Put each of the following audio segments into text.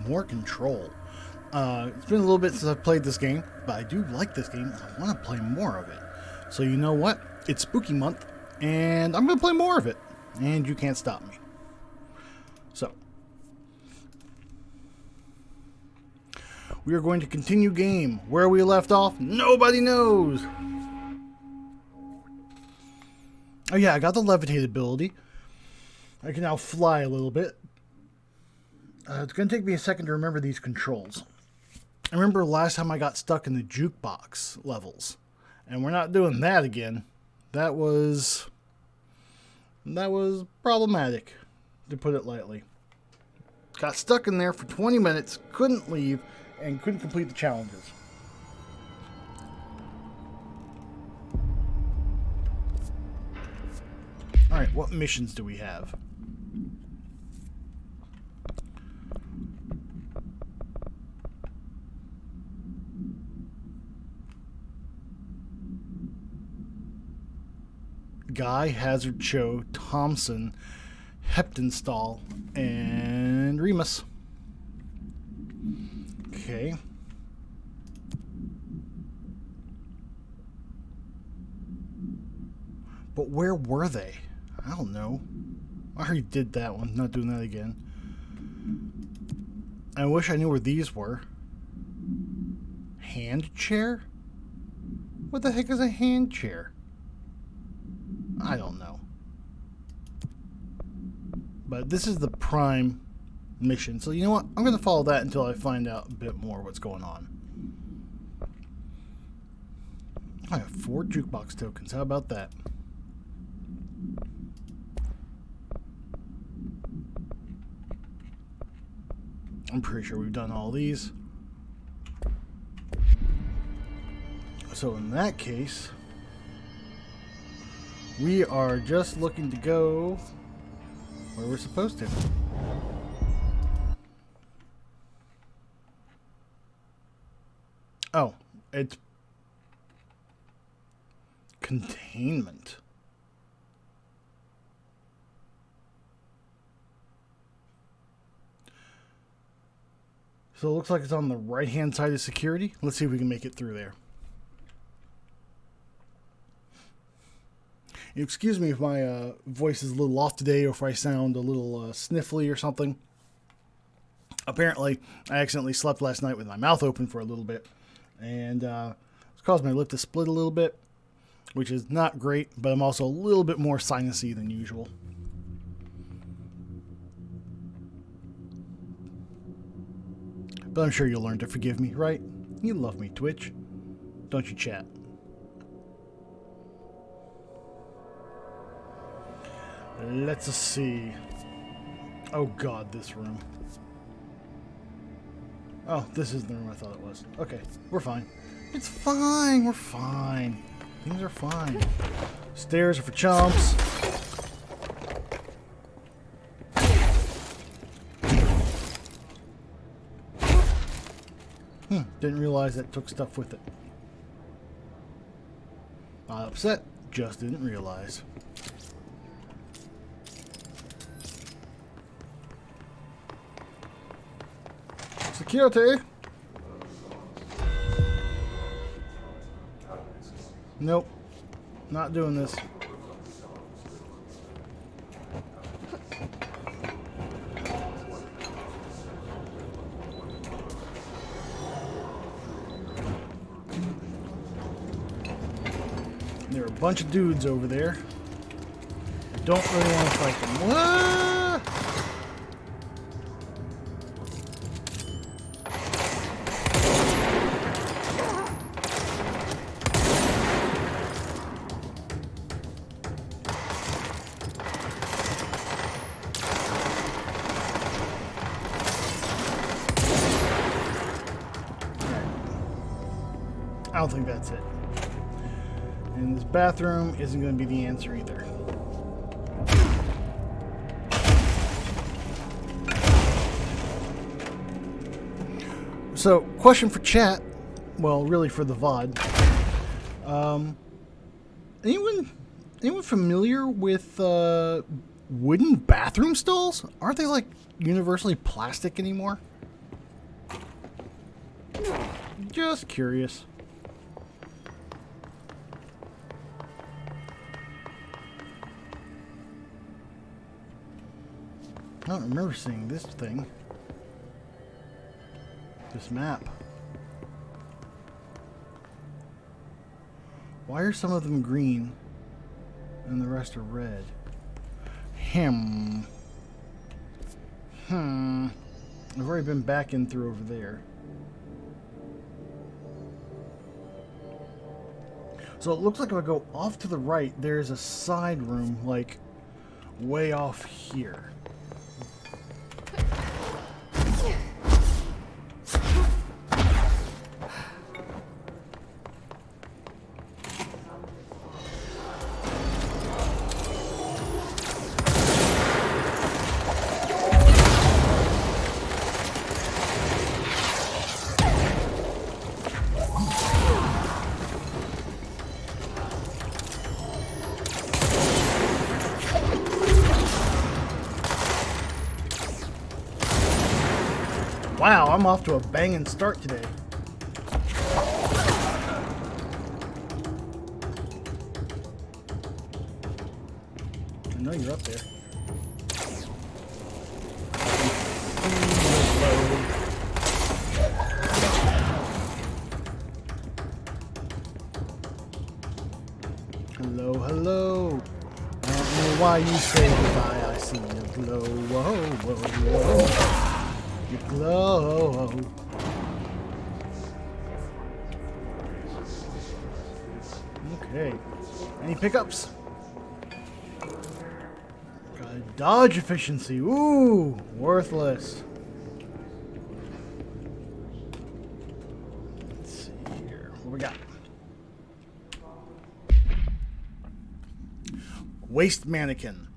more Control. It's been a little bit since I've played this game, but I do like this game, and I want to play more of it. So you know what? It's spooky month, and I'm going to play more of it, and you can't stop me. So, we are going to continue game. Where we left off, nobody knows. Oh yeah, I got the levitate ability. I can now fly a little bit. It's going to take me a second to remember these controls. I remember last time I got stuck in the jukebox levels. And we're not doing that again. That was problematic, to put it lightly. Got stuck in there for 20 minutes, couldn't leave, and couldn't complete the challenges. Alright, what missions do we have? Guy, Hazard, Cho, Thompson, Heptonstall, and Remus. Okay. But where were they? I don't know. I already did that one. Not doing that again. I wish I knew where these were. Hand chair? What the heck is a hand chair? I don't know. But this is the prime mission. So you know what? I'm going to follow that until I find out a bit more what's going on. I have 4 jukebox tokens. How about that? I'm pretty sure we've done all these. So in that case, we are just looking to go where we're supposed to. Oh, it's containment. So it looks like it's on the right-hand side of security. Let's see if we can make it through there. Excuse me if my voice is a little off today or if I sound a little sniffly or something. Apparently, I accidentally slept last night with my mouth open for a little bit. And it's caused my lip to split a little bit, which is not great, but I'm also a little bit more sinusy than usual. But I'm sure you'll learn to forgive me, right? You love me, Twitch. Don't you, chat? Let's see. Oh god, this room. Oh, this is the room I thought it was. Okay, we're fine. It's fine, we're fine. Things are fine. Stairs are for chumps. Didn't realize that took stuff with it. Not upset, just didn't realize. Security! Nope. Not doing this. There are a bunch of dudes over there. I don't really want to fight them. What? I don't think that's it. And this bathroom isn't going to be the answer either. So, question for chat. Well, really for the VOD. Anyone familiar with wooden bathroom stalls? Aren't they like universally plastic anymore? Just curious. I don't remember seeing this thing. This map. Why are some of them green and the rest are red? I've already been back in through over there. So it looks like if I go off to the right, there's a side room, like, way off here. Wow, I'm off to a banging start today. I know you're up there. Hello, hello. I don't know why you say goodbye. I see you glow. Whoa, whoa, whoa. You glow. Okay. Any pickups? Got a dodge efficiency. Ooh, worthless. Let's see here. What we got? Waste mannequin.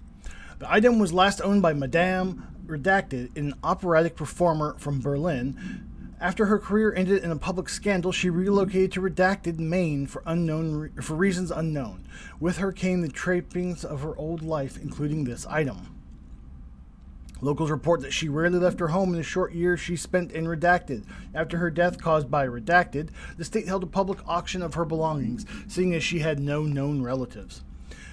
The item was last owned by Madame Redacted, an operatic performer from Berlin. After her career ended in a public scandal, she relocated to Redacted, Maine for reasons unknown. With her came the trappings of her old life, including this item. Locals report that she rarely left her home in the short years she spent in Redacted. After her death caused by Redacted, the state held a public auction of her belongings, seeing as she had no known relatives.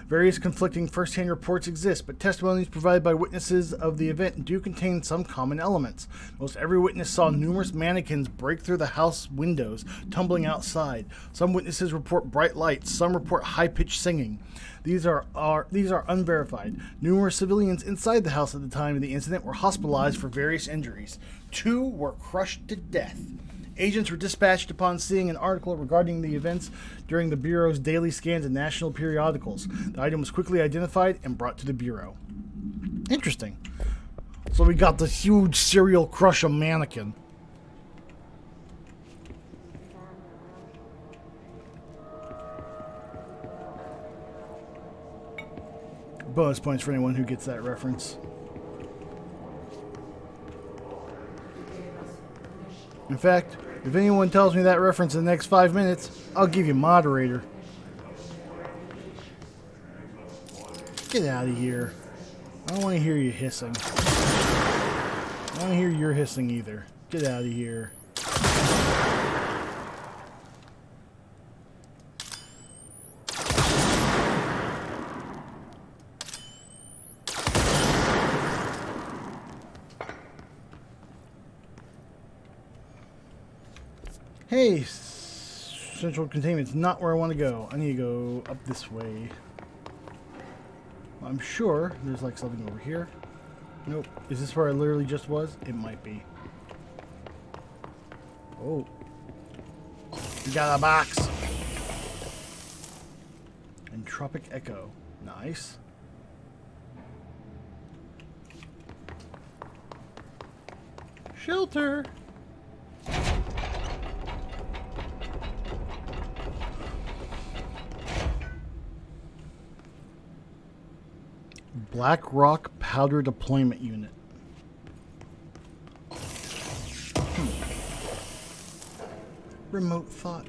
Various conflicting first-hand reports exist, but testimonies provided by witnesses of the event do contain some common elements. Most every witness saw numerous mannequins break through the house windows, tumbling outside. Some witnesses report bright lights, some report high-pitched singing. These are unverified. Numerous civilians inside the house at the time of the incident were hospitalized for various injuries. 2 were crushed to death. Agents were dispatched upon seeing an article regarding the events during the Bureau's daily scans and national periodicals. The item was quickly identified and brought to the Bureau. Interesting. So we got the huge serial crusher mannequin. Bonus points for anyone who gets that reference. In fact, if anyone tells me that reference in the next 5 minutes, I'll give you moderator. Get out of here. I don't want to hear you hissing. I don't want to hear your hissing either. Get out of here. Hey, central containment's not where I want to go. I need to go up this way. I'm sure there's like something over here. Nope. Is this where I literally just was? It might be. Oh. We got a box. Entropic Echo. Nice. Shelter. Black Rock Powder Deployment Unit. Remote thought.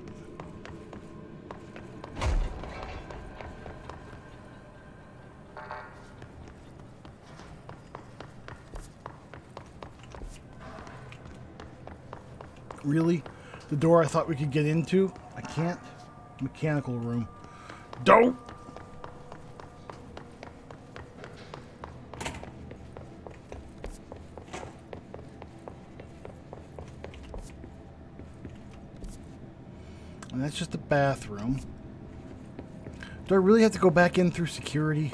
Really? The door I thought we could get into, I can't. Mechanical room. Dope! And that's just a bathroom. Do I really have to go back in through security?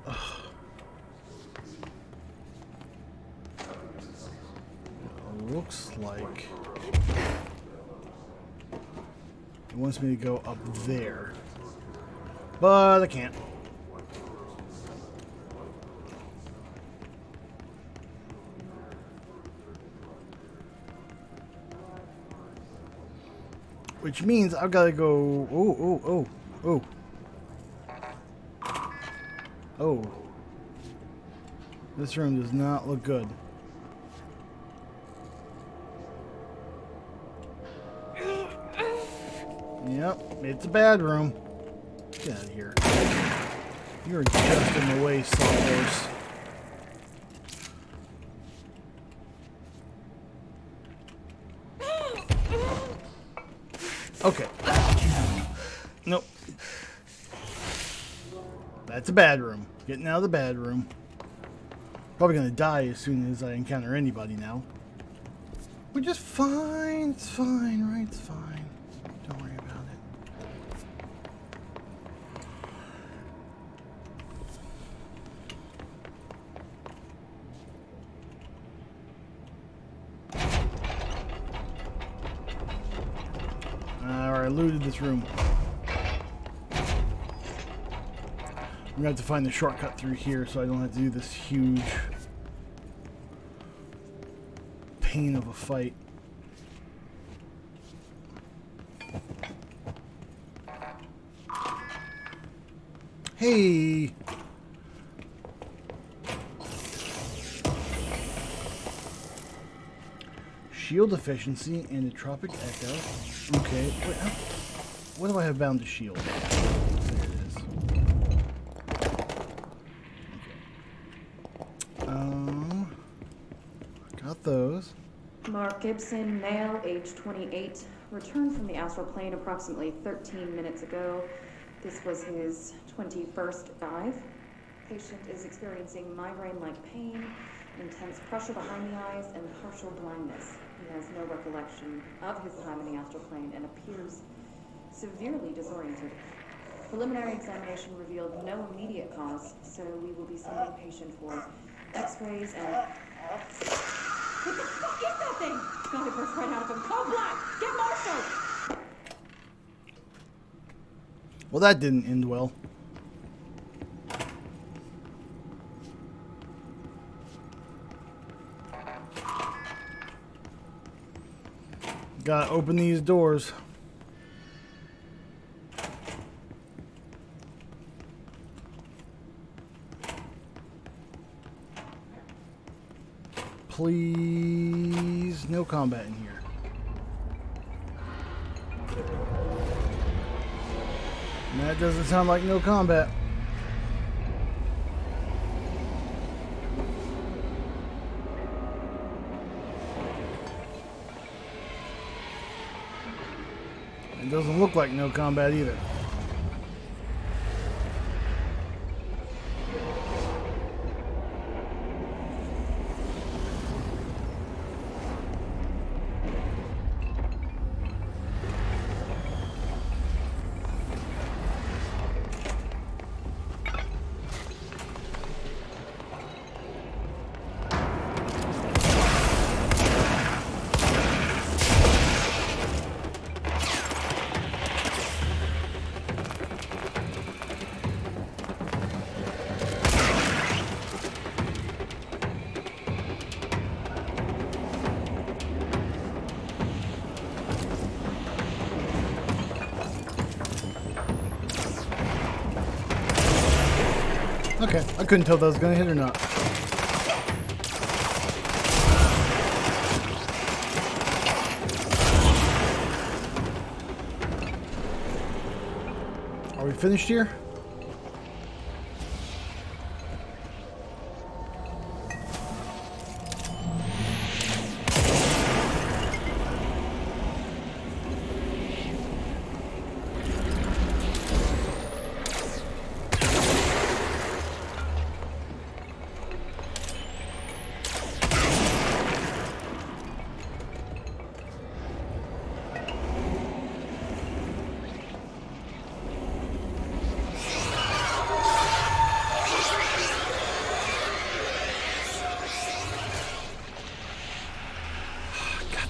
Ugh. Looks like it wants me to go up there. But I can't. Which means I've got to go... Oh. This room does not look good. Yep, it's a bad room. Get out of here. You're just in the way, sawhorse. Okay. Nope. That's a bad room. Getting out of the bad room. Probably gonna die as soon as I encounter anybody now. Which is fine. It's fine, right? It's fine. Don't worry about it. Alright, I looted this room. I'm gonna have to find the shortcut through here so I don't have to do this huge pain of a fight. Hey! Shield efficiency and a tropic echo. Okay, wait, what do I have bound to shield? There it is. Okay. Got those. Mark Gibson, male, age 28, returned from the astral plane approximately 13 minutes ago. This was his 21st dive. Patient is experiencing migraine-like pain, intense pressure behind the eyes, and partial blindness. He has no recollection of his time in the astral plane and appears severely disoriented. Preliminary examination revealed no immediate cause, so we will be sending patient for x-rays and... What the fuck is that thing? God, it burst right out of him. Code black! Get Marshall! Well, that didn't end well. Gotta open these doors. Please, no combat in here. And that doesn't sound like no combat. It doesn't look like no combat either. Okay, I couldn't tell if that was gonna hit or not. Are we finished here?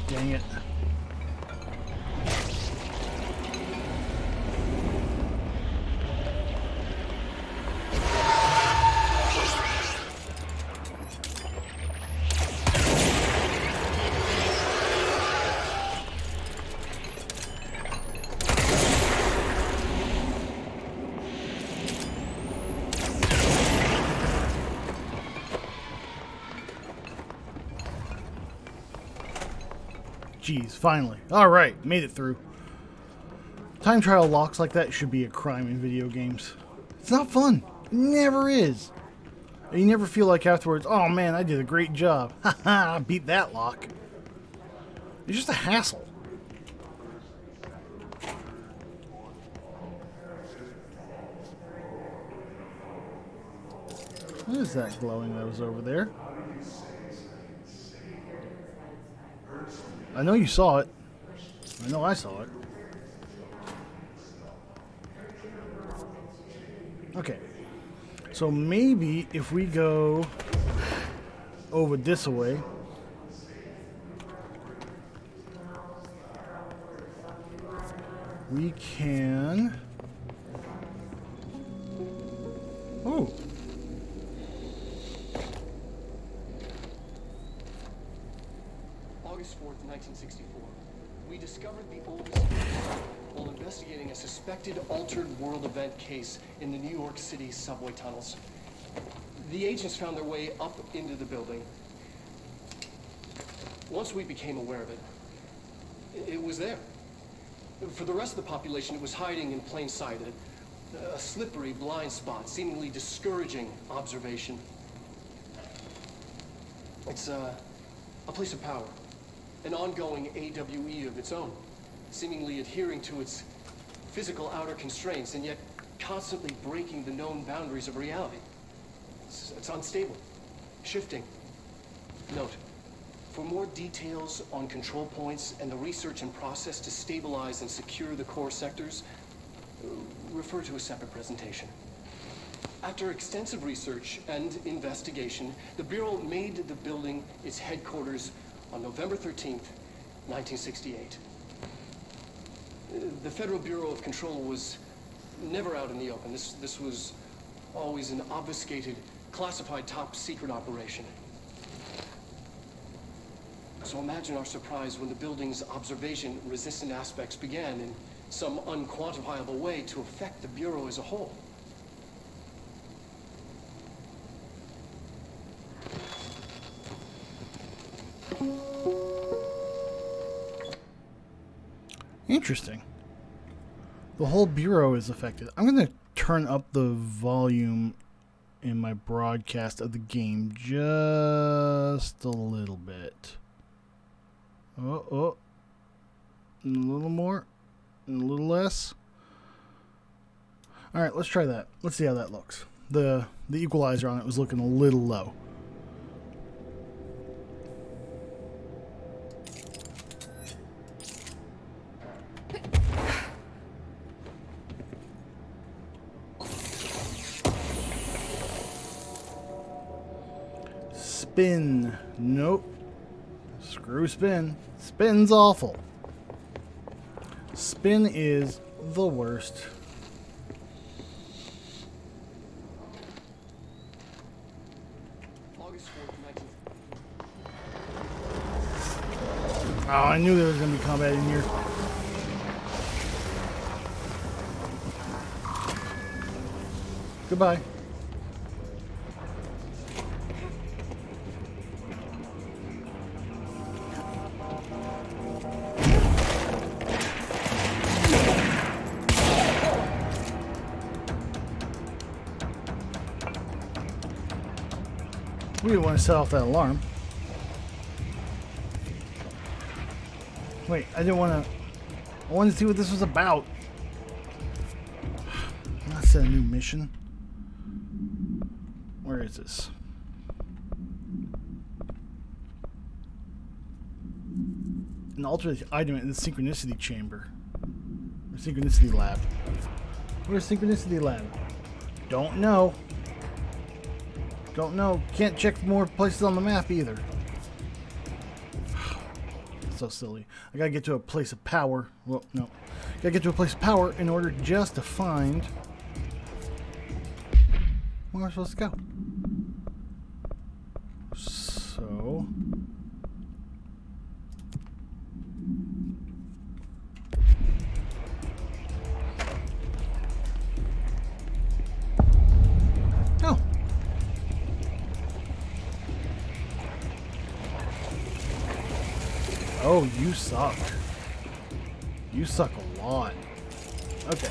Dang it. Jeez, finally. Alright, made it through. Time trial locks like that should be a crime in video games. It's not fun. It never is. And you never feel like afterwards, oh man, I did a great job. Haha, I beat that lock. It's just a hassle. What is that glowing that was over there? I know you saw it. I know I saw it. Okay. So maybe if we go over this way, we can... Oh. August 4th, 1964. We discovered the oldest while investigating a suspected altered world event case in the New York City subway tunnels. The agents found their way up into the building. Once we became aware of it, it was there. For the rest of the population, it was hiding in plain sight, a slippery blind spot, seemingly discouraging observation. It's a place of power. An ongoing AWE of its own, seemingly adhering to its physical outer constraints and yet constantly breaking the known boundaries of reality. It's unstable, shifting. Note, for more details on control points and the research and process to stabilize and secure the core sectors, refer to a separate presentation. After extensive research and investigation, the Bureau made the building its headquarters on November 13th, 1968. The Federal Bureau of Control was never out in the open. This was always an obfuscated, classified top secret operation. So imagine our surprise when the building's observation-resistant aspects began in some unquantifiable way to affect the Bureau as a whole. Interesting. The whole Bureau is affected. I'm going to turn up the volume in my broadcast of the game just a little bit. Oh. A little more. And a little less. Alright, let's try that. Let's see how that looks. The equalizer on it was looking a little low. Spin. Nope. Screw spin. Spin's awful. Spin is the worst. August 4th, 19... Oh, I knew there was going to be combat in here. Goodbye. We didn't want to set off that alarm. Wait, I didn't want to... I wanted to see what this was about. That's a new mission. Where is this? An alternate item in the Synchronicity Chamber. Or Synchronicity Lab. Where's Synchronicity Lab? Don't know. Don't know. Can't check more places on the map either. so silly. I gotta get to a place of power. Well, no. Gotta get to a place of power in order just to find where we're supposed to go. So... Oh. Oh, you suck. You suck a lot. Okay.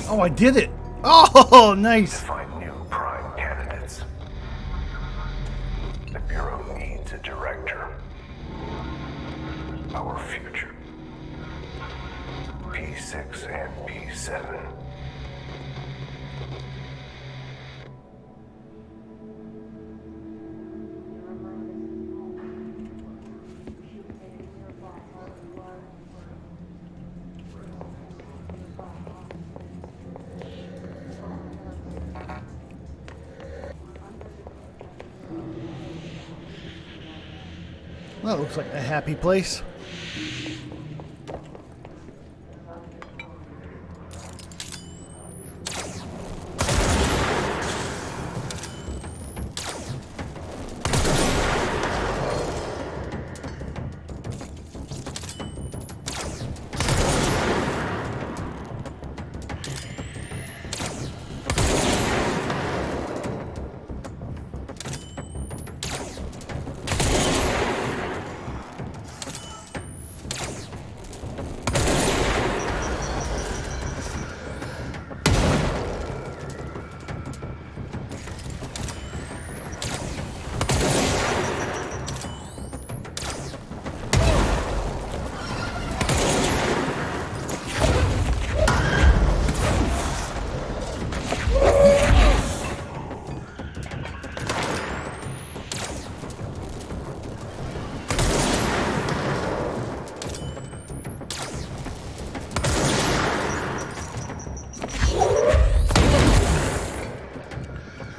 Oh, I did it! Oh, nice! Find new prime candidates. The Bureau needs a director. Our future. P6 and P7. Well, that looks like a happy place.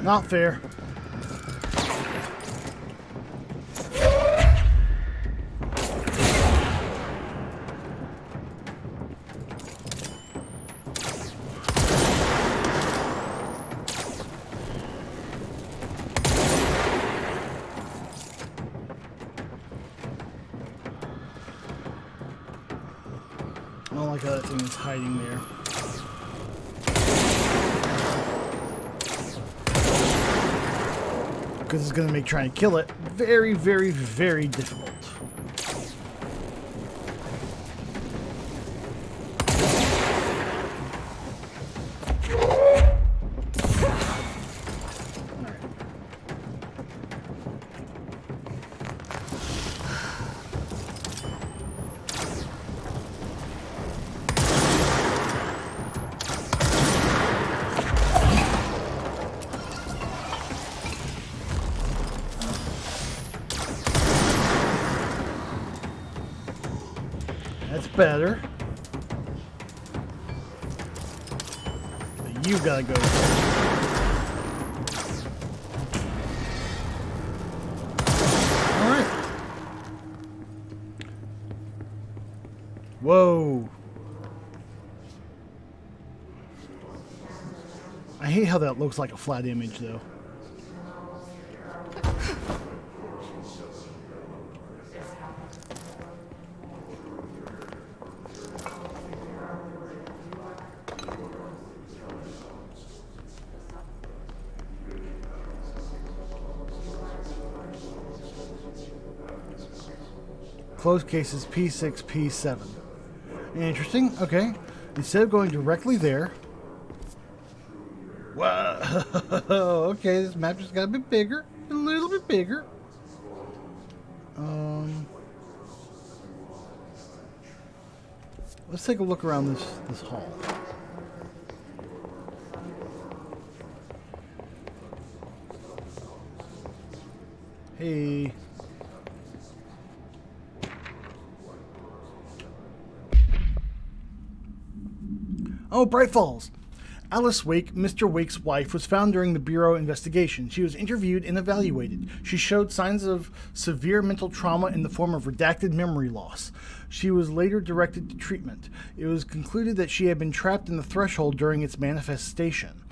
Not fair. I don't like how that thing is hiding there. Because it's going to make trying to kill it very, very, very difficult. That's better. But you gotta go. Alright. Whoa. I hate how that looks like a flat image though. Closed cases P6, P7. Interesting. Okay. Instead of going directly there. Wow. Okay, this map just got a bit bigger. A little bit bigger. Let's take a look around this hall. Hey. Oh, Bright Falls. Alice Wake, Mr. Wake's wife, was found during the Bureau investigation. She was interviewed and evaluated. She showed signs of severe mental trauma in the form of redacted memory loss. She was later directed to treatment. It was concluded that she had been trapped in the threshold during its manifestation.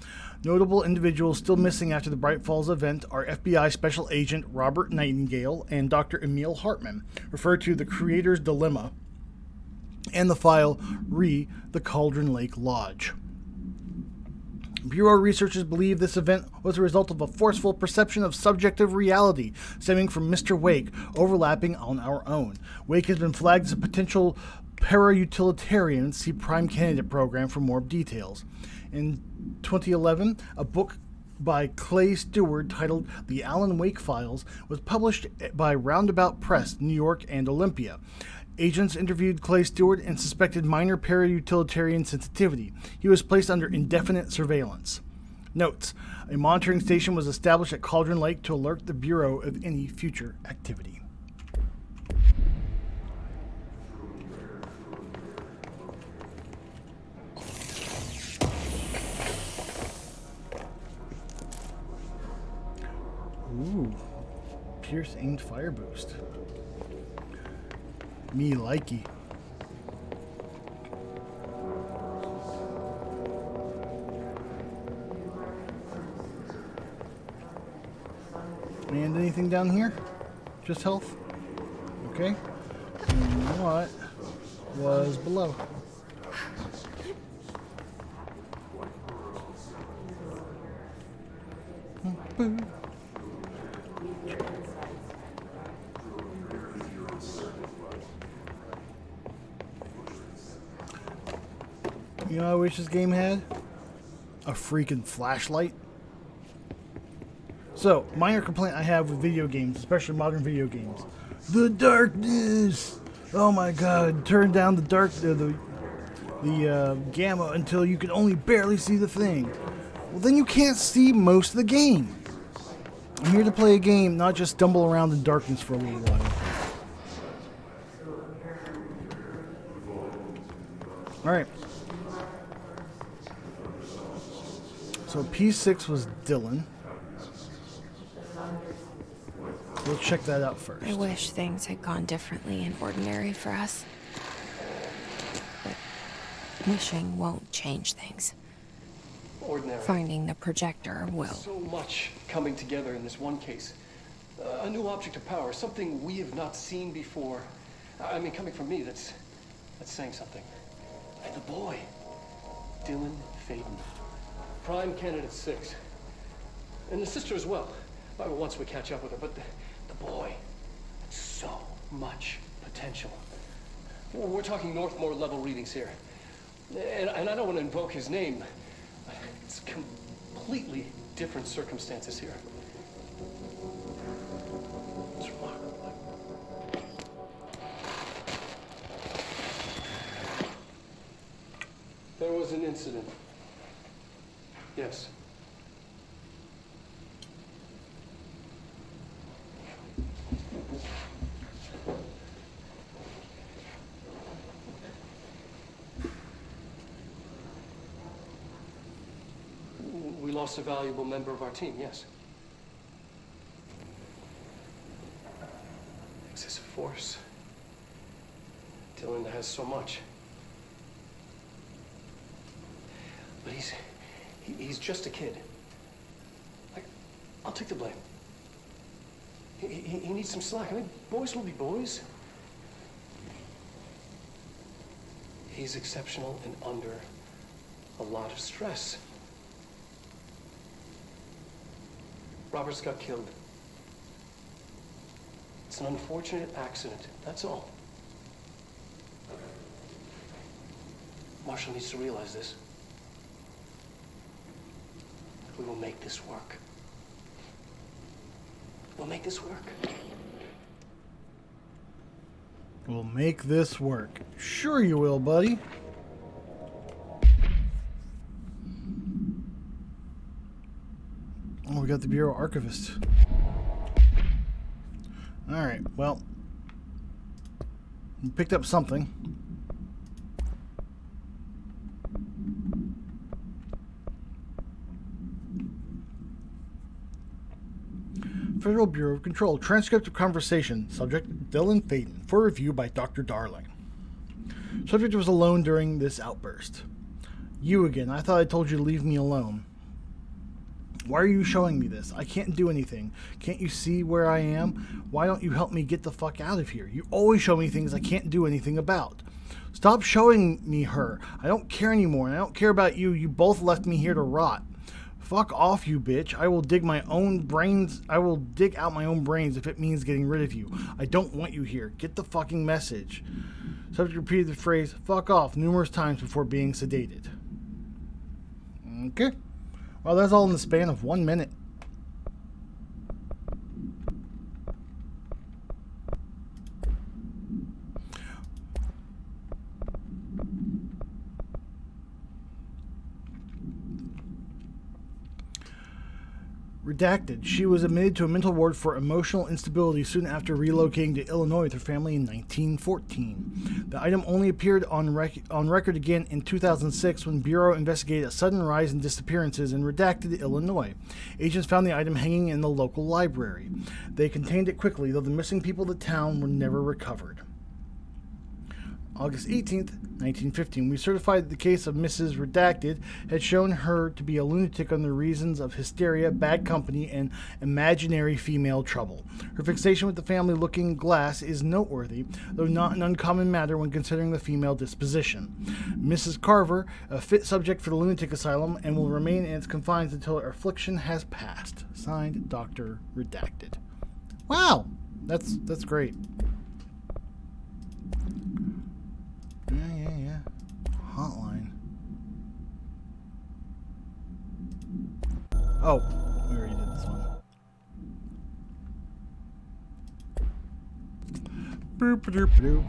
Notable individuals still missing after the Bright Falls event are FBI Special Agent Robert Nightingale and Dr. Emil Hartman, referred to the Creator's Dilemma, and the file The Cauldron Lake Lodge. Bureau researchers believe this event was a result of a forceful perception of subjective reality stemming from Mr. Wake overlapping on our own. Wake has been flagged as a potential para-utilitarian. See Prime Candidate Program for more details. In 2011, a book by Clay Stewart titled The Alan Wake Files was published by Roundabout Press, New York, and Olympia. Agents interviewed Clay Stewart and suspected minor para-utilitarian sensitivity. He was placed under indefinite surveillance. Notes: a monitoring station was established at Cauldron Lake to alert the Bureau of any future activity. Ooh, Pierce aimed fire boost. Me likey. And anything down here? Just health? Okay. And what was below? Boo. You know what I wish this game had? A freaking flashlight. So, minor complaint I have with video games, especially modern video games. The darkness! Oh my god, turn down the gamma until you can only barely see the thing. Well, then you can't see most of the game. I'm here to play a game, not just stumble around in darkness for a little while. Alright. So P6 was Dylan. We'll check that out first. I wish things had gone differently and ordinary for us. But wishing won't change things. Ordinary. Finding the projector will. So much coming together in this one case. A new object of power, something we have not seen before. I mean, coming from me, that's saying something. And the boy, Dylan Faden. Prime Candidate 6. And the sister as well. Once we catch up with her, but the boy, so much potential. We're talking Northmore level readings here. And I don't want to invoke his name. It's completely different circumstances here. It's remarkable. There was an incident. Yes. We lost a valuable member of our team, yes. Excessive force. Dylan has so much. But he's just a kid. I'll take the blame. He needs some slack. I mean, boys will be boys. He's exceptional and under a lot of stress. Robert's got killed. It's an unfortunate accident, that's all. Marshall needs to realize this. We will make this work. We'll make this work. We'll make this work. Sure you will, buddy. Oh, we got the Bureau Archivist. Alright, well. We picked up something. Federal Bureau of Control. Transcript of conversation. Subject Dylan Faden. For review by Dr. Darling. Subject was alone during this outburst. You again. I thought I told you to leave me alone. Why are you showing me this? I can't do anything. Can't you see where I am? Why don't you help me get the fuck out of here? You always show me things I can't do anything about. Stop showing me her. I don't care anymore, and I don't care about you. You both left me here to rot. Fuck off, you bitch. I will dig out my own brains if it means getting rid of you. I don't want you here. Get the fucking message. Subject repeated the phrase, fuck off, numerous times before being sedated. Okay. Well, that's all in the span of 1 minute. Redacted. She was admitted to a mental ward for emotional instability soon after relocating to Illinois with her family in 1914. The item only appeared on record again in 2006 when Bureau investigated a sudden rise in disappearances in Redacted, Illinois. Agents found the item hanging in the local library. They contained it quickly, though the missing people of the town were never recovered. August 18th, 1915, we certified that the case of Mrs. Redacted had shown her to be a lunatic under reasons of hysteria, bad company, and imaginary female trouble. Her fixation with the family-looking glass is noteworthy, though not an uncommon matter when considering the female disposition. Mrs. Carver, a fit subject for the lunatic asylum, and will remain in its confines until her affliction has passed. Signed, Dr. Redacted. Wow! That's great. Yeah. Hotline. Oh, we already did this one. Boop, doop, doop.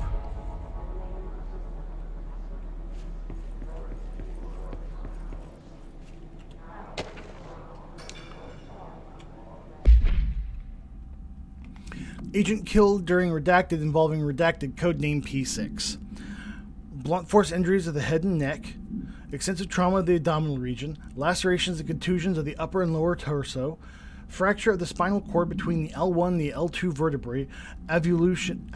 Agent killed during Redacted involving Redacted codename P6. Blunt force injuries of the head and neck, extensive trauma of the abdominal region, lacerations and contusions of the upper and lower torso, fracture of the spinal cord between the L1 and the L2 vertebrae, avulsion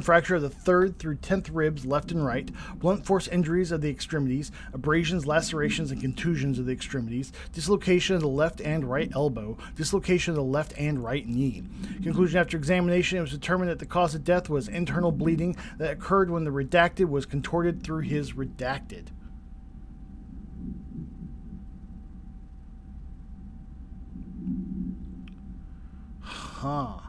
fracture of the 3rd through 10th ribs, left and right, blunt force injuries of the extremities, abrasions, lacerations, and contusions of the extremities, dislocation of the left and right elbow, dislocation of the left and right knee. Conclusion: after examination, it was determined that the cause of death was internal bleeding that occurred when the Redacted was contorted through his Redacted. Huh.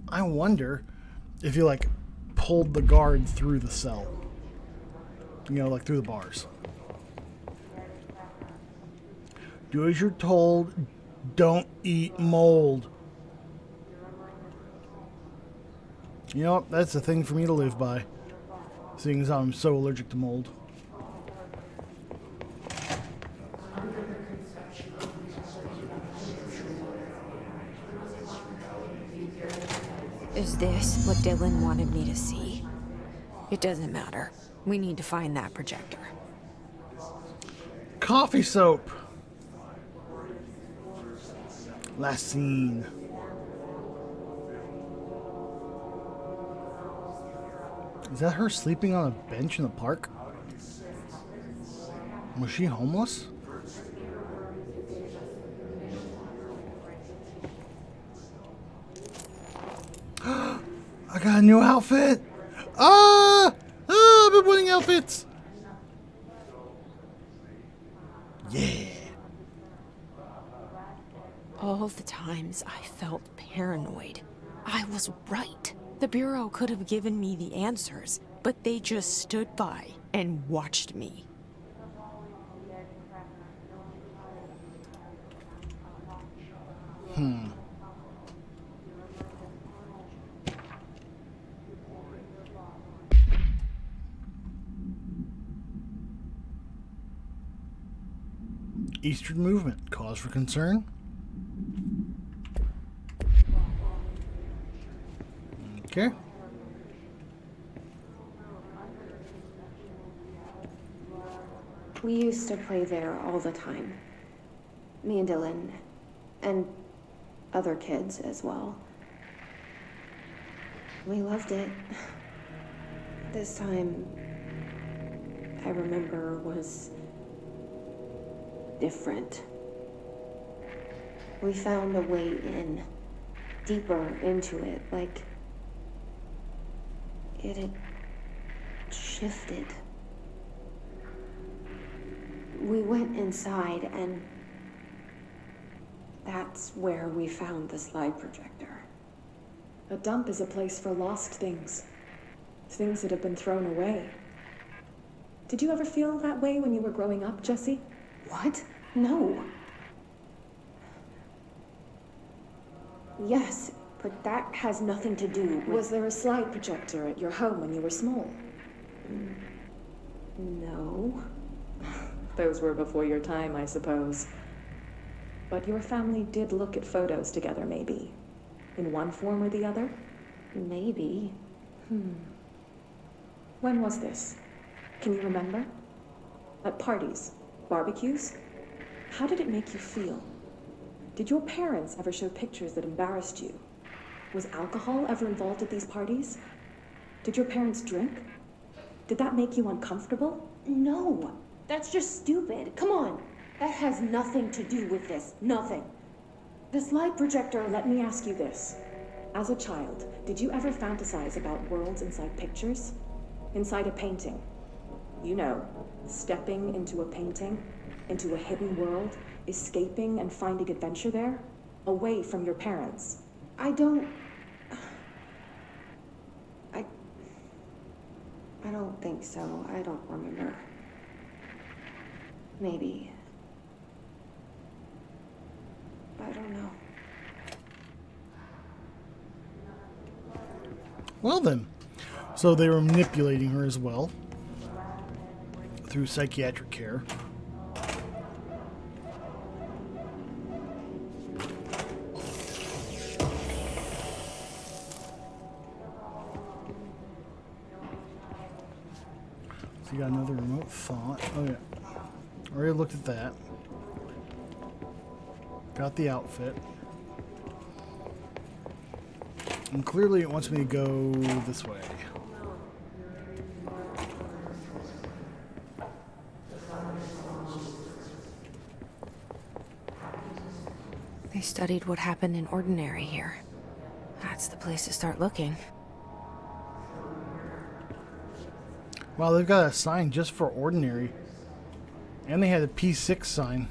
I wonder if you, like, pulled the guard through the cell. You know, like through the bars. Do as you're told. Don't eat mold. You know what? That's a thing for me to live by. Seeing as I'm so allergic to mold. Is this what Dylan wanted me to see? It doesn't matter. We need to find that projector. Coffee soap. Last scene. Is that her sleeping on a bench in the park? Was she homeless? I got a new outfit! I've been winning outfits! Yeah. All the times I felt paranoid, I was right. The Bureau could have given me the answers, but they just stood by and watched me. Eastern movement. Cause for concern? Okay. We used to play there all the time. Me and Dylan, and other kids as well. We loved it. This time, I remember, was different. We found a way in, deeper into it, like it had shifted. We went inside, and that's where we found the slide projector. A dump is a place for lost things. Things that have been thrown away. Did you ever feel that way when you were growing up, Jesse? What? No. Yes, but that has nothing to do with... Was there a slide projector at your home when you were small? No. Those were before your time, I suppose. But your family did look at photos together, maybe. In one form or the other? Maybe. When was this? Can you remember? At parties? Barbecues? How did it make you feel? Did your parents ever show pictures that embarrassed you? Was alcohol ever involved at these parties? Did your parents drink? Did that make you uncomfortable? No. That's just stupid. Come on. That has nothing to do with this. Nothing. The slide projector, let me ask you this. As a child, did you ever fantasize about worlds inside pictures? Inside a painting? You know, stepping into a painting, into a hidden world, escaping and finding adventure there, away from your parents. I don't think so. I don't remember. Maybe. I don't know. Well then. So they were manipulating her as well. Through psychiatric care. So you got another remote font. Oh yeah. Already looked at that. Got the outfit. And clearly it wants me to go this way. They studied what happened in Ordinary here. That's the place to start looking. Wow, they've got a sign just for Ordinary. And they had a P6 sign.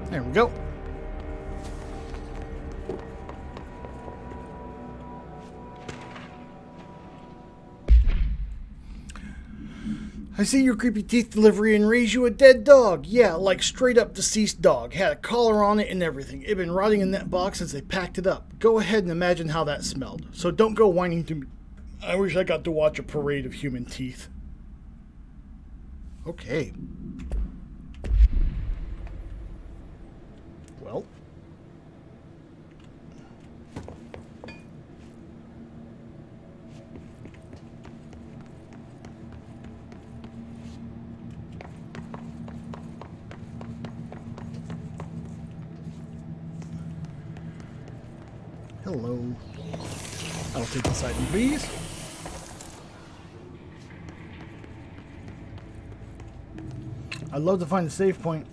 There we go. I see your creepy teeth delivery and raise you a dead dog. Yeah, like straight up deceased dog. Had a collar on it and everything. It'd been rotting in that box since they packed it up. Go ahead and imagine how that smelled. So don't go whining to me. I wish I got to watch a parade of human teeth. Okay. Well. Hello. I'll take this item, please. I'd love to find a save point.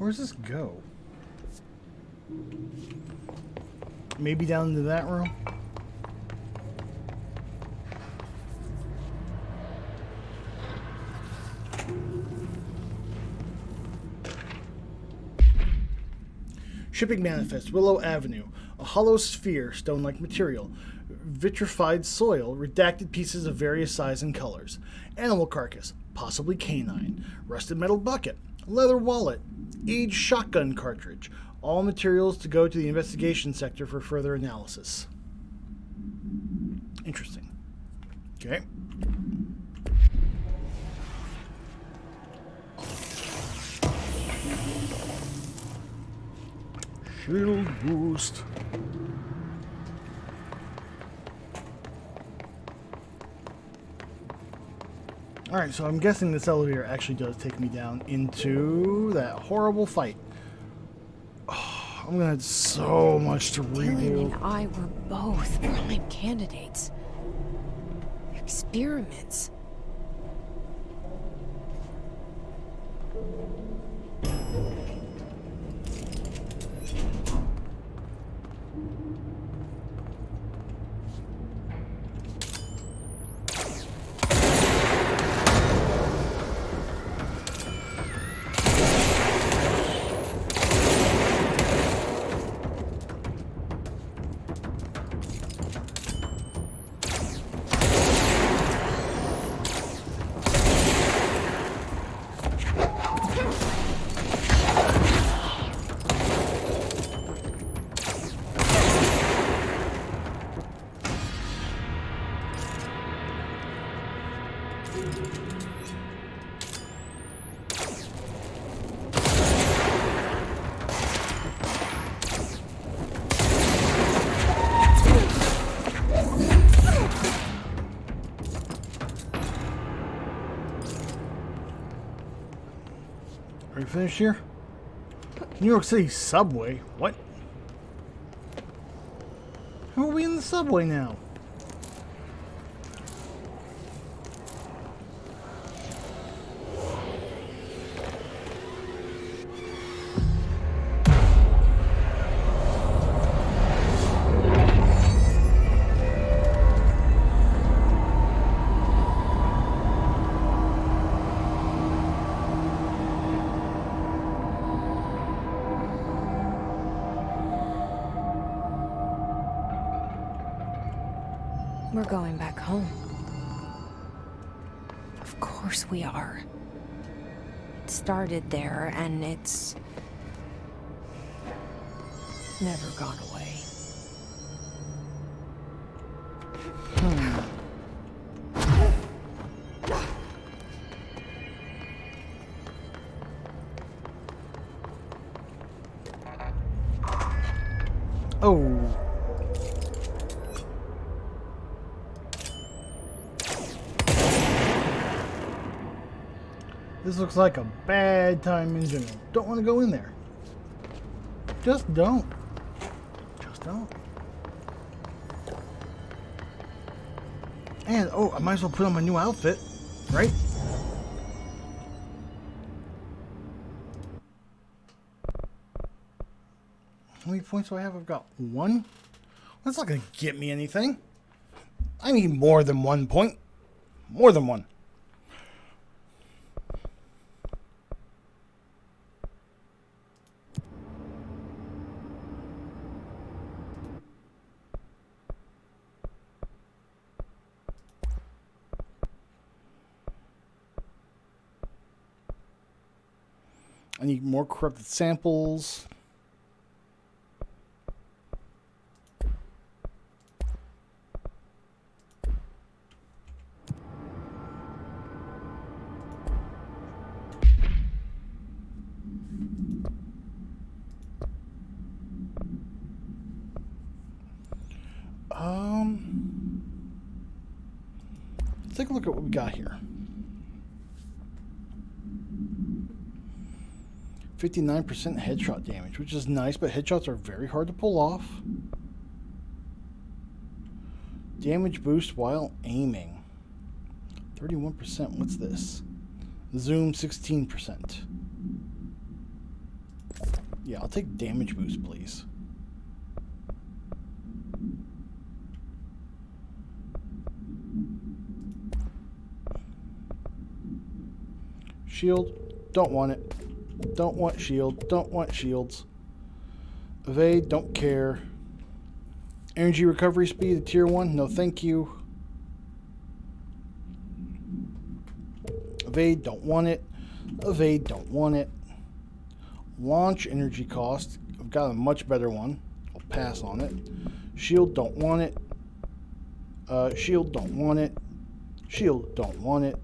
Where does this go? Maybe down into that room? Shipping manifest, Willow Avenue. A hollow sphere, stone-like material. Vitrified soil, redacted pieces of various size and colors. Animal carcass, possibly canine. Rusted metal bucket. Leather wallet. Aged shotgun cartridge. All materials to go to the investigation sector for further analysis. Interesting. Okay. Shield boost. Alright, so I'm guessing this elevator actually does take me down into that horrible fight. Oh, I'm gonna have so much to Dylan redo. and I were both prime candidates. Experiments. Are you finished here? New York City subway? What? How are we in the subway now? We're going back home. Of course we are. It started there, and it's never gone away. Oh. This looks like a bad time in general. Don't want to go in there. Just don't. Just don't. And, oh, I might as well put on my new outfit, right? How many points do I have? I've got 1. That's not going to get me anything. I need more than 1 point. More than 1. I need more corrupted samples. Let's take a look at what we got here. 59% headshot damage, which is nice, but headshots are very hard to pull off. Damage boost while aiming. 31%. What's this? Zoom 16%. Yeah, I'll take damage boost, please. Shield, don't want it. Don't want shield, don't want shields. Evade, don't care. Energy recovery speed at tier 1, no thank you. Evade, don't want it. Evade, don't want it. Launch energy cost, I've got a much better one. I'll pass on it. Shield, don't want it. Shield, don't want it. Shield, don't want it.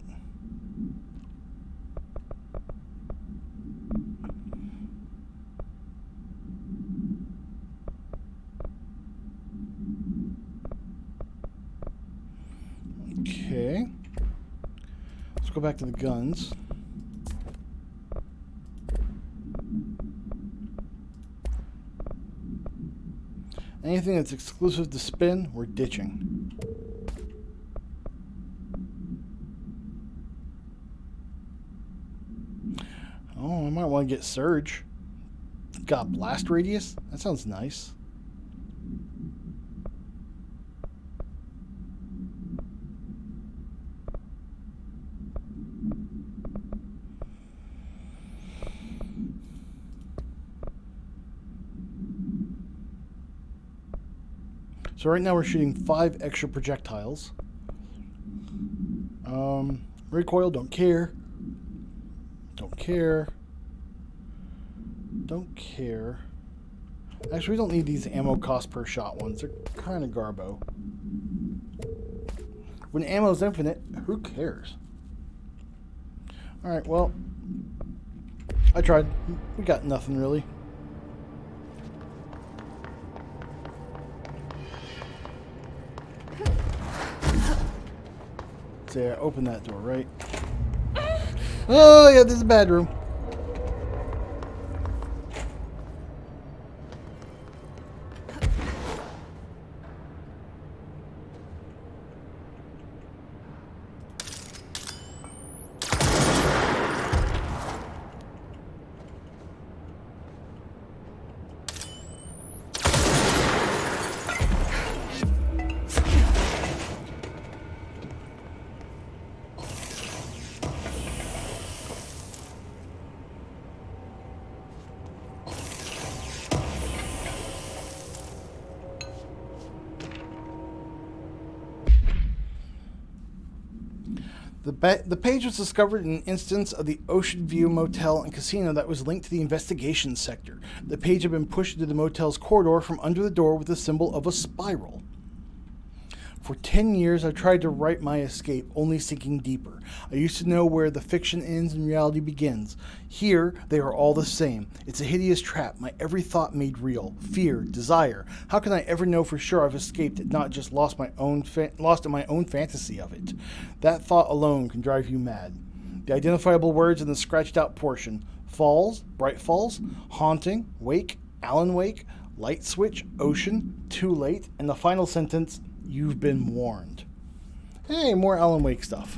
Okay. Let's go back to the guns. Anything that's exclusive to spin, we're ditching. Oh, I might want to get Surge. Got blast radius? That sounds nice. So right now we're shooting 5 extra projectiles. Recoil, don't care. Don't care. Don't care. Actually, we don't need these ammo cost per shot ones. They're kind of garbo. When ammo's infinite, who cares? Alright, well, I tried. We got nothing really. There, open that door, right? Oh, yeah, this is a bad room. The page was discovered in an instance of the Ocean View Motel and Casino that was linked to the investigation sector. The page had been pushed into the motel's corridor from under the door with the symbol of a spiral. For 10 years, I tried to write my escape, only sinking deeper. I used to know where the fiction ends and reality begins. Here, they are all the same. It's a hideous trap, my every thought made real. Fear, desire. How can I ever know for sure I've escaped and not just lost in my own fantasy of it? That thought alone can drive you mad. The identifiable words in the scratched out portion. Falls, Bright Falls, Haunting, Wake, Alan Wake, Light Switch, Ocean, Too Late, and the final sentence, You've been warned. Hey, more Alan Wake stuff.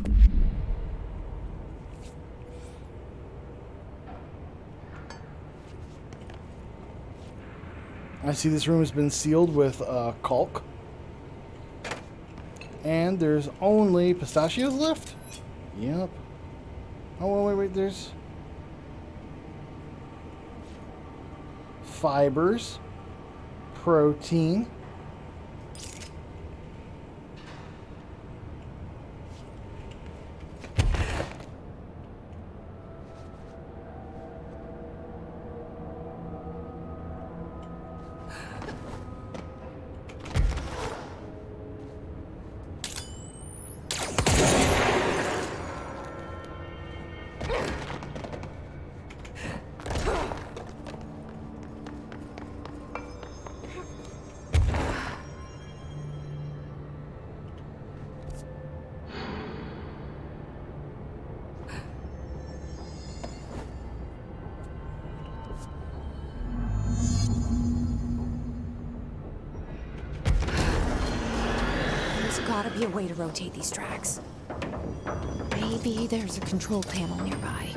I see this room has been sealed with caulk. And there's only pistachios left? Yep. Oh, wait, there's fibers, protein, Gotta be a way to rotate these tracks. Maybe there's a control panel nearby.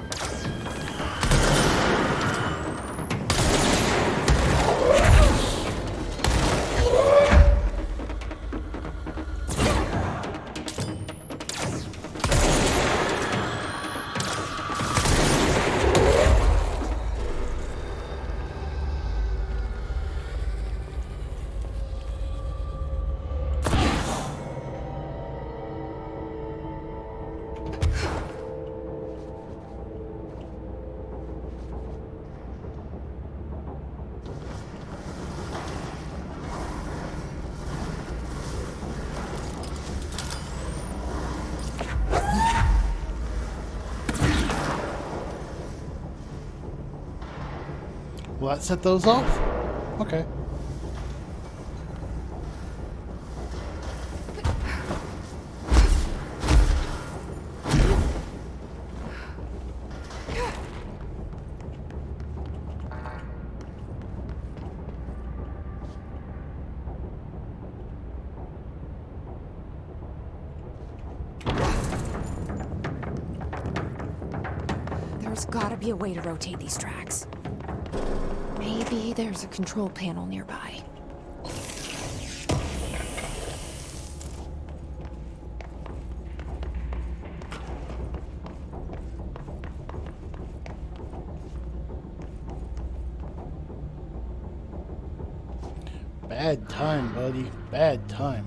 Will that set those off? Okay. There's gotta be a way to rotate these tracks. Maybe there's a control panel nearby. Bad time, buddy. Bad time.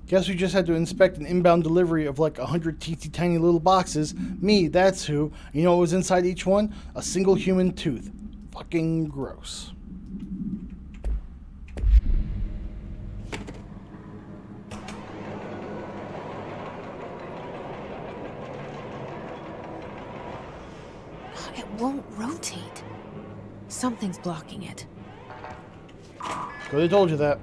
Guess we just had to inspect an inbound delivery of like 100 teensy tiny little boxes. Me, that's who. You know what was inside each one? A single human tooth. Fucking gross. It won't rotate. Something's blocking it. Could have told you that.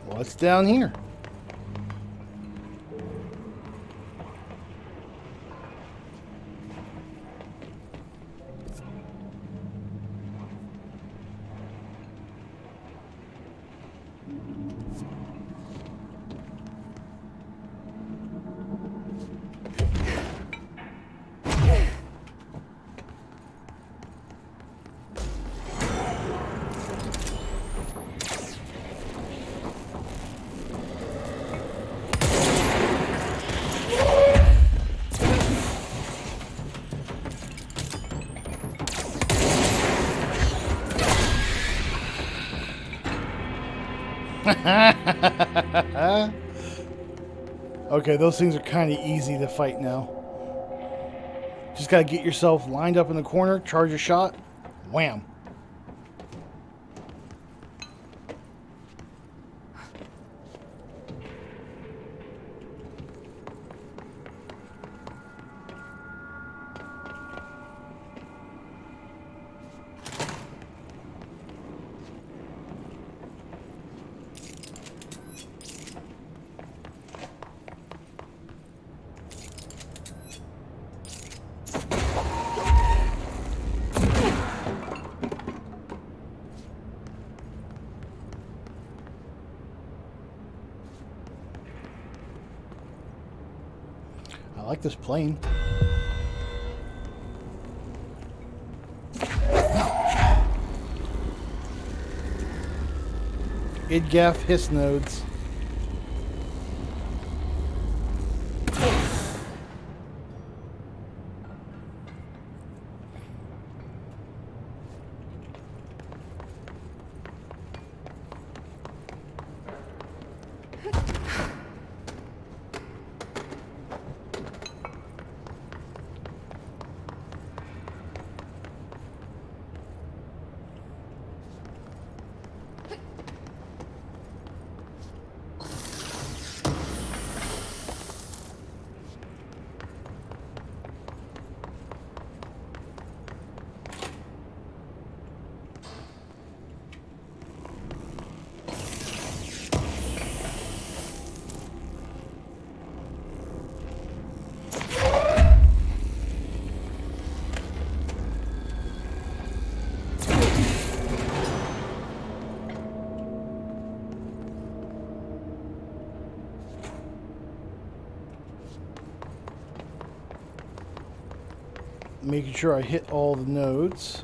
What's down here? Okay, those things are kind of easy to fight now. Just gotta get yourself lined up in the corner, charge a shot, wham. I like this plane. IDGAF hiss nodes. making sure I hit all the nodes.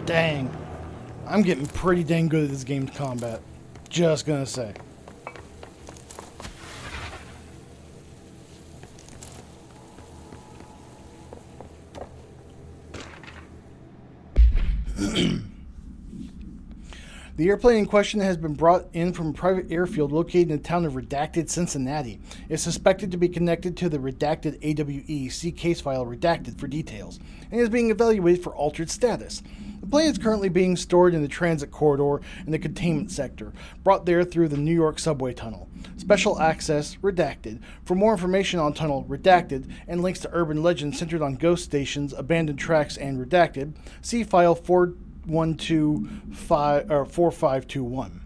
Dang. I'm getting pretty dang good at this game's combat. Just gonna say. The airplane in question has been brought in from a private airfield located in the town of Redacted, Cincinnati. It's suspected to be connected to the Redacted AWE. See case file Redacted for details, and is being evaluated for altered status. The plane is currently being stored in the transit corridor in the containment sector, brought there through the New York subway tunnel. Special access Redacted. For more information on tunnel Redacted and links to urban legends centered on ghost stations, abandoned tracks, and Redacted, see file 4521.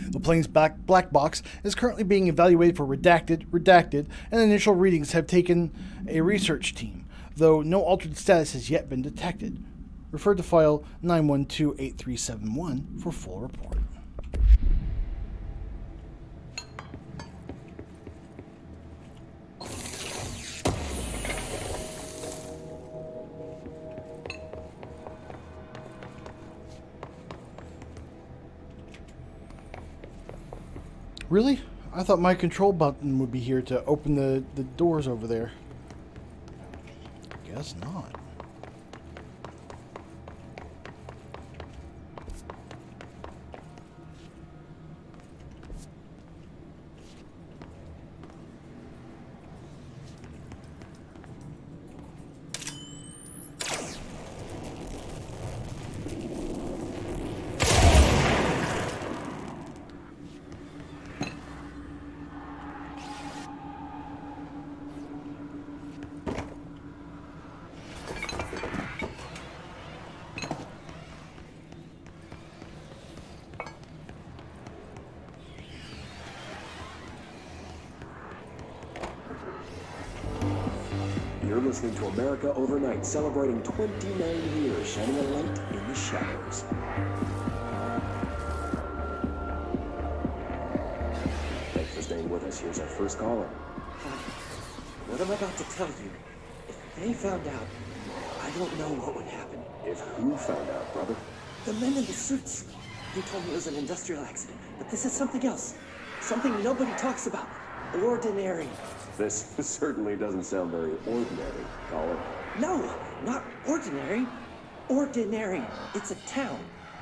The plane's black box is currently being evaluated for redacted, and initial readings have taken a research team, though no altered status has yet been detected. Refer to file 9128371 for full report. Really? I thought my control button would be here to open the doors over there. Guess not. You're listening to America Overnight, celebrating 29 years, shining a light in the shadows. Thanks for staying with us. Here's our first caller. What I'm about to tell you, if they found out, I don't know what would happen. If who found out, brother? The men in the suits. They told me it was an industrial accident, but this is something else. Something nobody talks about. Ordinary. This certainly doesn't sound very ordinary, caller. No, not ordinary. Ordinary. It's a town.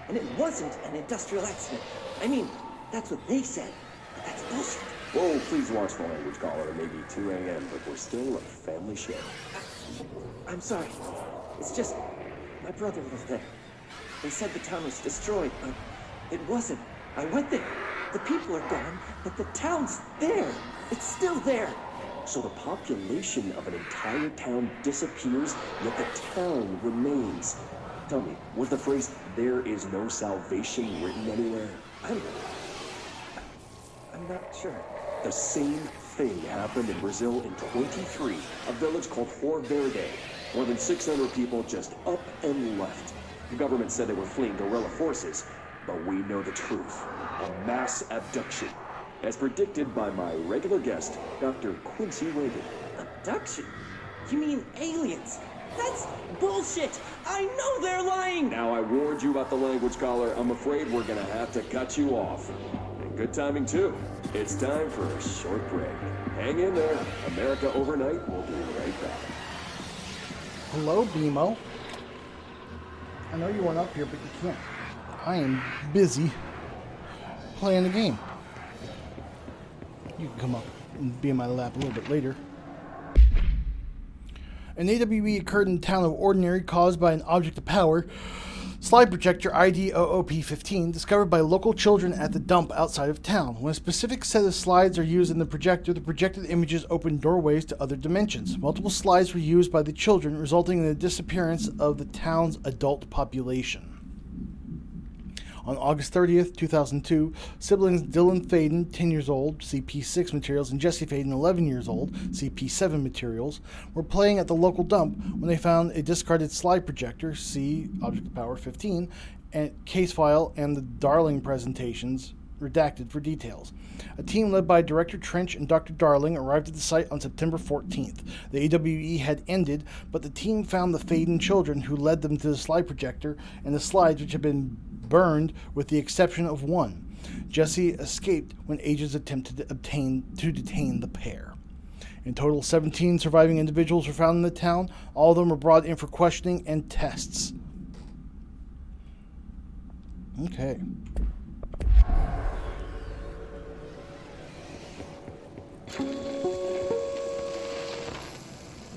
And it wasn't an industrial accident. I mean, that's what they said. But that's bullshit. Whoa, please watch the language, caller. It may be 2 a.m., but we're still a family show. I'm sorry. It's just, my brother lived there. They said the town was destroyed, but it wasn't. I went there. The people are gone, but the town's there. It's still there. So the population of an entire town disappears, yet the town remains. Tell me, was the phrase, "there is no salvation," written anywhere? I'm not sure. The same thing happened in Brazil in 23, a village called Rio Verde. More than 600 people just up and left. The government said they were fleeing guerrilla forces, but we know the truth. A mass abduction. As predicted by my regular guest, Dr. Quincy Reagan. Abduction? You mean aliens? That's bullshit! I know they're lying! Now I warned you about the language caller. I'm afraid we're gonna have to cut you off. And good timing too. It's time for a short break. Hang in there. America Overnight will be right back. Hello, BMO. I know you want up here, but you can't. I am busy playing the game. You can come up and be in my lap a little bit later. An AWE occurred in the town of Ordinary caused by an object of power, slide projector ID OOP-15, discovered by local children at the dump outside of town. When a specific set of slides are used in the projected images open doorways to other dimensions. Multiple slides were used by the children, resulting in the disappearance of the town's adult population. On August 30th, 2002, siblings Dylan Faden, 10 years old, CP6 materials, and Jesse Faden, 11 years old, CP7 materials, were playing at the local dump when they found a discarded slide projector, C, Object of Power 15, and case file and the Darling presentations, redacted for details. A team led by Director Trench and Dr. Darling arrived at the site on September 14th. The AWE had ended, but the team found the Faden children who led them to the slide projector and the slides which had been burned with the exception of one. Jesse escaped when agents attempted to detain the pair. In total, 17 surviving individuals were found in the town. All of them were brought in for questioning and tests. Okay.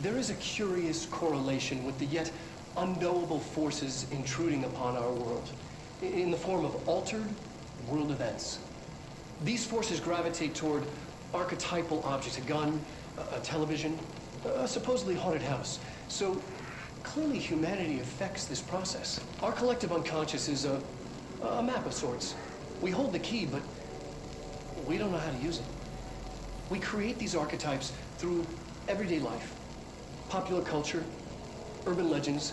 There is a curious correlation with the yet unknowable forces intruding upon our world, in the form of altered world events. These forces gravitate toward archetypal objects, a gun, a television, a supposedly haunted house. So clearly humanity affects this process. Our collective unconscious is a map of sorts. We hold the key, but we don't know how to use it. We create these archetypes through everyday life, popular culture, urban legends,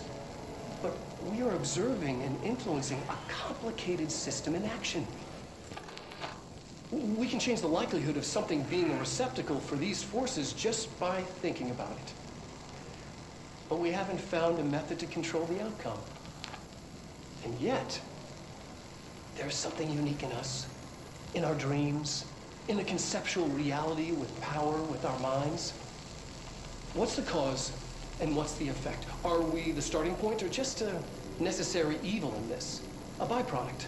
but we are observing and influencing a complicated system in action. We can change the likelihood of something being a receptacle for these forces just by thinking about it. But we haven't found a method to control the outcome. And yet, there's something unique in us, in our dreams, in the conceptual reality with power, with our minds. What's the cause and what's the effect? Are we the starting point or just a necessary evil in this? A byproduct,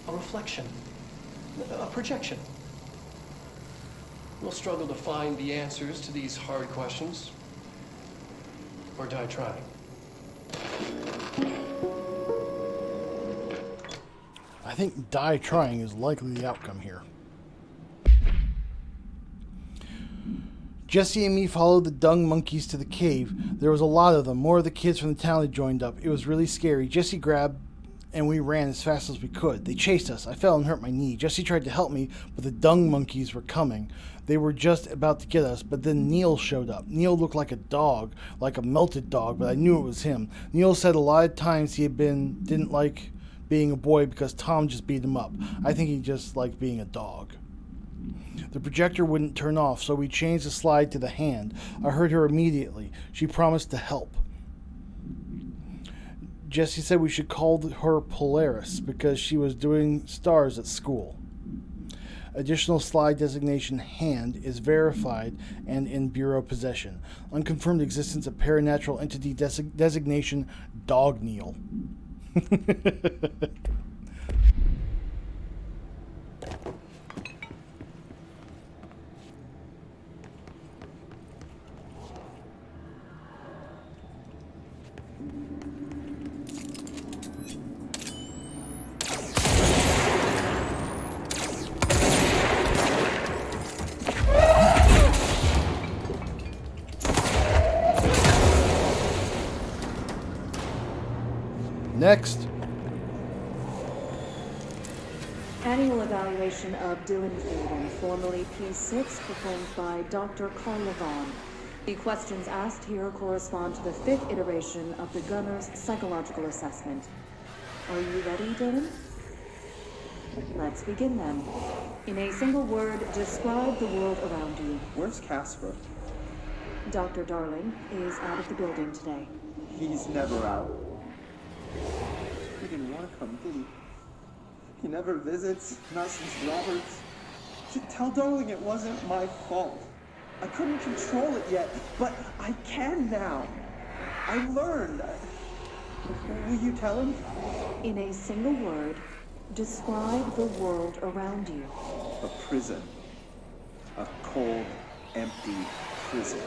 a reflection, a projection? We'll struggle to find the answers to these hard questions, or die trying. I think die trying is likely the outcome here. Jesse and me followed the dung monkeys to the cave. There was a lot of them. More of the kids from the town had joined up. It was really scary. Jesse grabbed and we ran as fast as we could. They chased us. I fell and hurt my knee. Jesse tried to help me, but the dung monkeys were coming. They were just about to get us, but then Neil showed up. Neil looked like a dog, like a melted dog, but I knew it was him. Neil said a lot of times he didn't like being a boy because Tom just beat him up. I think he just liked being a dog. The projector wouldn't turn off, so we changed the slide to the hand. I heard her immediately. She promised to help. Jesse said we should call her Polaris because she was doing stars at school. Additional slide designation hand is verified and in Bureau possession. Unconfirmed existence of paranatural entity designation Dog Neil. Next. Annual evaluation of Dylan Faden, formerly P6, performed by Dr. Carl Levon. The questions asked here correspond to the 5th iteration of the Gunner's psychological assessment. Are you ready, Dylan? Let's begin then. In a single word, describe the world around you. Where's Casper? Dr. Darling is out of the building today. He's never out. He didn't want to come, did he? He never visits, not since Roberts. Tell Darling it wasn't my fault. I couldn't control it yet, but I can now. I learned. Will you tell him? In a single word, describe the world around you. A prison. A cold, empty prison.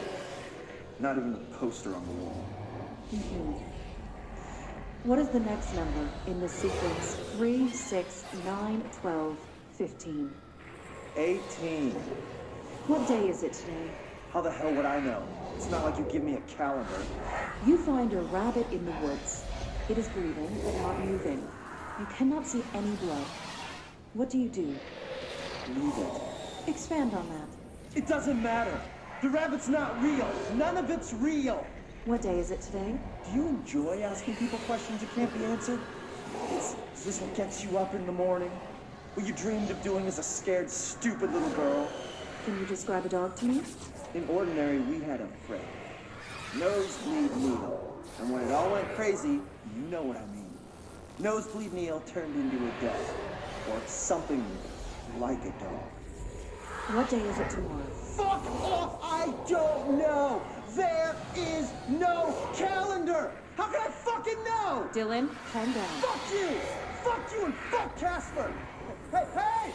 Not even a poster on the wall. What is the next number in the sequence 3, 6, 9, 12, 15? 18. What day is it today? How the hell would I know? It's not like you give me a calendar. You find a rabbit in the woods. It is breathing, but not moving. You cannot see any blood. What do? Leave it. Expand on that. It doesn't matter. The rabbit's not real. None of it's real. What day is it today? Do you enjoy asking people questions that can't be answered? Is this what gets you up in the morning? What you dreamed of doing as a scared, stupid little girl? Can you describe a dog to me? In Ordinary, we had a friend. Nosebleed Neil. And when it all went crazy, you know what I mean. Nosebleed Neil turned into a dog. Or something like a dog. What day is it tomorrow? Fuck off! I don't know! There is no calendar! How can I fucking know? Dylan, calm down. Fuck you! Fuck you and fuck Casper! Hey!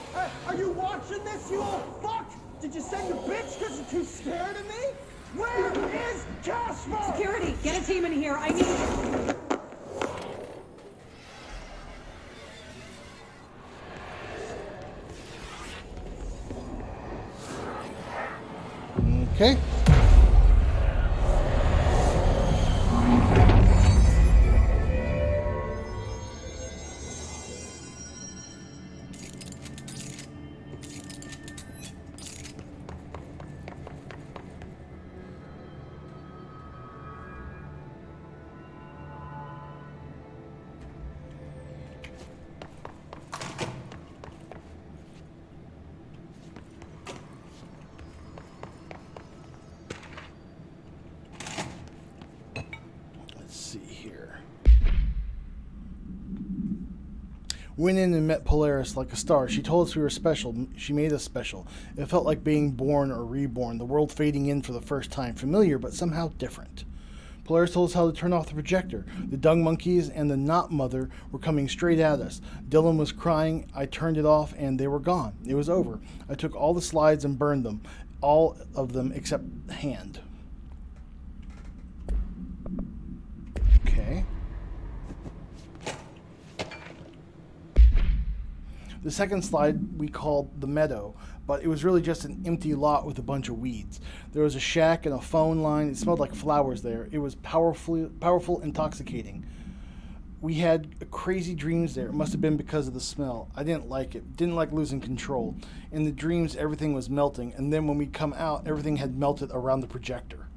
Are you watching this, you old fuck? Did you send your bitch because you're too scared of me? Where is Casper? Security, get a team in here. I need... Okay. Went in and met Polaris like a star. She told us we were special. She made us special. It felt like being born or reborn, the world fading in for the first time. Familiar, but somehow different. Polaris told us how to turn off the projector. The dung monkeys and the not mother were coming straight at us. Dylan was crying. I turned it off and they were gone. It was over. I took all the slides and burned them. All of them except hand. Okay. The second slide we called the meadow, but it was really just an empty lot with a bunch of weeds. There was a shack and a phone line. It smelled like flowers there. It was powerful, intoxicating. We had crazy dreams there. It must have been because of the smell. I didn't like it. Didn't like losing control. In the dreams, everything was melting, and then when we come out, everything had melted around the projector.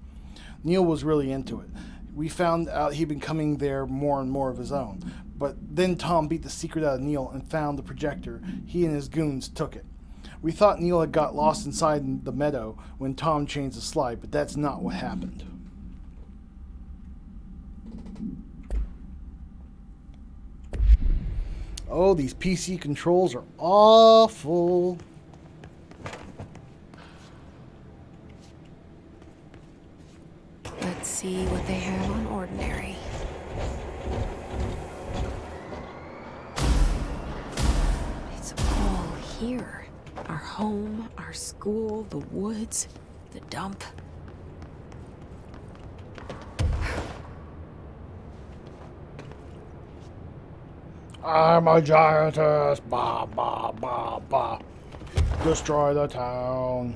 Neil was really into it. We found out he'd been coming there more and more of his own. But then Tom beat the secret out of Neil and found the projector. He and his goons took it. We thought Neil had got lost inside the meadow when Tom changed the slide, but that's not what happened. Oh, these PC controls are awful. Let's see what they have on Ordinary. It's all here. Our home, our school, the woods, the dump. I'm a giantess. Ba, ba, ba, ba. Destroy the town.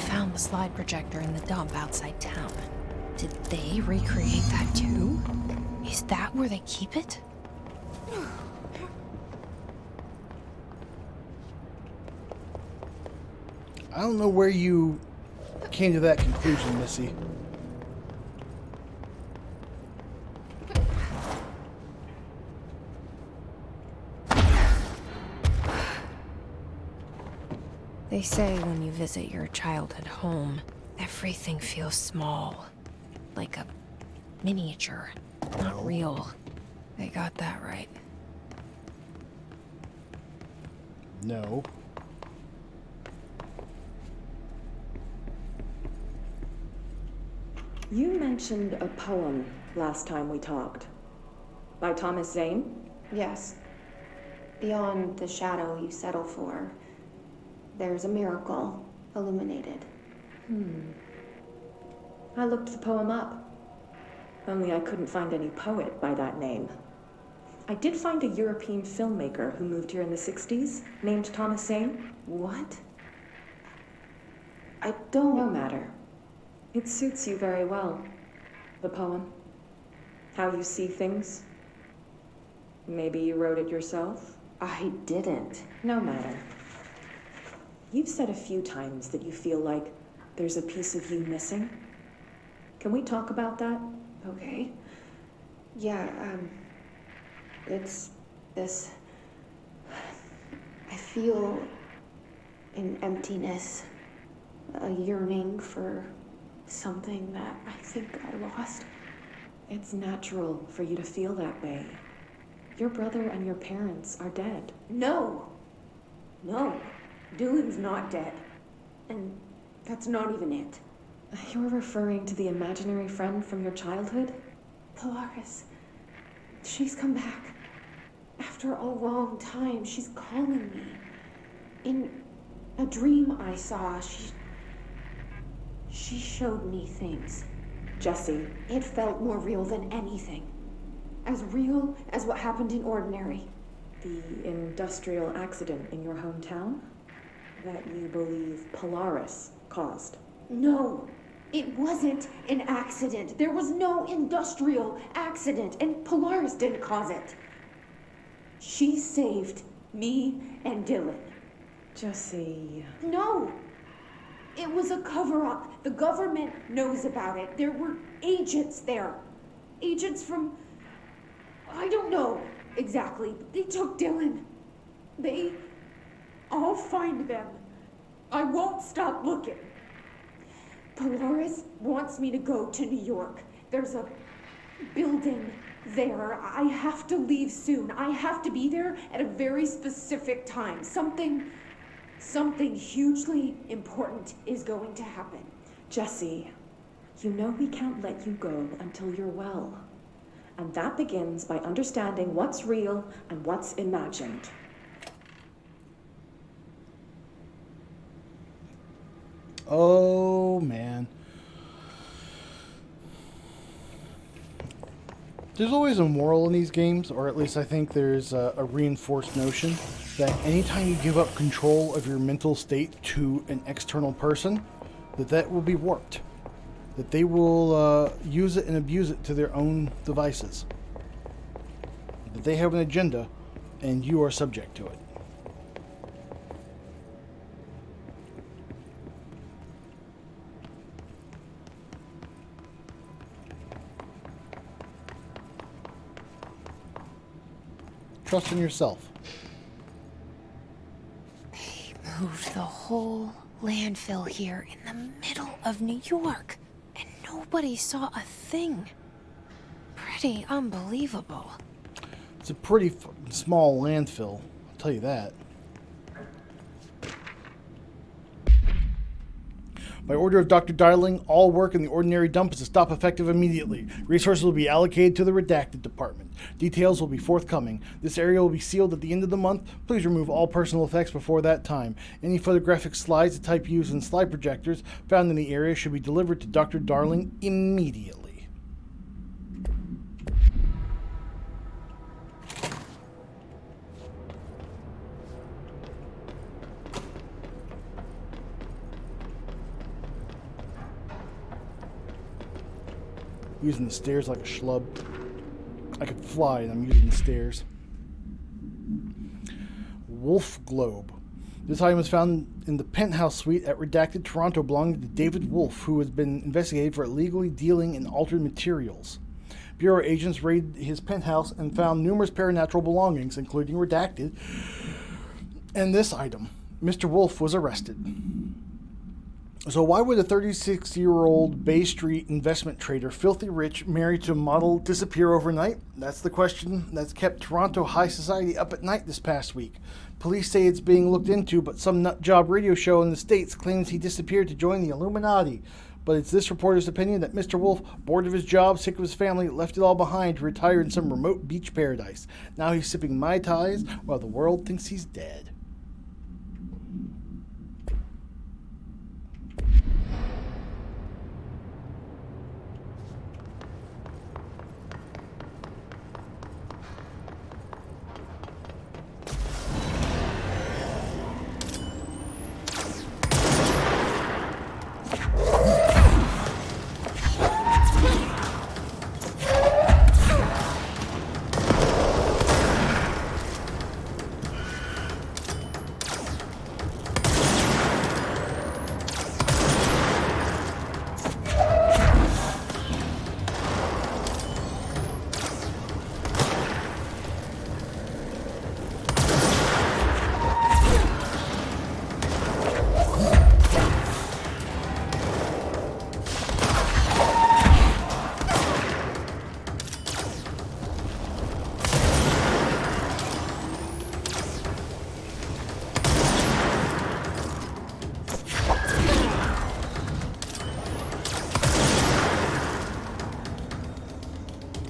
found the slide projector in the dump outside town. Did they recreate that too? Is that where they keep it? I don't know where you came to that conclusion, Missy. They say when you visit your childhood home, everything feels small. Like a miniature, not real. They got that right. No. You mentioned a poem last time we talked. By Thomas Zane? Yes. Beyond the shadow you settle for, there's a miracle illuminated. I looked the poem up. Only I couldn't find any poet by that name. I did find a European filmmaker who moved here in the 60s, named Thomas Zane. What? I don't... No matter. It suits you very well. The poem. How you see things. Maybe you wrote it yourself? I didn't. No matter. You've said a few times that you feel like there's a piece of you missing. Can we talk about that? Okay. Yeah, it's this... I feel an emptiness, a yearning for something that I think I lost. It's natural for you to feel that way. Your brother and your parents are dead. No! No. Dylan's not dead. And that's not even it. You're referring to the imaginary friend from your childhood? Polaris. She's come back. After a long time, she's calling me. In a dream I saw, she showed me things. Jesse. It felt more real than anything. As real as what happened in Ordinary. The industrial accident in your hometown? That you believe Polaris caused? No, it wasn't an accident. There was no industrial accident, and Polaris didn't cause it. She saved me and Dylan. Jesse... No! It was a cover-up. The government knows about it. There were agents there. Agents from... I don't know exactly, but they took Dylan. I'll find them. I won't stop looking. Polaris wants me to go to New York. There's a building there. I have to leave soon. I have to be there at a very specific time. Something hugely important is going to happen. Jesse, you know we can't let you go until you're well. And that begins by understanding what's real and what's imagined. Oh, man. There's always a moral in these games, or at least I think there's a reinforced notion that anytime you give up control of your mental state to an external person, that will be warped. That they will use it and abuse it to their own devices. That they have an agenda, and you are subject to it. Trust in yourself. They moved the whole landfill here in the middle of New York, and nobody saw a thing. Pretty unbelievable. It's a pretty small landfill, I'll tell you that. By order of Dr. Darling, all work in the ordinary dump is to stop effective immediately. Resources will be allocated to the redacted department. Details will be forthcoming. This area will be sealed at the end of the month. Please remove all personal effects before that time. Any photographic slides, the type used in slide projectors found in the area should be delivered to Dr. Darling immediately. Using the stairs like a schlub. I could fly and I'm using the stairs. Wolf Globe. This item was found in the penthouse suite at Redacted Toronto belonging to David Wolf, who has been investigated for illegally dealing in altered materials. Bureau agents raided his penthouse and found numerous paranormal belongings, including Redacted, and this item. Mr. Wolf was arrested. So why would a 36-year-old Bay Street investment trader, filthy rich, married to a model, disappear overnight? That's the question that's kept Toronto high society up at night this past week. Police say it's being looked into, but some nutjob radio show in the States claims he disappeared to join the Illuminati. But it's this reporter's opinion that Mr. Wolf, bored of his job, sick of his family, left it all behind to retire in some remote beach paradise. Now he's sipping Mai Tais while the world thinks he's dead.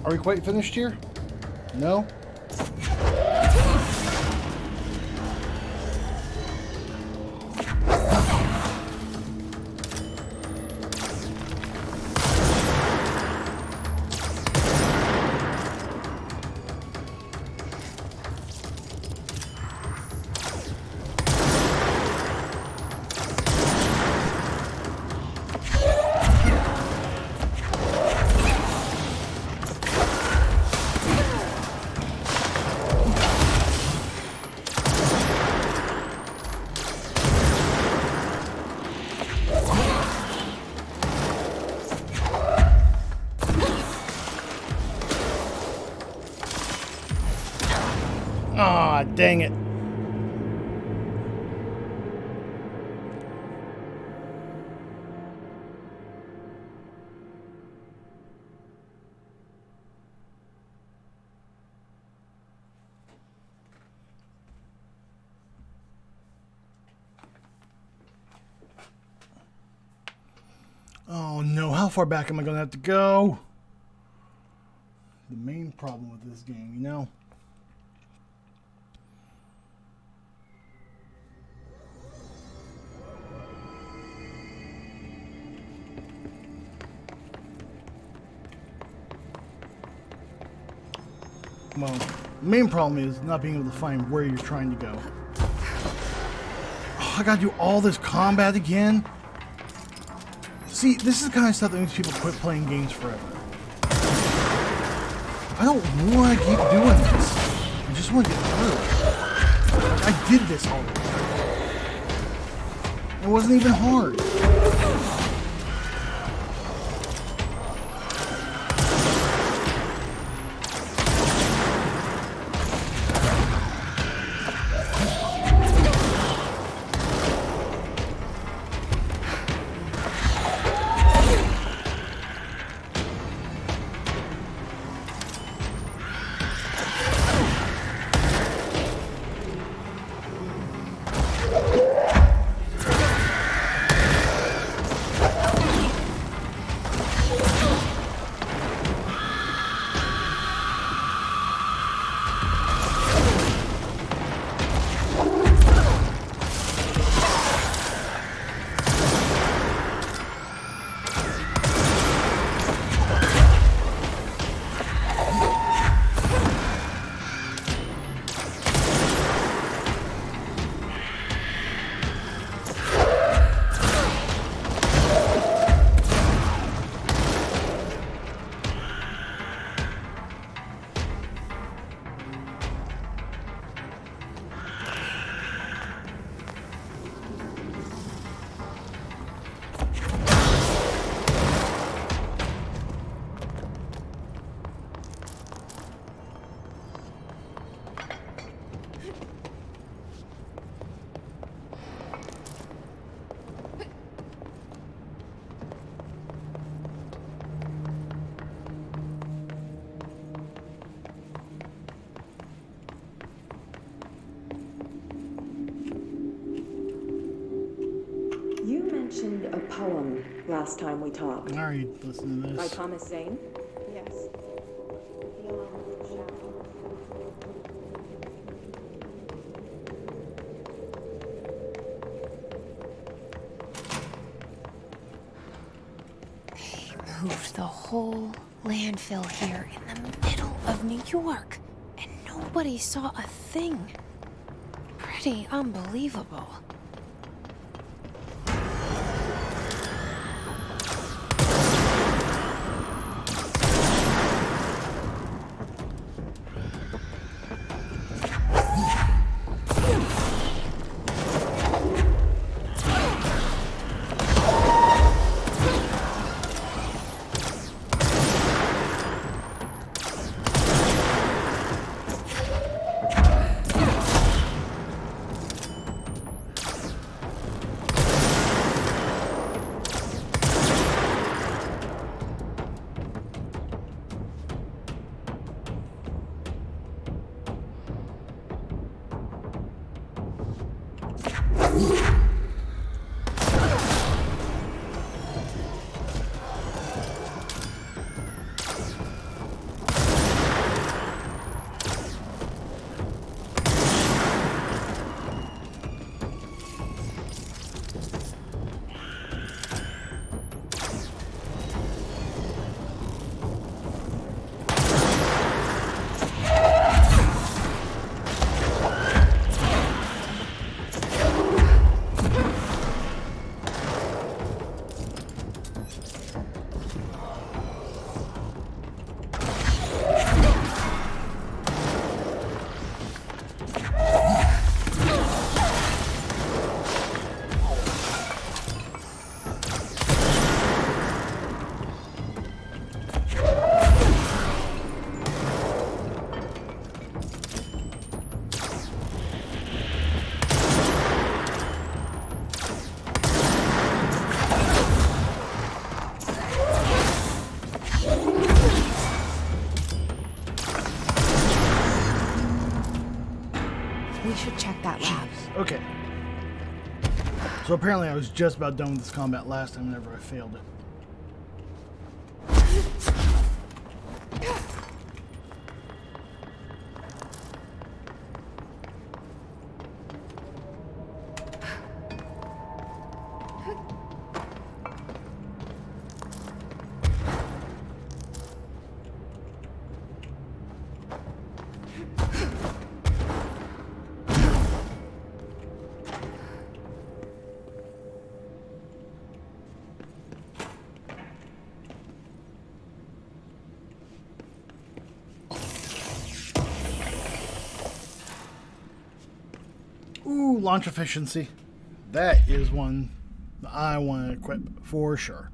Are we quite finished here? No? Ah, dang it. Oh no, how far back am I going to have to go? The main problem with this game, you know? Well, the main problem is not being able to find where you're trying to go. Oh, I gotta do all this combat again? See, this is the kind of stuff that makes people quit playing games forever. I don't want to keep doing this. I just want to get through it. I did this already. It wasn't even hard. Last time we talked. I already listened to By this. Thomas Zane? Yes. Beyond the shadow. Moved the whole landfill here in the middle of New York, and nobody saw a thing. Pretty unbelievable. We should check that lab. Okay. So apparently I was just about done with this combat last time whenever I failed it. Ooh, launch efficiency. That is one that I want to equip for sure.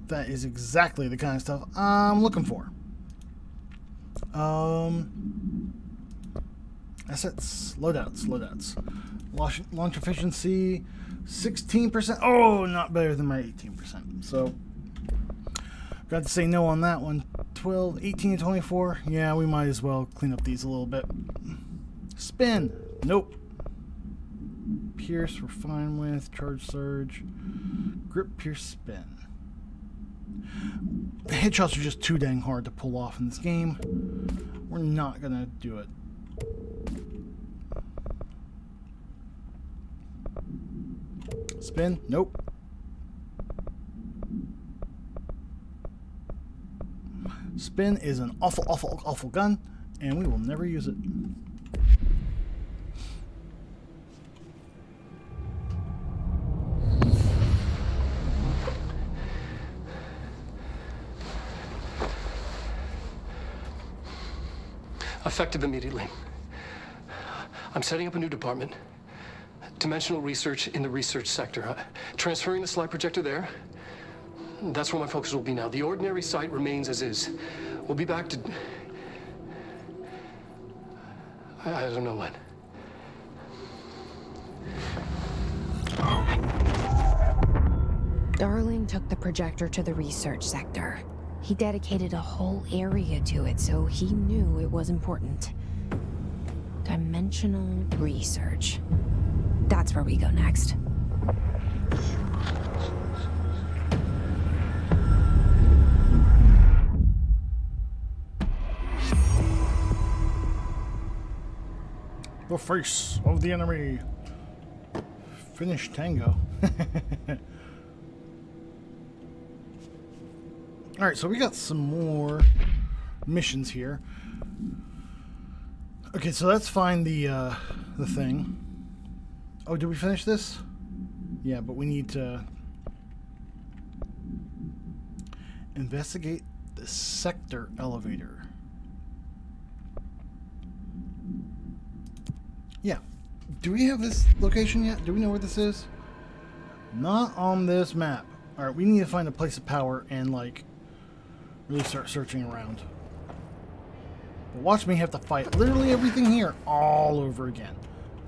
That is exactly the kind of stuff I'm looking for. Assets, loadouts. Launch efficiency, 16%. Oh, not better than my 18%. So, got to say no on that one. 12, 18, and 24. Yeah, we might as well clean up these a little bit. Spin. Nope. Pierce, we're fine with. Charge surge. Grip, pierce, spin. The headshots are just too dang hard to pull off in this game. We're not gonna do it. Spin. Nope. Spin is an awful gun, and we will never use it. Effective immediately. I'm setting up a new department. Dimensional research in the research sector. Transferring the slide projector there. That's where my focus will be now. The ordinary site remains as is. We'll be back to... I don't know when. Darling took the projector to the research sector. He dedicated a whole area to it, so he knew it was important. Dimensional research. That's where we go next. the face of the enemy. Finish Tango. Alright, so we got some more missions here. Okay, so let's find the thing. Oh, did we finish this? Yeah, but we need to investigate the sector elevator. Yeah. Do we have this location yet? Do we know where this is? Not on this map. Alright, we need to find a place of power and, like, really start searching around. But watch me have to fight literally everything here all over again.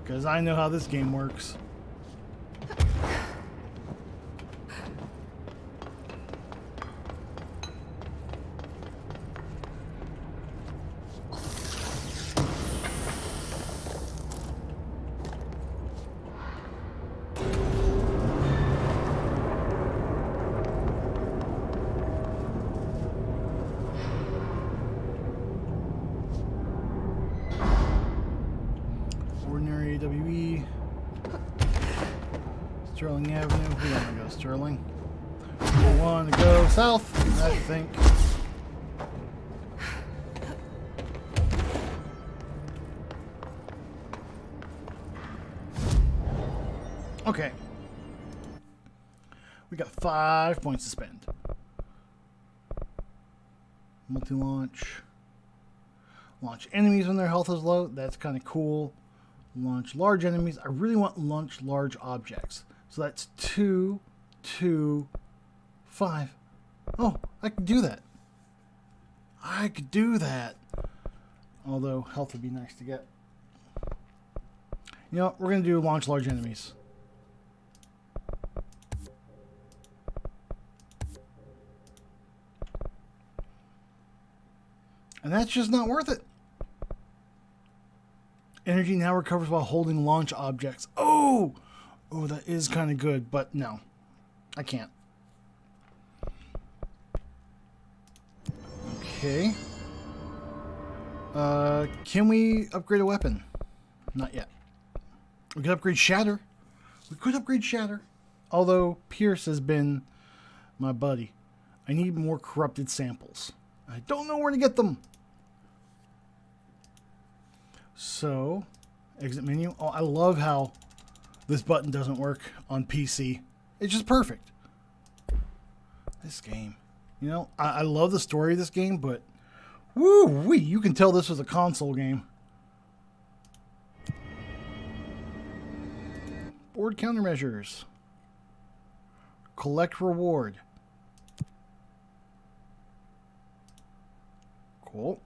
Because I know how this game works. Ordinary AWE. Sterling Avenue. We want to go Sterling. We want to go south, I think. Okay. We got 5 points to spend. Multi-launch. Launch enemies when their health is low. That's kind of cool. Launch large enemies. I really want launch large objects. So that's 2, 2, 5. Oh, I could do that. I could do that. Although health would be nice to get. You know what? We're going to do launch large enemies. And that's just not worth it. Energy now recovers while holding launch objects. Oh! Oh, that is kind of good, but no. I can't. Okay. Can we upgrade a weapon? Not yet. We could upgrade Shatter. We could upgrade Shatter. Although Pierce has been my buddy. I need more corrupted samples. I don't know where to get them. So, exit menu. Oh, I love how this button doesn't work on PC. It's just perfect. This game. You know, I love the story of this game, but woo-wee, you can tell this was a console game. Board countermeasures. Collect reward. Cool.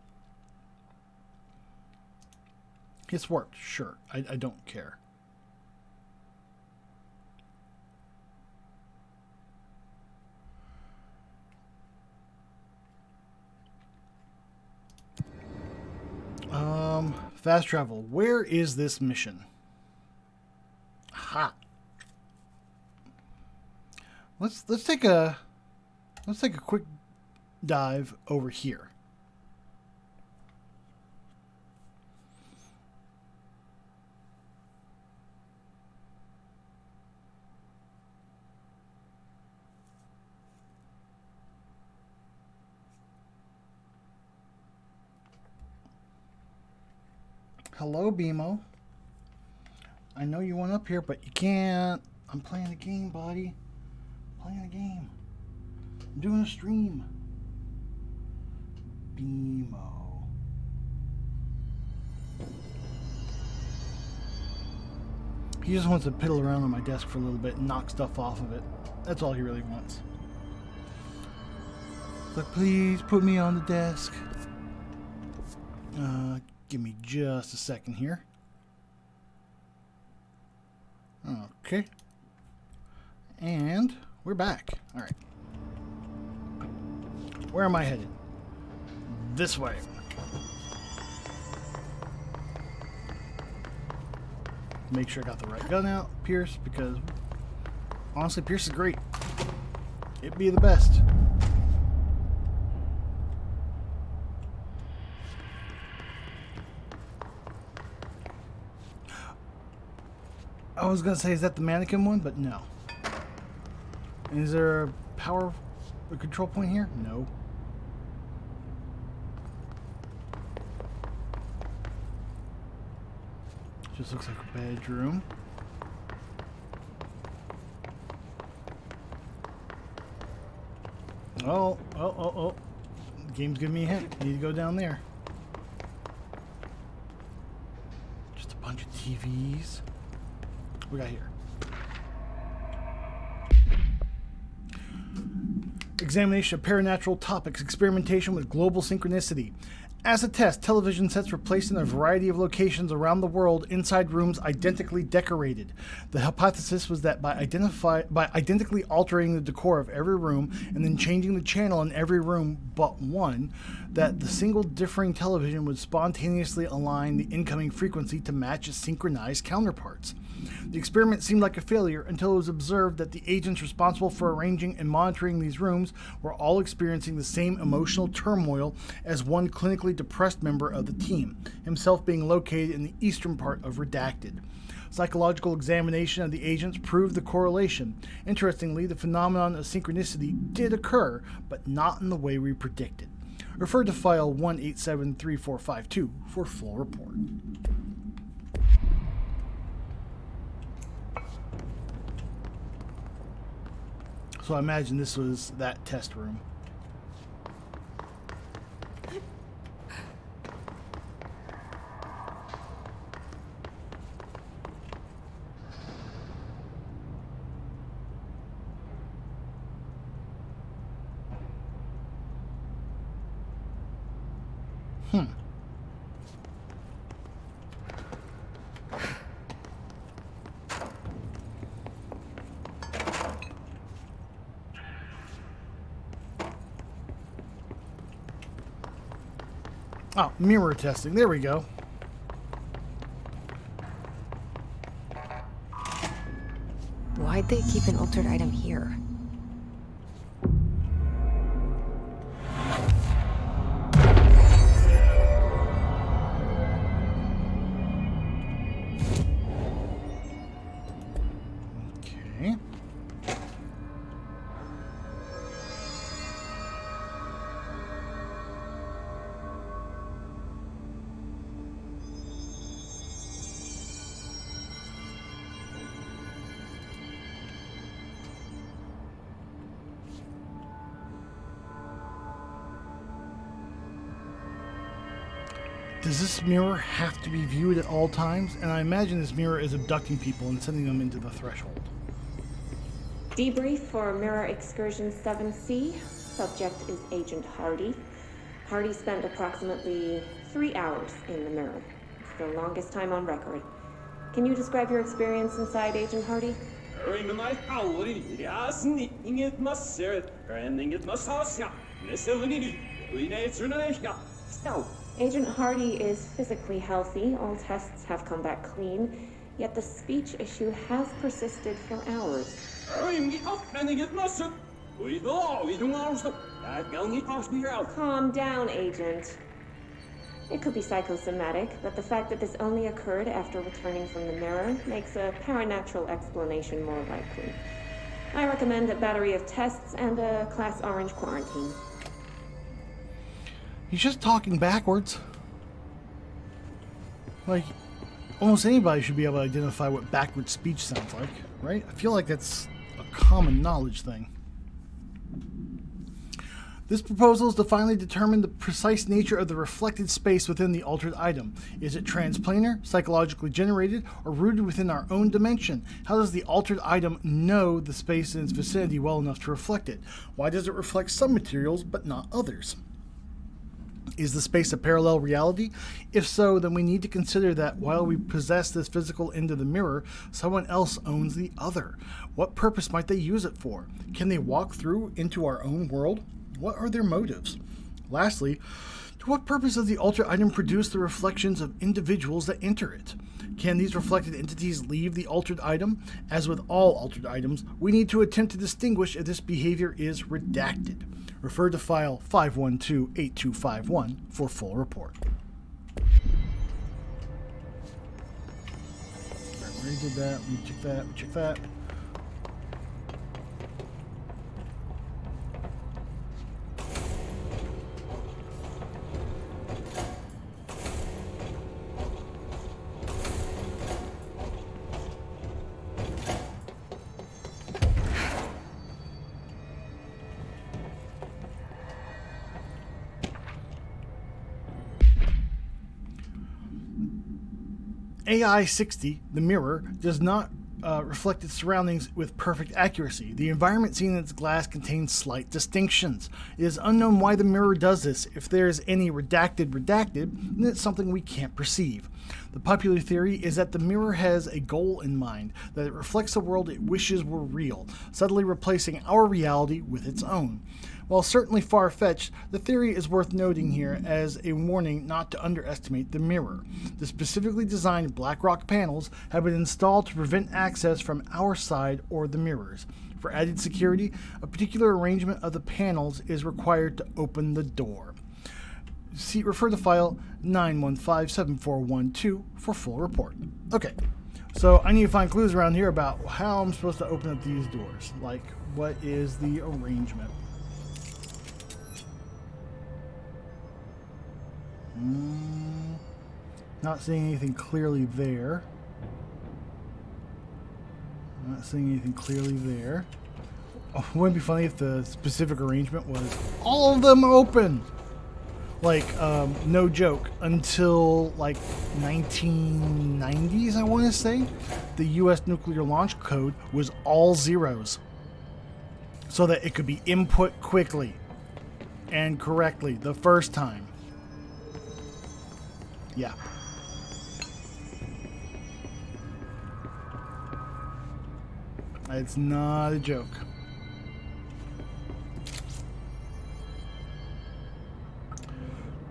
It's warped, sure. I don't care. Fast travel. Where is this mission? Ha. Let's take a quick dive over here. Hello, BMO. I know you went up here, but you can't. I'm playing a game, buddy. I'm playing a game. I'm doing a stream. BMO. He just wants to piddle around on my desk for a little bit and knock stuff off of it. That's all he really wants. But please put me on the desk. Give me just a second here. Okay. And we're back. All right. Where am I headed? This way. Make sure I got the right gun out, Pierce, because honestly, Pierce is great. It'd be the best. I was gonna say, is that the mannequin one? But no. And is there a control point here? No. Just looks like a bedroom. Oh. The game's giving me a hint. I need to go down there. Just a bunch of TVs. What we got here? Examination of paranatural topics. Experimentation with global synchronicity. As a test, television sets were placed in a variety of locations around the world inside rooms identically decorated. The hypothesis was that by identically altering the decor of every room and then changing the channel in every room but one, that the single differing television would spontaneously align the incoming frequency to match its synchronized counterparts. The experiment seemed like a failure until it was observed that the agents responsible for arranging and monitoring these rooms were all experiencing the same emotional turmoil as one clinically depressed member of the team, himself being located in the eastern part of Redacted. Psychological examination of the agents proved the correlation. Interestingly, the phenomenon of synchronicity did occur, but not in the way we predicted. Refer to file 1873452 for full report. So I imagine this was that test room. Oh, mirror testing. There we go. Why'd they keep an altered item here? Okay. Does this mirror have to be viewed at all times? And I imagine this mirror is abducting people and sending them into the threshold. Debrief for Mirror Excursion 7C. Subject is Agent Hardy. Hardy spent approximately 3 hours in the mirror. It's the longest time on record. Can you describe your experience inside, Agent Hardy? So, Agent Hardy is physically healthy. All tests have come back clean. Yet the speech issue has persisted for hours. Calm down, Agent. It could be psychosomatic, but the fact that this only occurred after returning from the mirror makes a paranatural explanation more likely. I recommend a battery of tests and a Class Orange quarantine. He's just talking backwards. Like, almost anybody should be able to identify what backward speech sounds like, right? I feel like that's a common knowledge thing. This proposal is to finally determine the precise nature of the reflected space within the altered item. Is it transplanar, psychologically generated, or rooted within our own dimension? How does the altered item know the space in its vicinity well enough to reflect it? Why does it reflect some materials but not others? Is the space a parallel reality? If so, then we need to consider that while we possess this physical end of the mirror, someone else owns the other. What purpose might they use it for? Can they walk through into our own world? What are their motives? Lastly, to what purpose does the altered item produce the reflections of individuals that enter it? Can these reflected entities leave the altered item? As with all altered items, we need to attempt to distinguish if this behavior is redacted. Refer to file 5128251 for full report. already did that. We check that. We check that. AI-60, the mirror, does not reflect its surroundings with perfect accuracy. The environment seen in its glass contains slight distinctions. It is unknown why the mirror does this. If there is any redacted, then it's something we can't perceive. The popular theory is that the mirror has a goal in mind, that it reflects a world it wishes were real, subtly replacing our reality with its own. While certainly far-fetched, the theory is worth noting here as a warning not to underestimate the mirror. The specifically designed BlackRock panels have been installed to prevent access from our side or the mirrors. For added security, a particular arrangement of the panels is required to open the door. See, refer to file 9157412 for full report. Okay, so I need to find clues around here about how I'm supposed to open up these doors. Like, what is the arrangement? Not seeing anything clearly there. Not seeing anything clearly there. Oh, wouldn't it be funny if the specific arrangement was all of them open? Like, no joke, until like 1990s, I want to say, the U.S. nuclear launch code was all zeros, so that it could be input quickly and correctly the first time. Yeah. It's not a joke.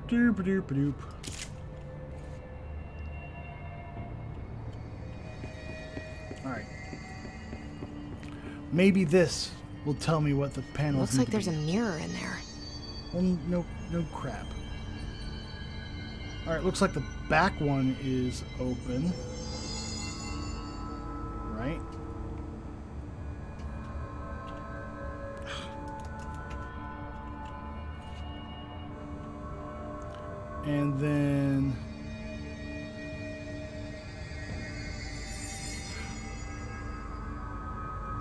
Doop doop doop. Alright. Maybe this will tell me what the panels Looks need like to there's be. a mirror in there. Well, no crap. Alright, looks like the back one is open. Right? And then...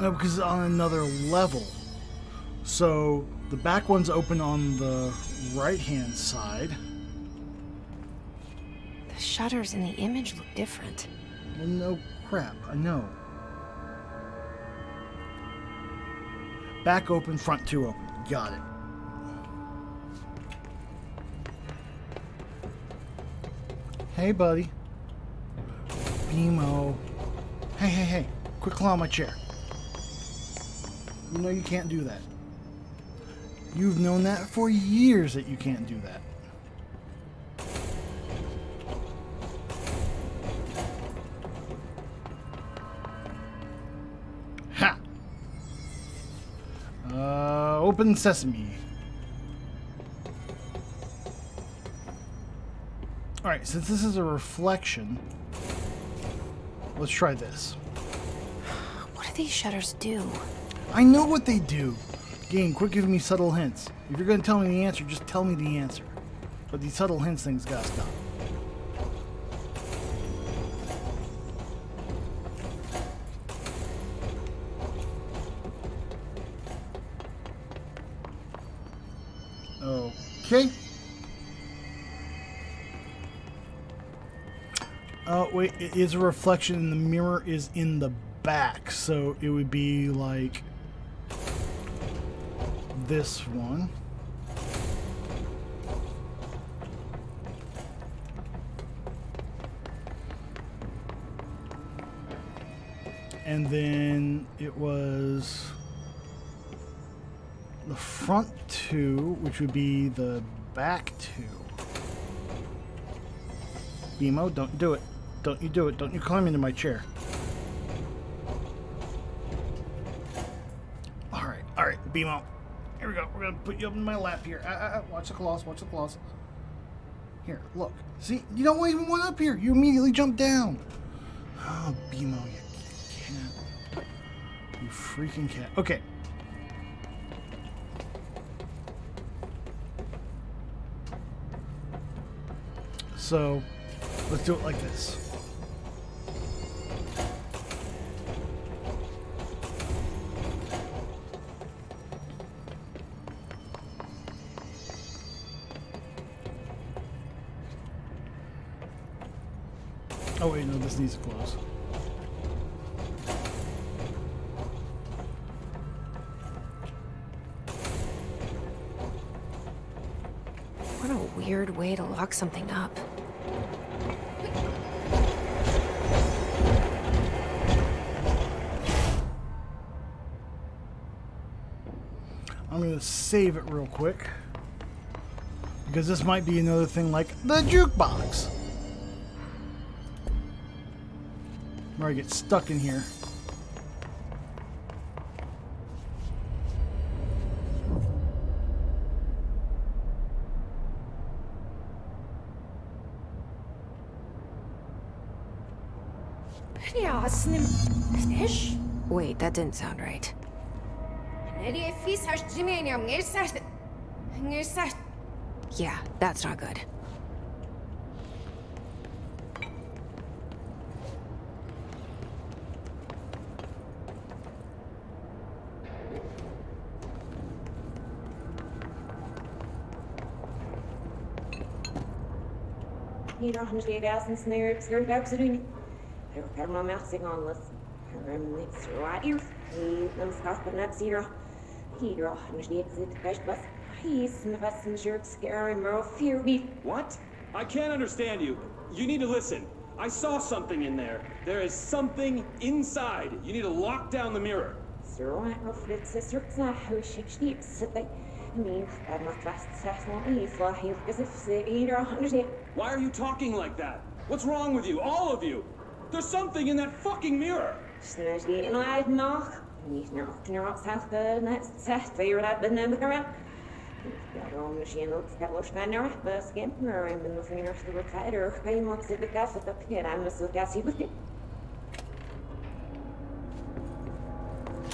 no, because it's on another level. So, the back one's open on the right-hand side. The shutters in the image look different. Well, no crap, I know. Back open, front two open. Got it. Hey, buddy. BMO. Hey. Quit clawing my chair. You know you can't do that. You've known that for years that you can't do that. Ha! Open sesame. Alright, since this is a reflection, let's try this. What do these shutters do? I know what they do. Game, quit giving me subtle hints. If you're gonna tell me the answer, just tell me the answer. But these subtle hints things gotta stop. Okay. Oh, wait, it is a reflection and the mirror is in the back, so it would be like this one. And then it was the front two, which would be the back two. BMO, don't do it. Don't you do it. Don't you climb into my chair. Alright, BMO. Here we go. We're going to put you up in my lap here. Watch the claws, watch the claws. Here, look. See, you don't even want up here. You immediately jump down. Oh, BMO, you can't. You freaking cat. Okay. So, let's do it like this. Oh wait, no, this needs to close. What a weird way to lock something up. I'm going to save it real quick. Because this might be another thing like the jukebox. Where I get stuck in here. Wait, that didn't sound right. Yeah, that's not good. What? I can't understand you. You need to listen. I saw something in there. There is something inside. You need to lock down the mirror. Why are you talking like that? What's wrong with you? All of you? There's something in that fucking mirror.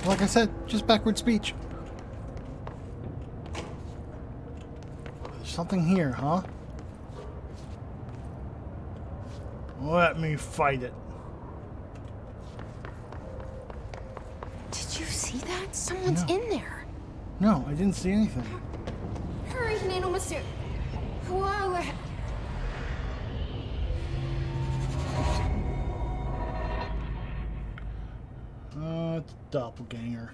Like I said, just backward speech. There's something here, huh? Let me fight it. Did you see that? Someone's No. in there. No, I didn't see anything. It's doppelganger.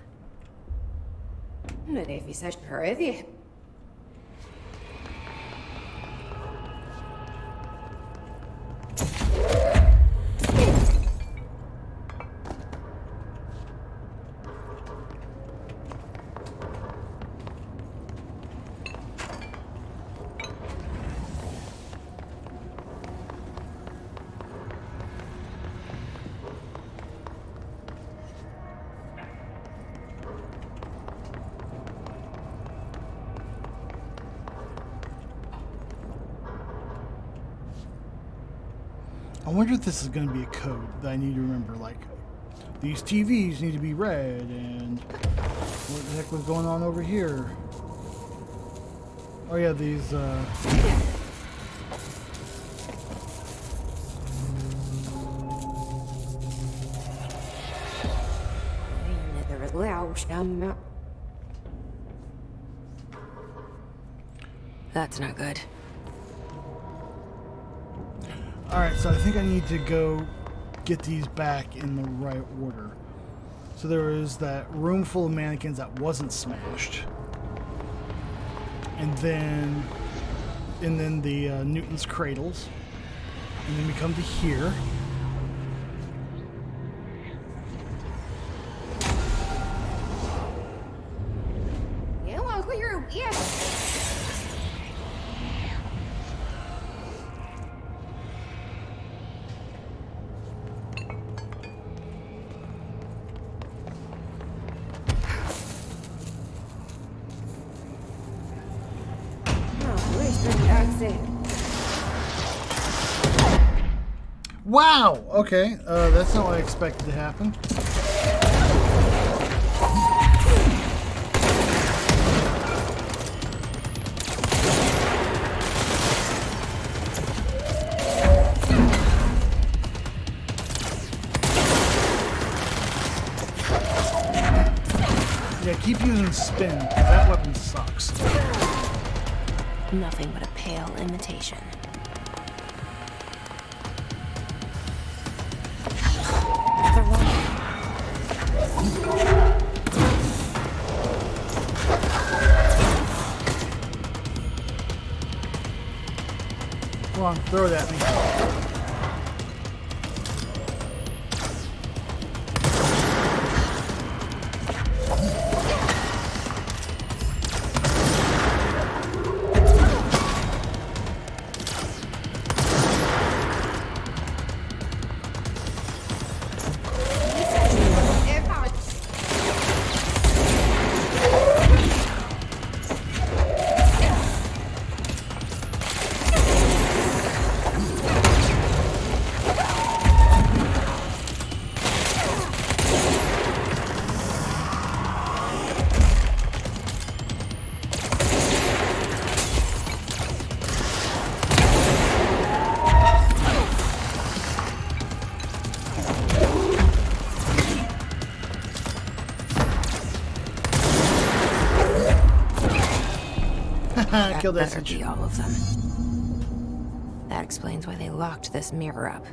I wonder if this is going to be a code that I need to remember, like, these TVs need to be red, and what the heck was going on over here? Oh yeah, these, That's not good. Alright, so I think I need to go get these back in the right order. So there was that room full of mannequins that wasn't smashed. And then the Newton's cradles. And then we come to here. Wow! Okay, that's not what I expected to happen. Yeah, keep using spin. That weapon sucks. Nothing but a pale imitation. Another one. Come on, throw it at me. Killed that better be all of them. That explains why they locked this mirror up.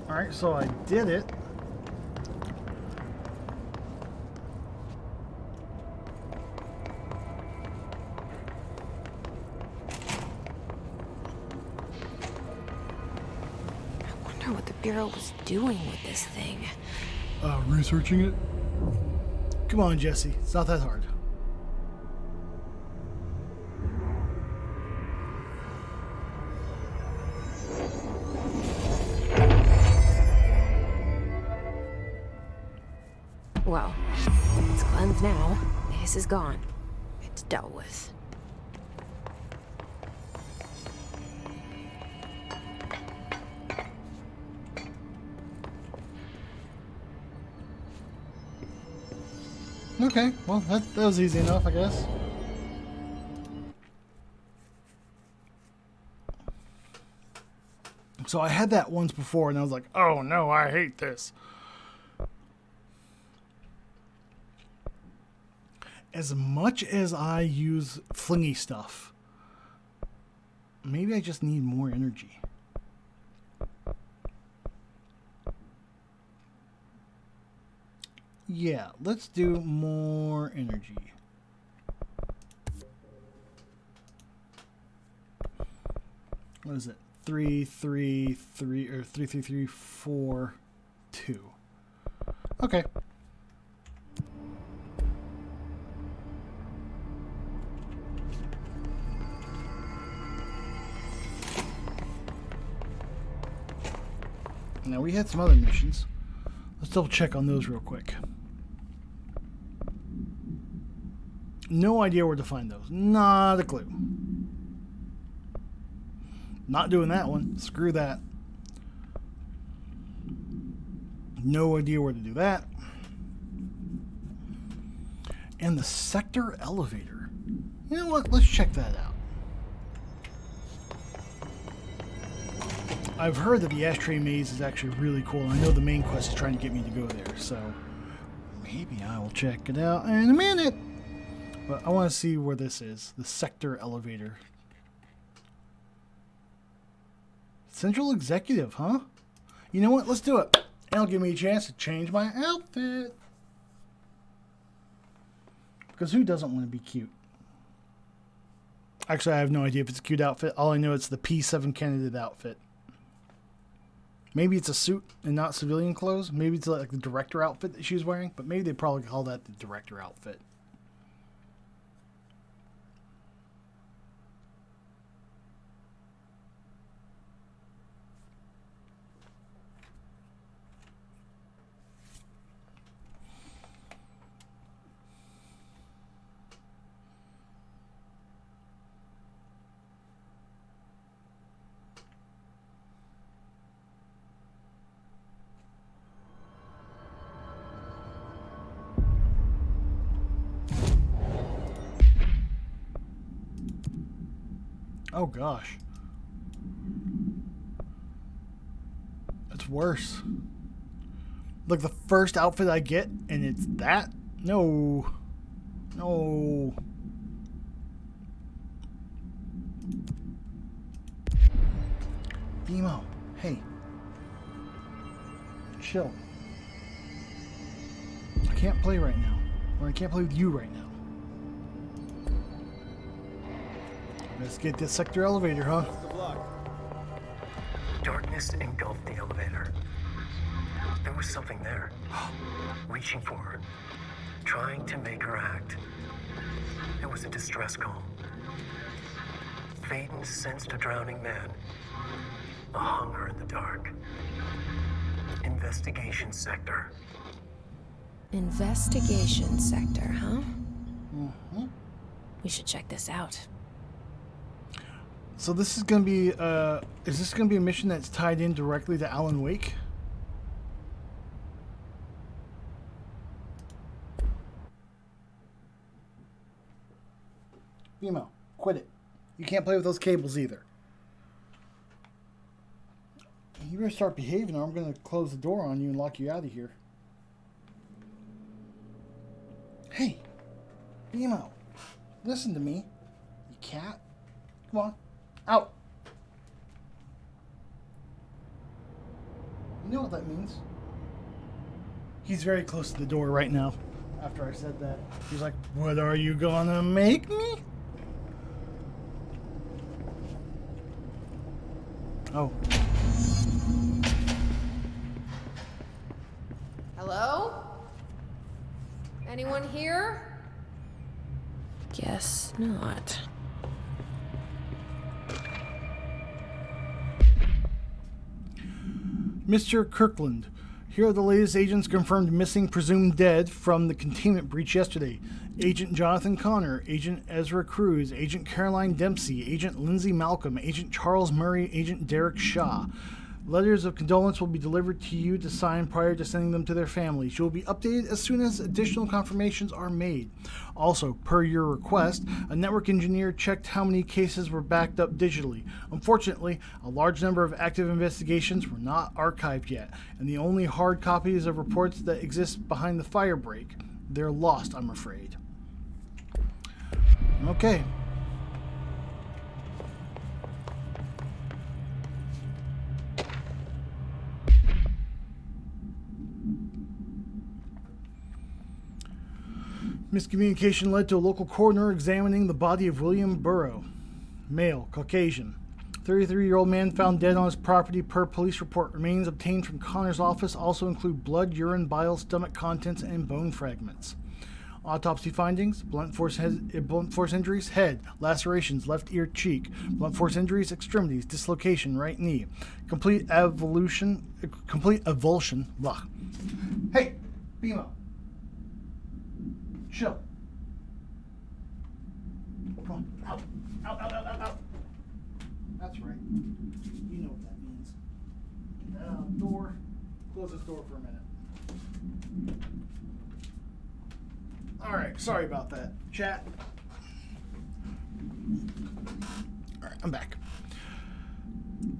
Alright, so I did it. What the Bureau was doing with this thing. Researching it? Come on, Jesse. It's not that hard. Well, it's cleansed now. The hiss is gone. It's dealt with. Okay, well, that was easy enough, I guess. So I had that once before, and I was like, oh no, I hate this. As much as I use flingy stuff, maybe I just need more energy. Yeah, let's do more energy. What is it? 3, 3, 3, or 3, 3, 3, 4, 2. Okay. Now we had some other missions. Let's double check on those real quick. No idea where to find those. Not a clue. Not doing that one. Screw that. No idea where to do that. And the sector elevator. You know what? Let's check that out. I've heard that the ashtray maze is actually really cool. I know the main quest is trying to get me to go there, so maybe I will check it out in a minute. But I want to see where this is. The sector elevator. Central Executive, huh? You know what? Let's do it. It'll give me a chance to change my outfit. Because who doesn't want to be cute? Actually, I have no idea if it's a cute outfit. All I know it's the P7 candidate outfit. Maybe it's a suit and not civilian clothes. Maybe it's like the director outfit that she's wearing. But maybe they probably call that the director outfit. Oh gosh. That's worse. Like the first outfit I get and it's that? No. No. Demo, hey. Chill. I can't play right now. Or I can't play with you right now. Let's get this sector elevator, huh? Darkness engulfed the elevator. There was something there, reaching for her, trying to make her act. It was a distress call. Faden sensed a drowning man, a hunger in the dark. Investigation sector. Investigation sector, huh? We should check this out. So this is gonna be is this gonna be a mission that's tied in directly to Alan Wake? Emo, quit it. You can't play with those cables either. You better start behaving or I'm gonna close the door on you and lock you out of here. Hey, Emo, listen to me, you cat. Come on. Out! You know what that means. He's very close to the door right now. After I said that, he's like, "What are you gonna make me?" Oh. Hello? Anyone here? Guess not. Mr. Kirkland, here are the latest agents confirmed missing, presumed dead from the containment breach yesterday. Agent Jonathan Connor, Agent Ezra Cruz, Agent Caroline Dempsey, Agent Lindsay Malcolm, Agent Charles Murray, Agent Derek Shaw. Letters of condolence will be delivered to you to sign prior to sending them to their families. You will be updated as soon as additional confirmations are made. Also, per your request, a network engineer checked how many cases were backed up digitally. Unfortunately, a large number of active investigations were not archived yet, and the only hard copies of reports that exist behind the fire break. They're lost, I'm afraid. Okay. Miscommunication led to a local coroner examining the body of William Burrow. Male, Caucasian. 33-year-old man found dead on his property per police report. Remains obtained from Connor's office also include blood, urine, bile, stomach contents, and bone fragments. Autopsy findings: blunt force injuries, head, lacerations, left ear, cheek, blunt force injuries, extremities, dislocation, right knee, complete avulsion, blah. Hey, Bimo. Chill. Come on, out, out, out, out, out, out. That's right. You know what that means. Get that out the door. Close this door for a minute. All right, sorry about that, chat. All right, I'm back.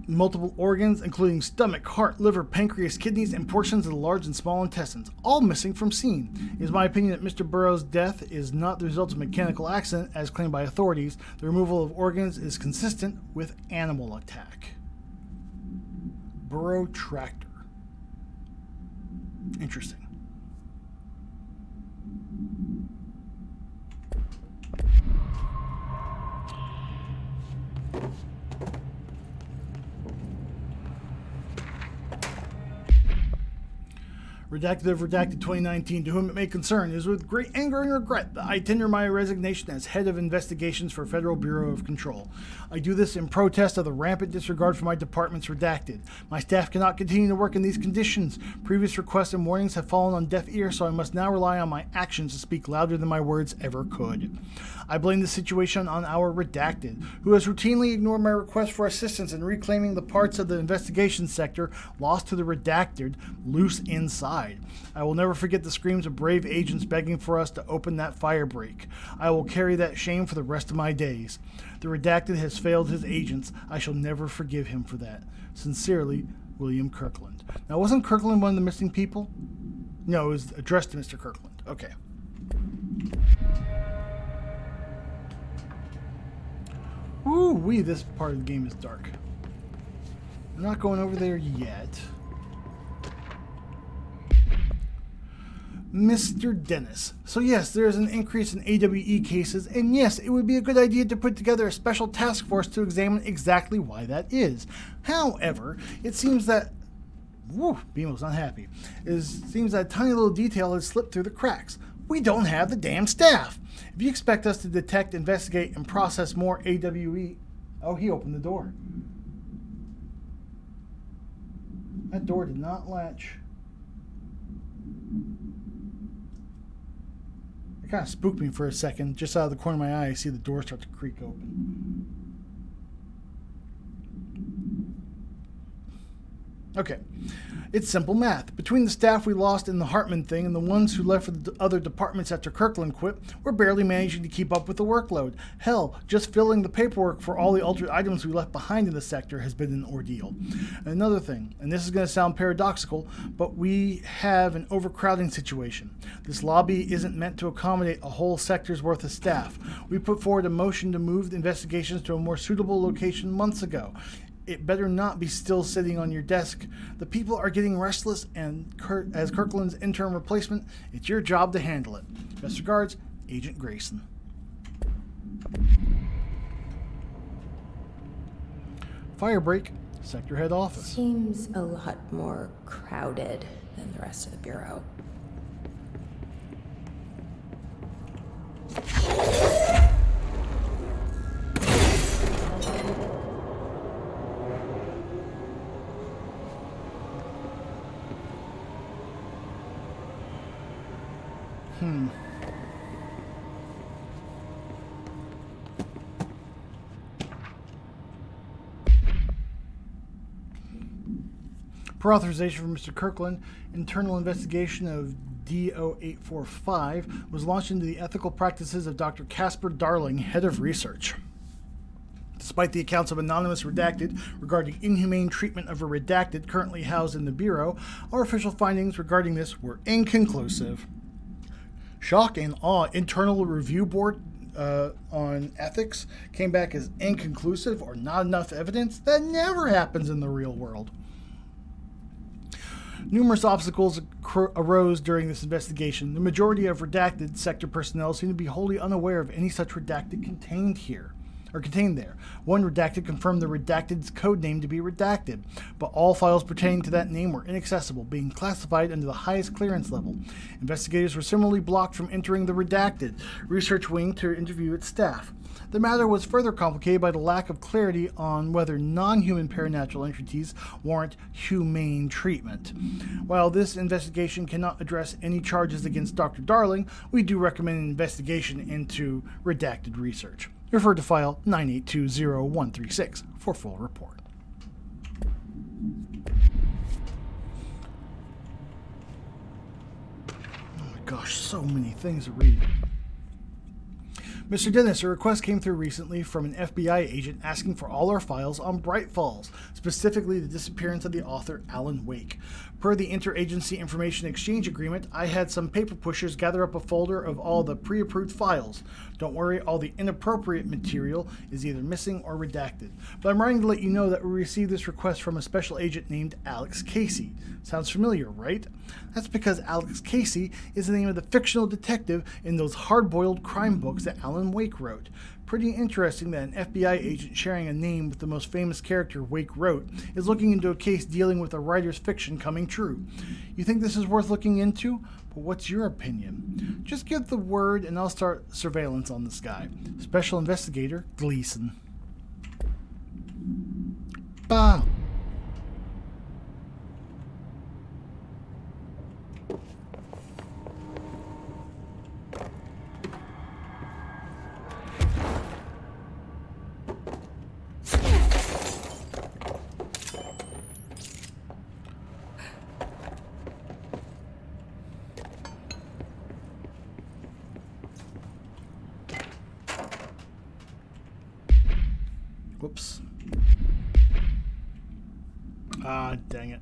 Multiple organs, including stomach, heart, liver, pancreas, kidneys, and portions of the large and small intestines, all missing from scene. It is my opinion that Mr. Burrow's death is not the result of mechanical accident, as claimed by authorities. The removal of organs is consistent with animal attack. Burrow tractor. Interesting. Redacted of Redacted 2019, to whom it may concern, it is with great anger and regret that I tender my resignation as head of investigations for Federal Bureau of Control. I do this in protest of the rampant disregard for my department's redacted. My staff cannot continue to work in these conditions. Previous requests and warnings have fallen on deaf ears, so I must now rely on my actions to speak louder than my words ever could. I blame the situation on our redacted, who has routinely ignored my request for assistance in reclaiming the parts of the investigation sector lost to the redacted loose inside. died. I will never forget the screams of brave agents begging for us to open that fire break. I will carry that shame for the rest of my days. The Redacted has failed his agents. I shall never forgive him for that. Sincerely, William Kirkland. Now, wasn't Kirkland one of the missing people? No, it was addressed to Mr. Kirkland. Okay. Ooh-wee, this part of the game is dark. I'm not going over there yet. Mr. Dennis. So yes, there is an increase in AWE cases, and yes, it would be a good idea to put together a special task force to examine exactly why that is. However, it seems that... Woo, BMO's not happy. It seems that a tiny little detail has slipped through the cracks. We don't have the damn staff. If you expect us to detect, investigate, and process more AWE... Oh, he opened the door. That door did not latch. It kind of spooked me for a second. Just out of the corner of my eye, I see the door start to creak open. Okay. It's simple math. Between the staff we lost in the Hartman thing and the ones who left for the other departments after Kirkland quit, we're barely managing to keep up with the workload. Hell, just filling the paperwork for all the altered items we left behind in the sector has been an ordeal. Another thing, and this is going to sound paradoxical, but we have an overcrowding situation. This lobby isn't meant to accommodate a whole sector's worth of staff. We put forward a motion to move the investigations to a more suitable location months ago. It better not be still sitting on your desk. The people are getting restless, and as Kirkland's interim replacement, it's your job to handle it. Best regards, Agent Grayson. Firebreak, Sector Head Office. Seems a lot more crowded than the rest of the Bureau. Per authorization from Mr. Kirkland, internal investigation of DO-845 was launched into the ethical practices of Dr. Casper Darling, head of research. Despite the accounts of anonymous redacted regarding inhumane treatment of a redacted currently housed in the Bureau, our official findings regarding this were inconclusive. Shock and awe, internal review board on ethics came back as inconclusive or not enough evidence. That never happens in the real world. Numerous obstacles arose during this investigation. The majority of redacted sector personnel seem to be wholly unaware of any such redacted contained there. One redacted confirmed the redacted's code name to be redacted, but all files pertaining to that name were inaccessible, being classified under the highest clearance level. Investigators were similarly blocked from entering the redacted research wing to interview its staff. The matter was further complicated by the lack of clarity on whether non-human paranatural entities warrant humane treatment. While this investigation cannot address any charges against Dr. Darling, we do recommend an investigation into redacted research. Refer to file 9820136 for full report. Oh my gosh, so many things to read. Mr. Dennis, a request came through recently from an FBI agent asking for all our files on Bright Falls, specifically the disappearance of the author Alan Wake. Per the Interagency Information Exchange Agreement, I had some paper pushers gather up a folder of all the pre-approved files. Don't worry, all the inappropriate material is either missing or redacted. But I'm writing to let you know that we received this request from a special agent named Alex Casey. Sounds familiar, right? That's because Alex Casey is the name of the fictional detective in those hard-boiled crime books that Alan Wake wrote. Pretty interesting that an FBI agent sharing a name with the most famous character Wake wrote is looking into a case dealing with a writer's fiction coming true. You think this is worth looking into? But what's your opinion? Just give the word and I'll start surveillance on this guy. Special Investigator Gleason. Bah! Whoops. Ah, dang it.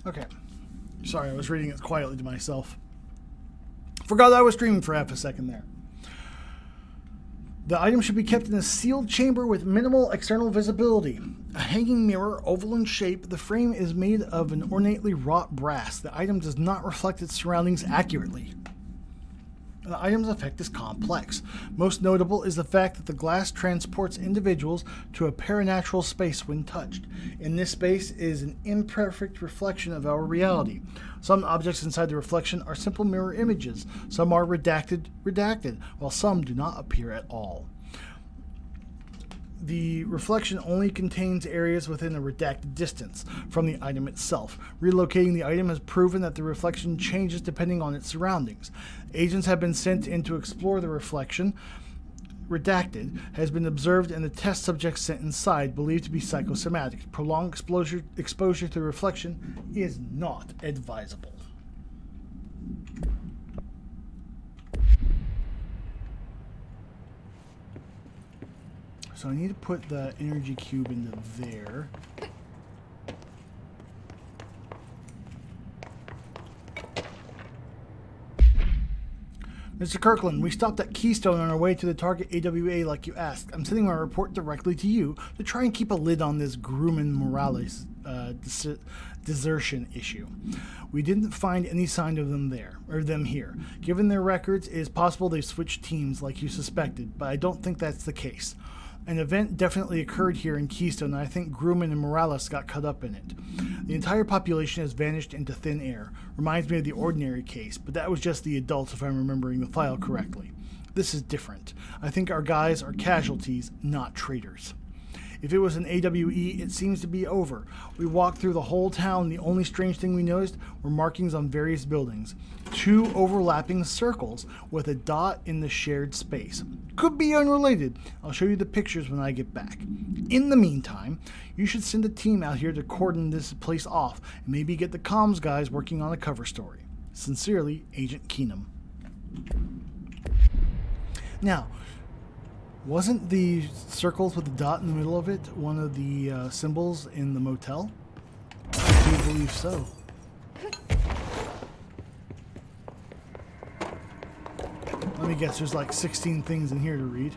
Okay. Sorry, I was reading it quietly to myself. Forgot I was streaming for half a second there. The item should be kept in a sealed chamber with minimal external visibility. A hanging mirror, oval in shape, the frame is made of an ornately wrought brass. The item does not reflect its surroundings accurately. The item's effect is complex. Most notable is the fact that the glass transports individuals to a paranatural space when touched. In this space is an imperfect reflection of our reality. Some objects inside the reflection are simple mirror images. Some are redacted, while some do not appear at all. The reflection only contains areas within a redacted distance from the item itself. Relocating the item has proven that the reflection changes depending on its surroundings. Agents have been sent in to explore the reflection. Redacted has been observed in the test subjects sent inside, believed to be psychosomatic. Prolonged exposure to the reflection is not advisable. So I need to put the energy cube into there. Mr. Kirkland, we stopped at Keystone on our way to the target AWA like you asked. I'm sending my report directly to you to try and keep a lid on this Grumman Morales desertion issue. We didn't find any sign of them there, or them here. Given their records, it is possible they've switched teams like you suspected, but I don't think that's the case. An event definitely occurred here in Keystone, and I think Grumman and Morales got caught up in it. The entire population has vanished into thin air. Reminds me of the Ordinary case, but that was just the adults if I'm remembering the file correctly. This is different. I think our guys are casualties, not traitors. If it was an AWE, it seems to be over. We walked through the whole town. The only strange thing we noticed were markings on various buildings. 2 overlapping circles with a dot in the shared space. Could be unrelated. I'll show you the pictures when I get back. In the meantime, you should send a team out here to cordon this place off and maybe get the comms guys working on a cover story. Sincerely, Agent Keenum. Now, wasn't the circles with the dot in the middle of it one of the symbols in the motel? I do believe so. Let me guess, there's like 16 things in here to read.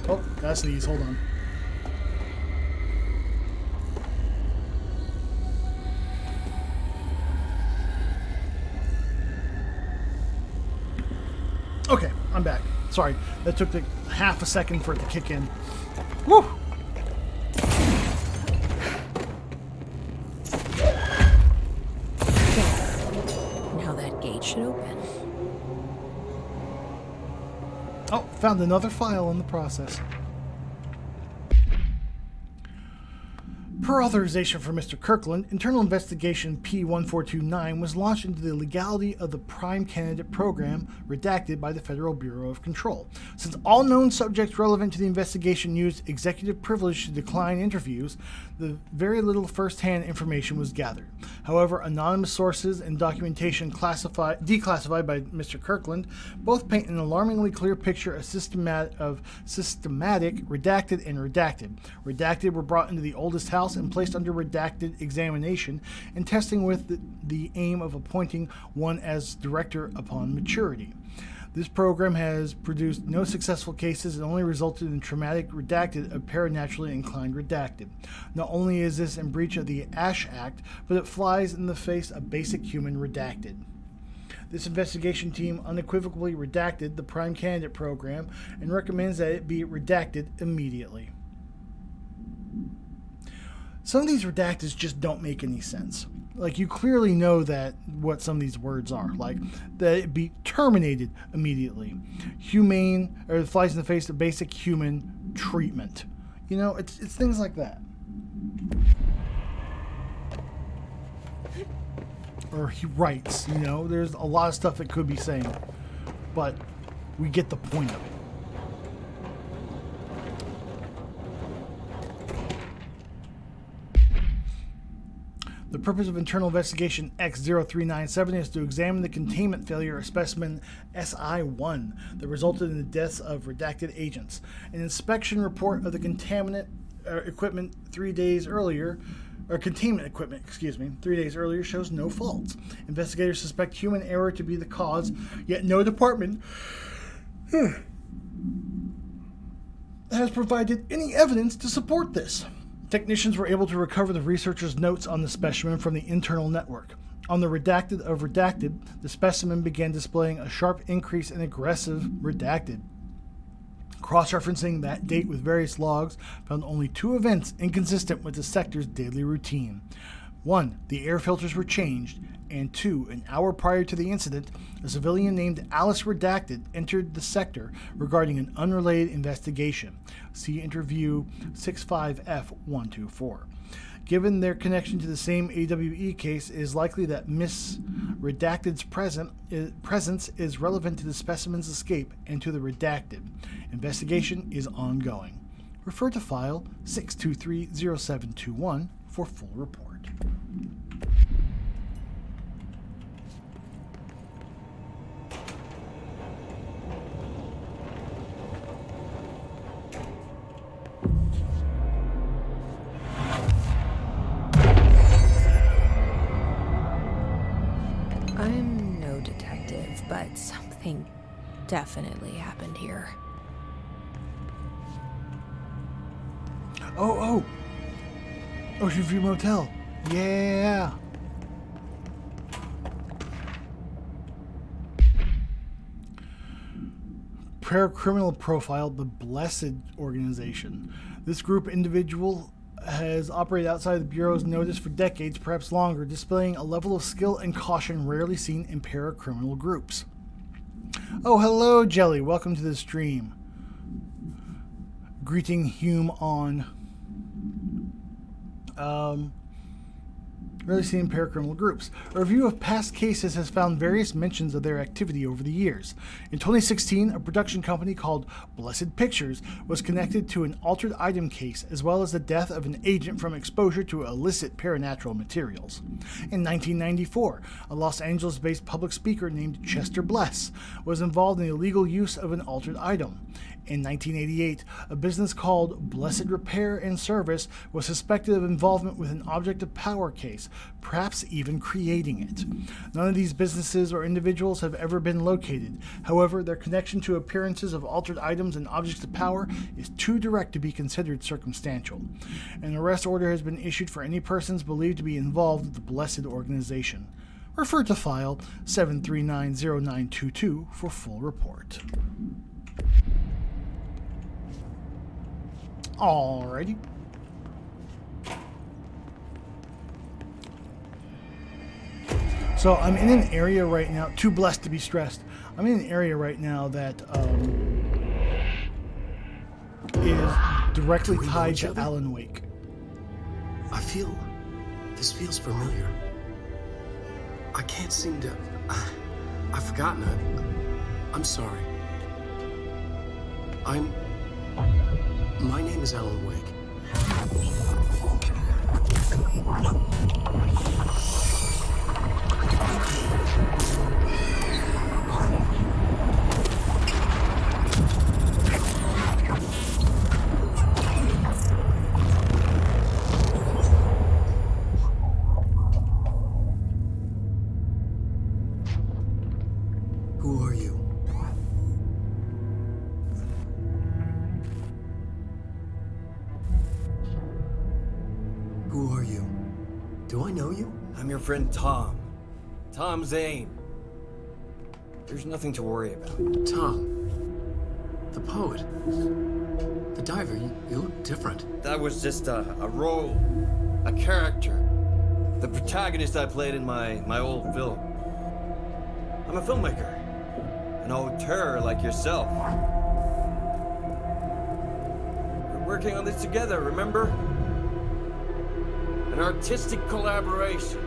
Oh, that's these. Hold on. Okay, I'm back. Sorry, that took half a second for it to kick in. Woo! Now that gate should open. Oh, found another file in the process. Per authorization from Mr. Kirkland, internal investigation P-1429 was launched into the legality of the Prime Candidate Program, redacted by the Federal Bureau of Control. Since all known subjects relevant to the investigation used executive privilege to decline interviews, the very little first-hand information was gathered. However, anonymous sources and documentation declassified by Mr. Kirkland both paint an alarmingly clear picture of systematic redacted and redacted. Redacted were brought into the oldest house and placed under redacted examination and testing with the aim of appointing one as director upon maturity. This program has produced no successful cases and only resulted in traumatic redacted of paranaturally inclined redacted. Not only is this in breach of the Ash Act, but it flies in the face of basic human redacted. This investigation team unequivocally redacted the Prime Candidate Program and recommends that it be redacted immediately. Some of these redacteds just don't make any sense. Like, you clearly know that what some of these words are. Like, that it be terminated immediately. Humane, or it flies in the face of basic human treatment. You know, it's things like that. or he writes, you know, there's a lot of stuff it could be saying, but we get the point of it. The purpose of internal investigation X0397 is to examine the containment failure of specimen SI-1 that resulted in the deaths of redacted agents. An inspection report of the containment equipment 3 days earlier shows no faults. Investigators suspect human error to be the cause, yet no department has provided any evidence to support this. Technicians were able to recover the researchers' notes on the specimen from the internal network. On the redacted of redacted, the specimen began displaying a sharp increase in aggressive redacted. Cross-referencing that date with various logs found only 2 events inconsistent with the sector's daily routine. 1. The air filters were changed, and 2. An hour prior to the incident, a civilian named Alice Redacted entered the sector regarding an unrelated investigation. See interview 65F124. Given their connection to the same AWE case, it is likely that Miss Redacted's presence is relevant to the specimen's escape and to the redacted. Investigation is ongoing. Refer to file 6230721 for full report. I'm no detective, but something definitely happened here. Oh! Ocean View Motel. Yeah! Paracriminal Profile, the Blessed Organization. This group individual has operated outside the Bureau's notice for decades, perhaps longer, displaying a level of skill and caution rarely seen in paracriminal groups. Oh, hello, Jelly. Welcome to the stream. Greeting Hume on rarely seen in paracriminal groups. A review of past cases has found various mentions of their activity over the years. In 2016, a production company called Blessed Pictures was connected to an altered item case, as well as the death of an agent from exposure to illicit paranatural materials. In 1994, a Los Angeles-based public speaker named Chester Bless was involved in the illegal use of an altered item. In 1988, a business called Blessed Repair and Service was suspected of involvement with an object of power case, perhaps even creating it. None of these businesses or individuals have ever been located. However, their connection to appearances of altered items and objects of power is too direct to be considered circumstantial. An arrest order has been issued for any persons believed to be involved with the Blessed organization. Refer to file 7390922 for full report. Alrighty. So I'm in an area right now, too blessed to be stressed. I'm in an area right now that is directly tied to Alan Wake. This feels familiar. I can't seem to... I've forgotten it. I'm sorry. My name is Alan Wake. Who are you? Who are you? Do I know you? I'm your friend Tom. Tom Zane. There's nothing to worry about. Tom. The poet. The diver. You look different. That was just a role. A character. The protagonist I played in my old film. I'm a filmmaker. An auteur like yourself. We're working on this together, remember? An artistic collaboration.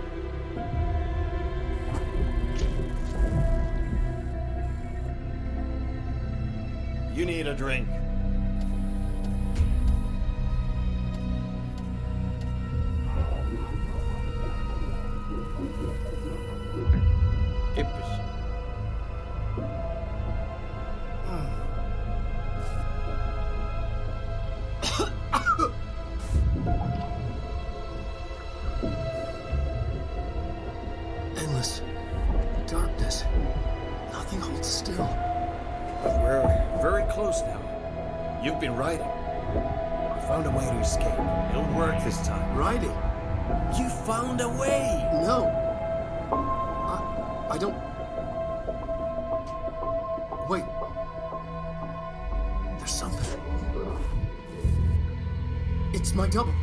You need a drink. Ippis. Endless darkness. Nothing holds still. But we're very close now. You've been writing. You found a way to escape. It'll work this time. Writing? You found a way! No. I don't... Wait. There's something. It's my double.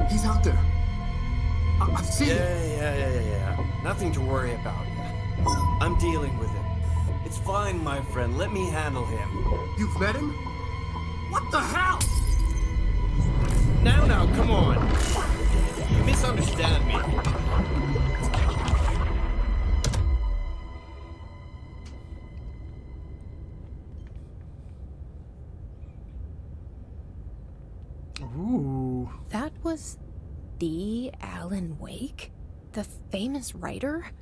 He's out there. I've seen him. Yeah. Nothing to worry about. I'm dealing with him. It's fine, my friend. Let me handle him. You've met him? What the hell? Now, come on. You misunderstand me. Ooh. That was the Alan Wake? The famous writer?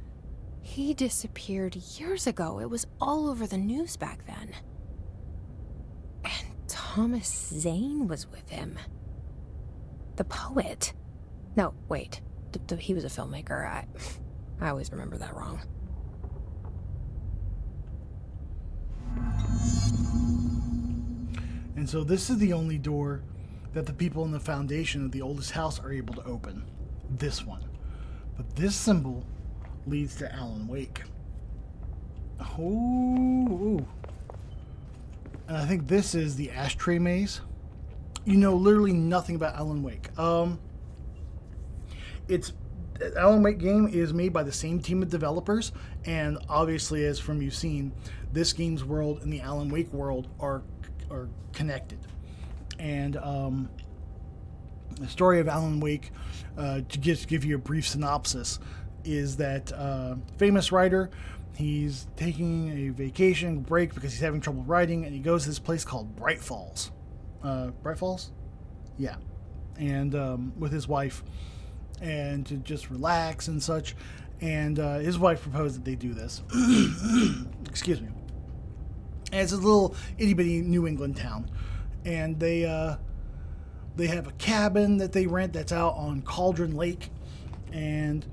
He disappeared years ago. It was all over the news back then. And Thomas Zane was with him. The poet. No, wait. He was a filmmaker. I always remember that wrong. And so this is the only door that the people in the foundation of the oldest house are able to open. This one. But this symbol leads to Alan Wake. Oh. And I think this is the ashtray maze. You know literally nothing about Alan Wake. It's Alan Wake game is made by the same team of developers, and obviously, as from you've seen, this game's world and the Alan Wake world are connected. And the story of Alan Wake, to just give you a brief synopsis, is that famous writer, he's taking a vacation break because he's having trouble writing, and he goes to this place called Bright Falls. Bright Falls? Yeah. And with his wife, and to just relax and such. And his wife proposed that they do this. Excuse me. And it's a little itty-bitty New England town. And they have a cabin that they rent that's out on Cauldron Lake. And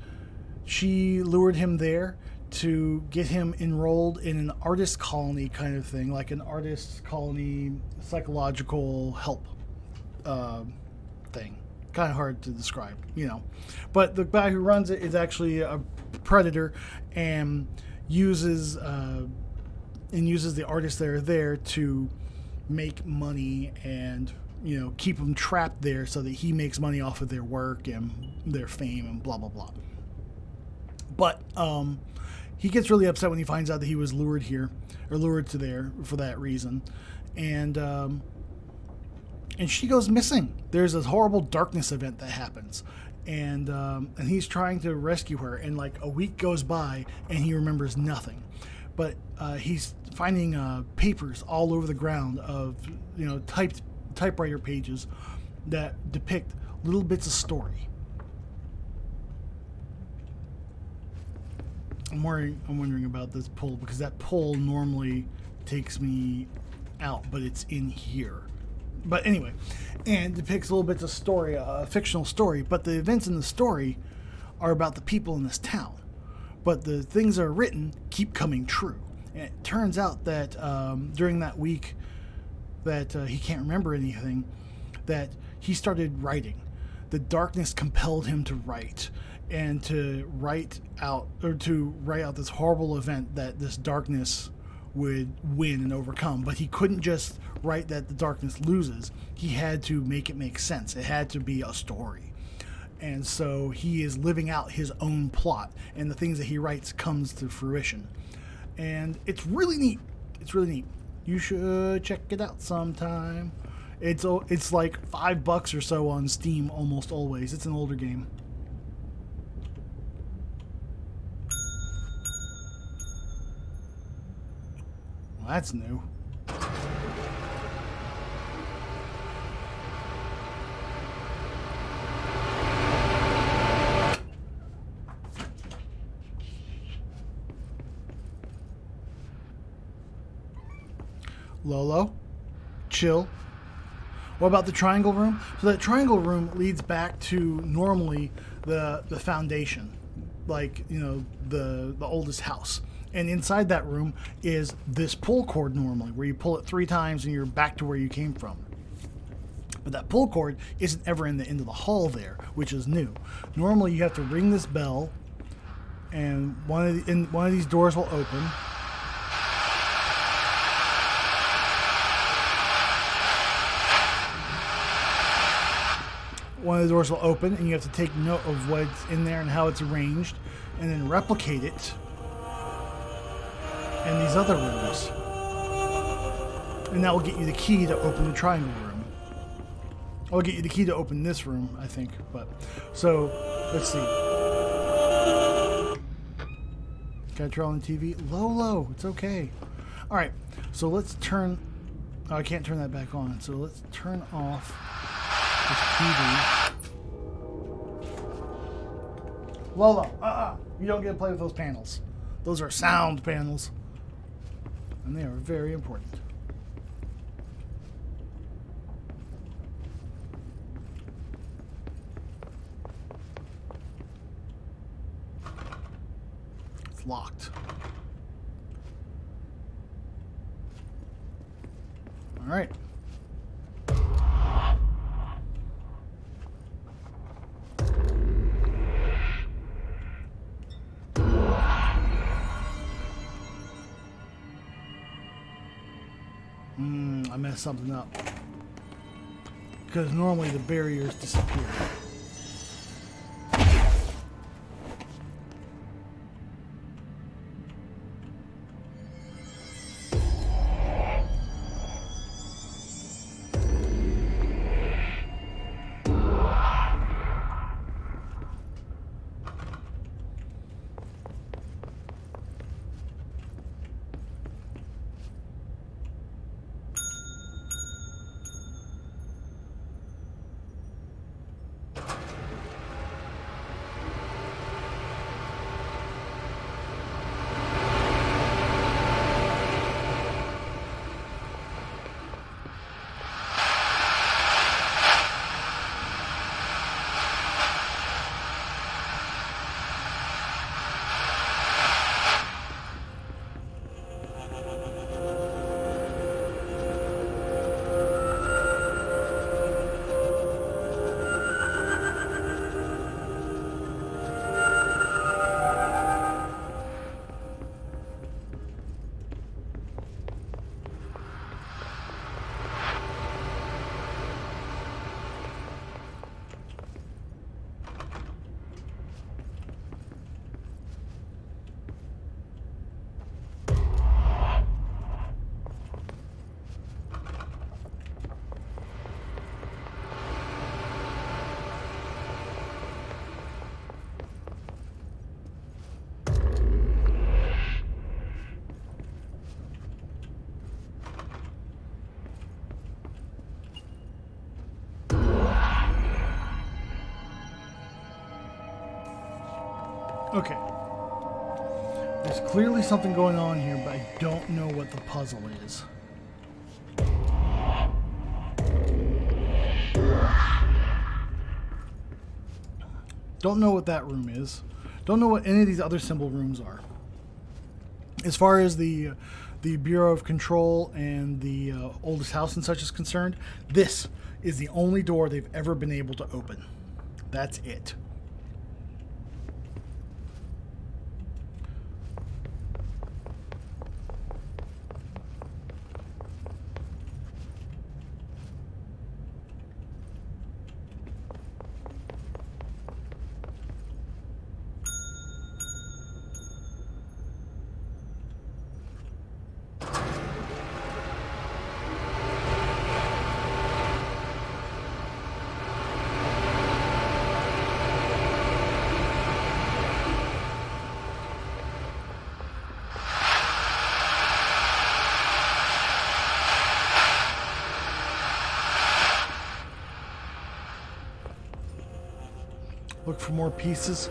she lured him there to get him enrolled in an artist colony kind of thing, like an artist colony psychological help thing. Kind of hard to describe, you know. But the guy who runs it is actually a predator and uses the artists that are there to make money and, you know, keep them trapped there so that he makes money off of their work and their fame and blah blah blah. But he gets really upset when he finds out that he was lured here, or lured to there for that reason. And she goes missing. There's this horrible darkness event that happens. And he's trying to rescue her. And like a week goes by and he remembers nothing. But he's finding papers all over the ground of, you know, typewriter pages that depict little bits of story. I'm wondering about this pull, because that pull normally takes me out, but it's in here. But anyway, and depicts little bits of story, a fictional story, but the events in the story are about the people in this town. But the things that are written keep coming true. And it turns out that during that week that he can't remember anything, that he started writing. The darkness compelled him to write. And to write out this horrible event that this darkness would win and overcome. But he couldn't just write that the darkness loses. He had to make it make sense. It had to be a story. And so he is living out his own plot, and the things that he writes comes to fruition. And it's really neat. It's really neat. You should check it out sometime. It's like $5 or so on Steam almost always. It's an older game. That's new. Lolo, chill. What about the triangle room? So that triangle room leads back to normally the foundation, like, you know, the oldest house. And inside that room is this pull cord normally, where you pull it 3 times and you're back to where you came from. But that pull cord isn't ever in the end of the hall there, which is new. Normally you have to ring this bell, and one of these doors will open. One of the doors will open, and you have to take note of what's in there and how it's arranged, and then replicate it in these other rooms. And that will get you the key to open the triangle room. I'll get you the key to open this room, I think. But so, let's see. Can I turn on the TV? Low, it's okay. All right, so let's turn. Oh, I can't turn that back on. So let's turn off this TV. Lola, you don't get to play with those panels. Those are sound panels, and they are very important. It's locked. All right. I messed something up. Because normally the barriers disappear. Okay. There's clearly something going on here, but I don't know what the puzzle is. Don't know what that room is. Don't know what any of these other symbol rooms are. As far as the Bureau of Control and the oldest house and such is concerned, this is the only door they've ever been able to open. That's it. Look for more pieces.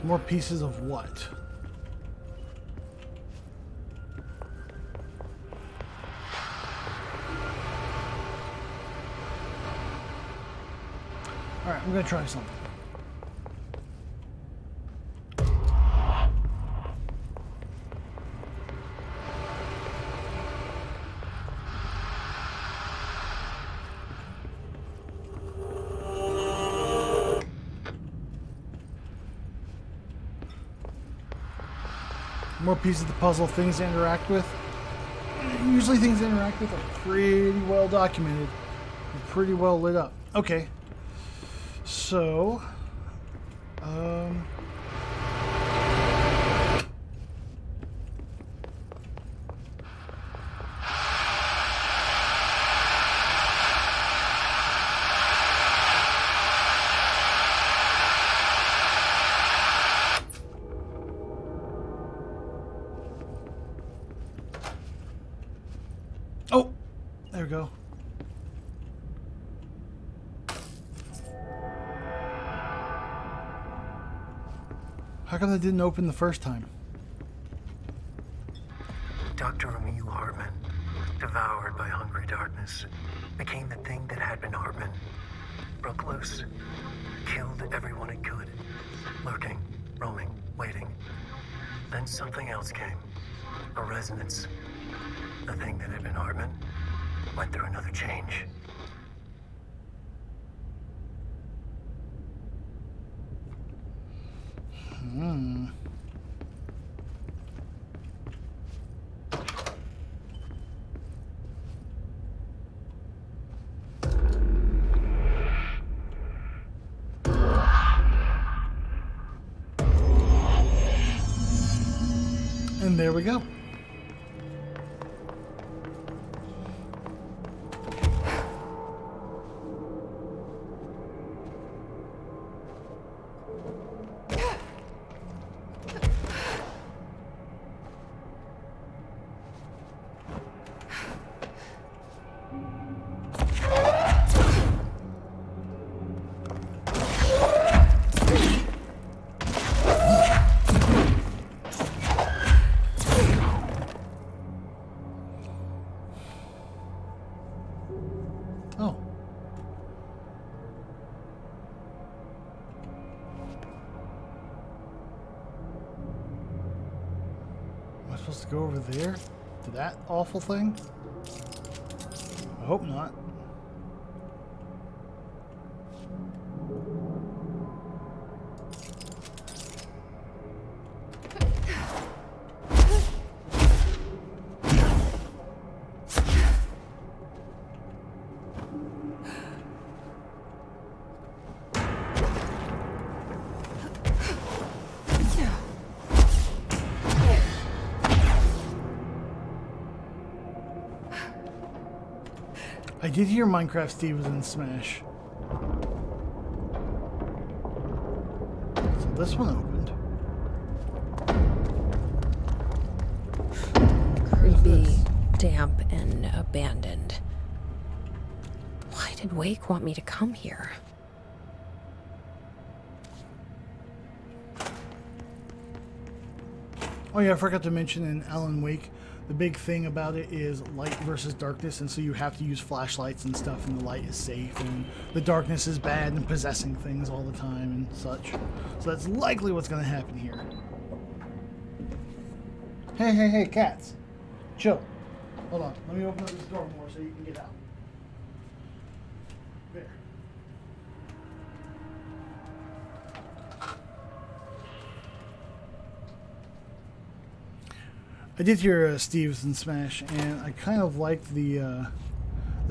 More pieces of what? Alright, I'm gonna try something. More pieces of the puzzle, things to interact with. Usually things to interact with are pretty well documented. And pretty well lit up. Okay. So, oh, there we go. How come that didn't open the first time? Dr. Emil Hartman, devoured by hungry darkness, became the thing that had been Hartman. Broke loose, killed everyone it could, lurking, roaming, waiting. Then something else came, a resonance. The thing that had been Hartman went through another change. And there we go. Oh. Am I supposed to go over there? To that awful thing? I hope not. I did hear Minecraft Steve was in Smash. So this one opened. Creepy, damp, and abandoned. Why did Wake want me to come here? Oh yeah, I forgot to mention in Alan Wake, the big thing about it is light versus darkness, and so you have to use flashlights and stuff, and the light is safe, and the darkness is bad and possessing things all the time and such. So that's likely what's going to happen here. Hey, cats. Chill. Hold on. Let me open up this door more so you can get out. There. I did hear Steve's in Smash, and I kind of liked the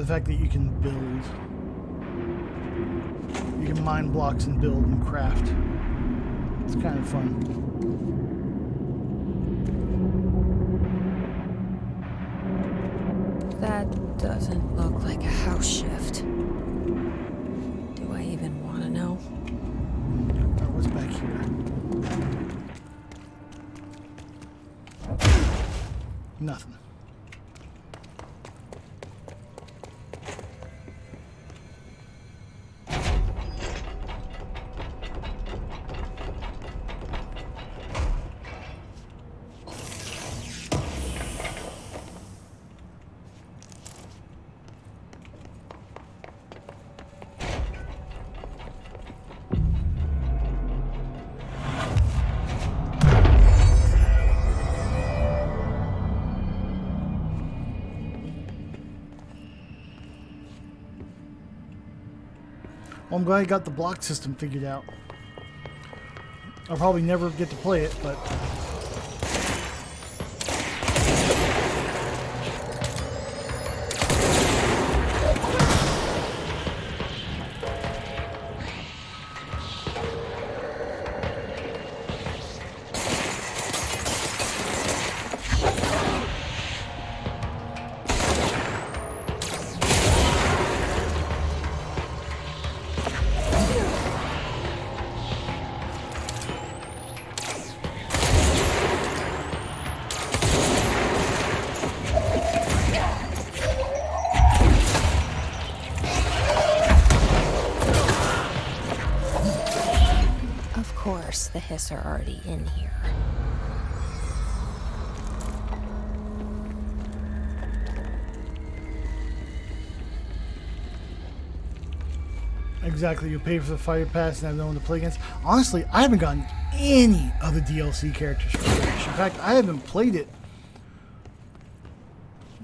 fact that you can build. You can mine blocks and build and craft. It's kind of fun. That doesn't look like a house shift. Do I even want to know? What's back here? Nothing. Well, I'm glad I got the block system figured out. I'll probably never get to play it, but... Of course, the Hiss are already in here. Exactly, you pay for the fighter pass and have no one to play against. Honestly, I haven't gotten any of the DLC characters for Smash. In fact, I haven't played it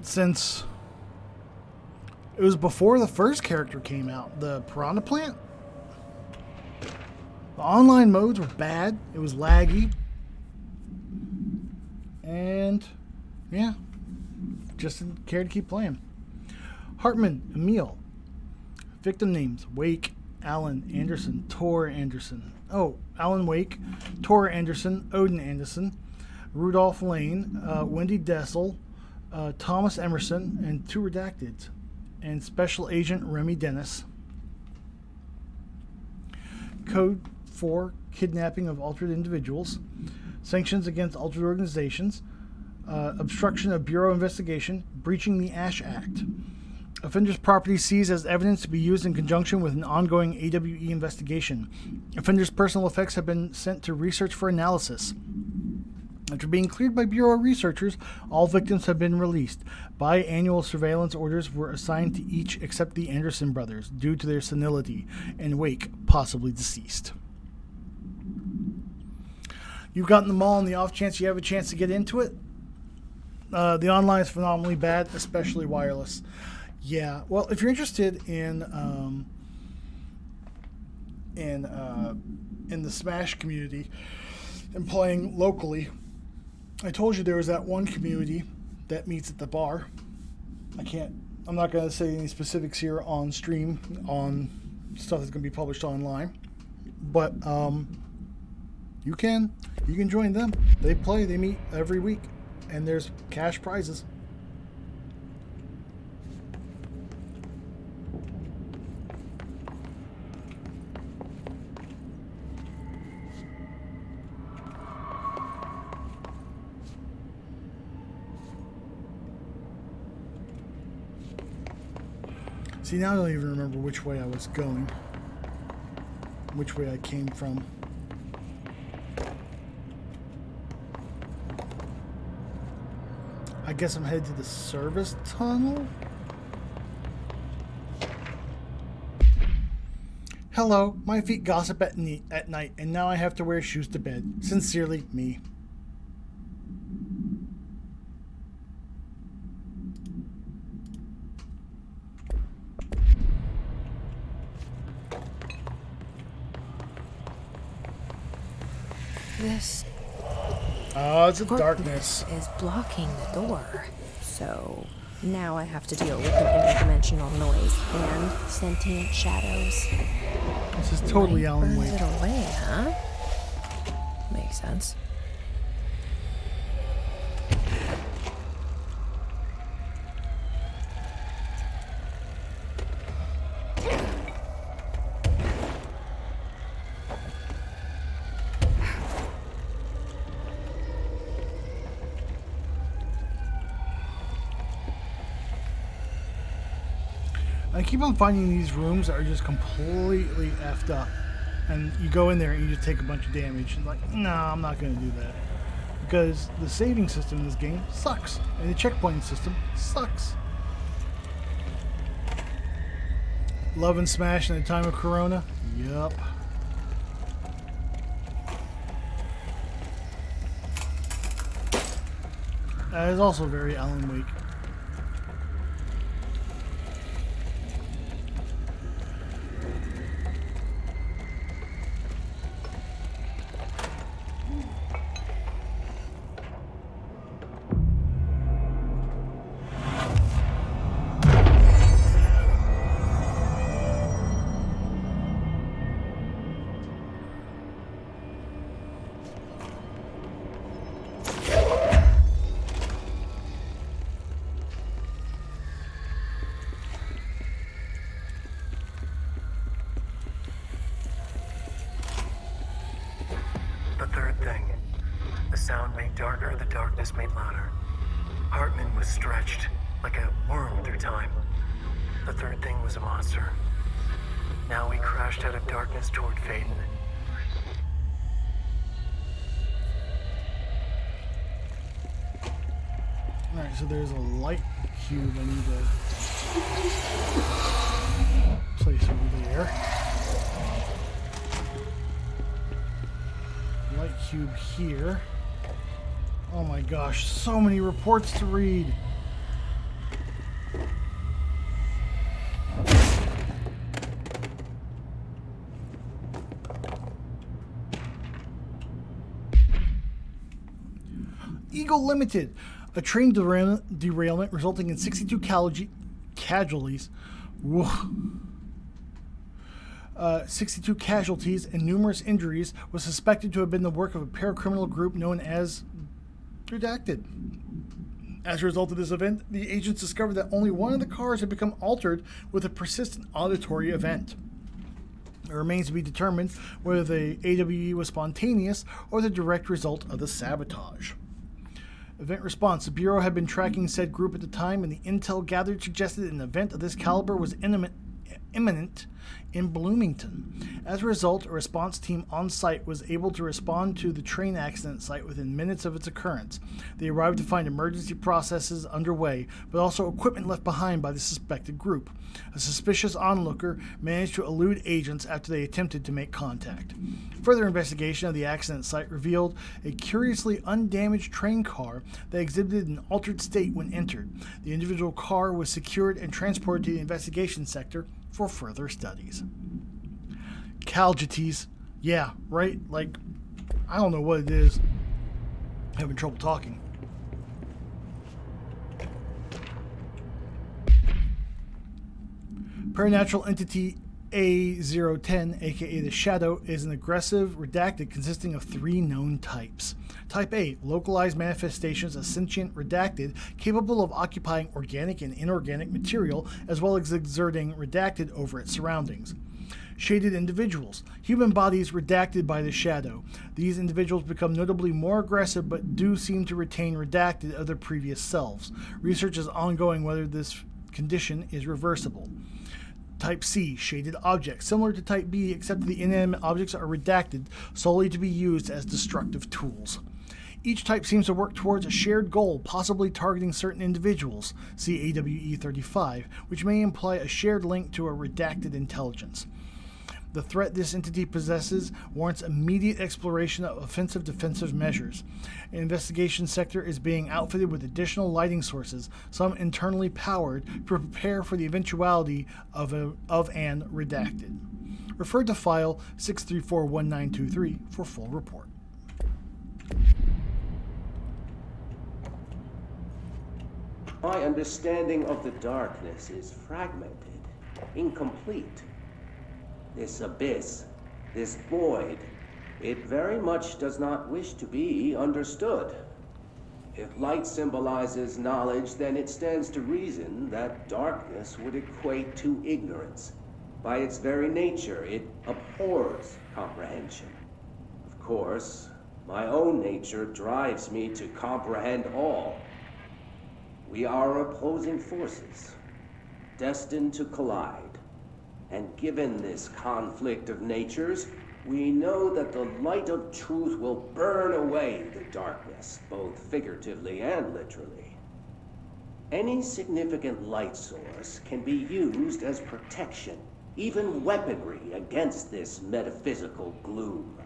since it was before the first character came out, the Piranha Plant. The online modes were bad. It was laggy. And yeah, just didn't care to keep playing. Hartman, Emil. Victim names: Wake, Alan Anderson, Tor Anderson. Oh, Alan Wake, Tor Anderson, Odin Anderson, Rudolph Lane, Wendy Dessel, Thomas Emerson, and 2 redacted, and Special Agent Remy Dennis. Code 4: Kidnapping of altered individuals, sanctions against altered organizations, obstruction of Bureau investigation, breaching the Ash Act. Offender's property seized as evidence to be used in conjunction with an ongoing AWE investigation. Offender's personal effects have been sent to research for analysis. After being cleared by Bureau researchers, all victims have been released. Biannual surveillance orders were assigned to each except the Anderson brothers due to their senility, and Wake possibly deceased. You've gotten them all on the off chance you have a chance to get into it. The online is phenomenally bad, especially wireless. Yeah, well, if you're interested in the Smash community and playing locally, I told you there was that one community that meets at the bar. I'm not going to say any specifics here on stream on stuff that's going to be published online, but you can join them. They play, they meet every week, and there's cash prizes. See, now I don't even remember which way I was going. Which way I came from. I guess I'm headed to the service tunnel? Hello, my feet gossip at night, and now I have to wear shoes to bed. Sincerely, me. This it's a darkness. Is blocking the door. So now I have to deal with an interdimensional noise and sentient shadows. This is totally Alan Wake. Burns it away, huh? Makes sense. I keep on finding these rooms that are just completely effed up. And you go in there and you just take a bunch of damage. And like, no, I'm not going to do that. Because the saving system in this game sucks. And the checkpointing system sucks. Love and Smash in the time of Corona? Yup. That is also very Alan Wake. sound made darker, the darkness made louder. Hartman was stretched, like a worm through time. The third thing was a monster. Now we crashed out of darkness toward Faden. Alright, so there's a light cube I need to place over there. Light cube here. Oh my gosh, so many reports to read. Eagle Limited. A train derailment resulting in 62 casualties. 62 casualties and numerous injuries was suspected to have been the work of a paracriminal group known as Redacted. As a result of this event, the agents discovered that only one of the cars had become altered with a persistent auditory event. It remains to be determined whether the AWE was spontaneous or the direct result of the sabotage. Event response. The Bureau had been tracking said group at the time, and the intel gathered suggested an event of this caliber was imminent in Bloomington. As a result, a response team on site was able to respond to the train accident site within minutes of its occurrence. They arrived to find emergency processes underway, but also equipment left behind by the suspected group. A suspicious onlooker managed to elude agents after they attempted to make contact. Further investigation of the accident site revealed a curiously undamaged train car that exhibited an altered state when entered. The individual car was secured and transported to the investigation sector for further studies. Casualties. Yeah, right? Like, I don't know what it is. Having trouble talking. Paranatural entity A010, aka the Shadow, is an aggressive redacted consisting of 3 known types. Type A, localized manifestations of sentient redacted capable of occupying organic and inorganic material as well as exerting redacted over its surroundings. Shaded individuals, human bodies redacted by the Shadow. These individuals become notably more aggressive but do seem to retain redacted of their previous selves. Research is ongoing whether this condition is reversible. Type C, shaded objects, similar to Type B, except the inanimate objects are redacted solely to be used as destructive tools. Each type seems to work towards a shared goal, possibly targeting certain individuals, see AWE 35, which may imply a shared link to a redacted intelligence. The threat this entity possesses warrants immediate exploration of offensive-defensive measures. An investigation sector is being outfitted with additional lighting sources, some internally powered, to prepare for the eventuality of an redacted. Refer to file 6341923 for full report. My understanding of the darkness is fragmented, incomplete. This abyss, this void, it very much does not wish to be understood. If light symbolizes knowledge, then it stands to reason that darkness would equate to ignorance. By its very nature, it abhors comprehension. Of course, my own nature drives me to comprehend all. We are opposing forces, destined to collide. And given this conflict of natures, we know that the light of truth will burn away the darkness, both figuratively and literally. Any significant light source can be used as protection, even weaponry against this metaphysical gloom.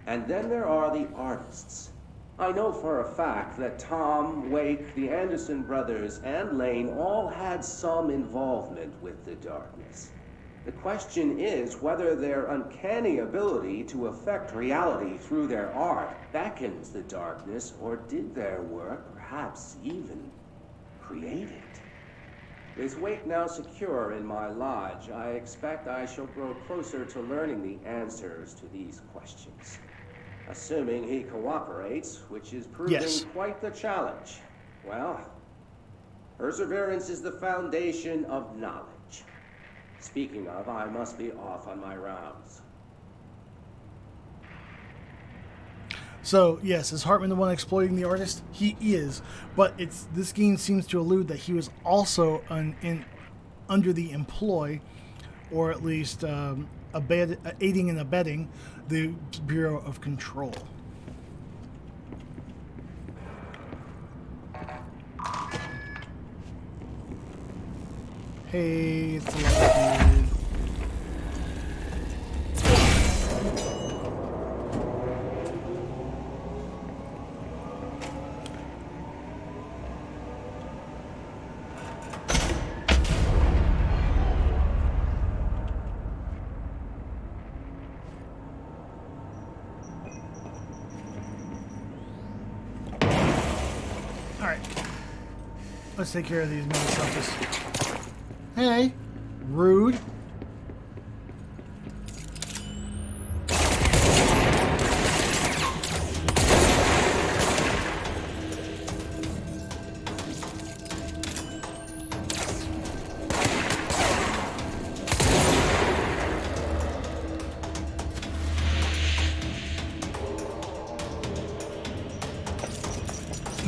And then there are the artists. I know for a fact that Tom, Wake, the Anderson brothers, and Lane all had some involvement with the darkness. The question is whether their uncanny ability to affect reality through their art beckons the darkness, or did their work perhaps even create it? With Wake now secure in my lodge, I expect I shall grow closer to learning the answers to these questions. Assuming he cooperates, which is proving quite the challenge. Well, perseverance is the foundation of knowledge. Speaking of, I must be off on my rounds. So, yes, is Hartman the one exploiting the artist? He is, but this game seems to allude that he was also under the employ, or at least aiding and abetting the Bureau of Control. Hey, it's a dude. Alright. Let's take care of these motherfuckers. Hey! Rude.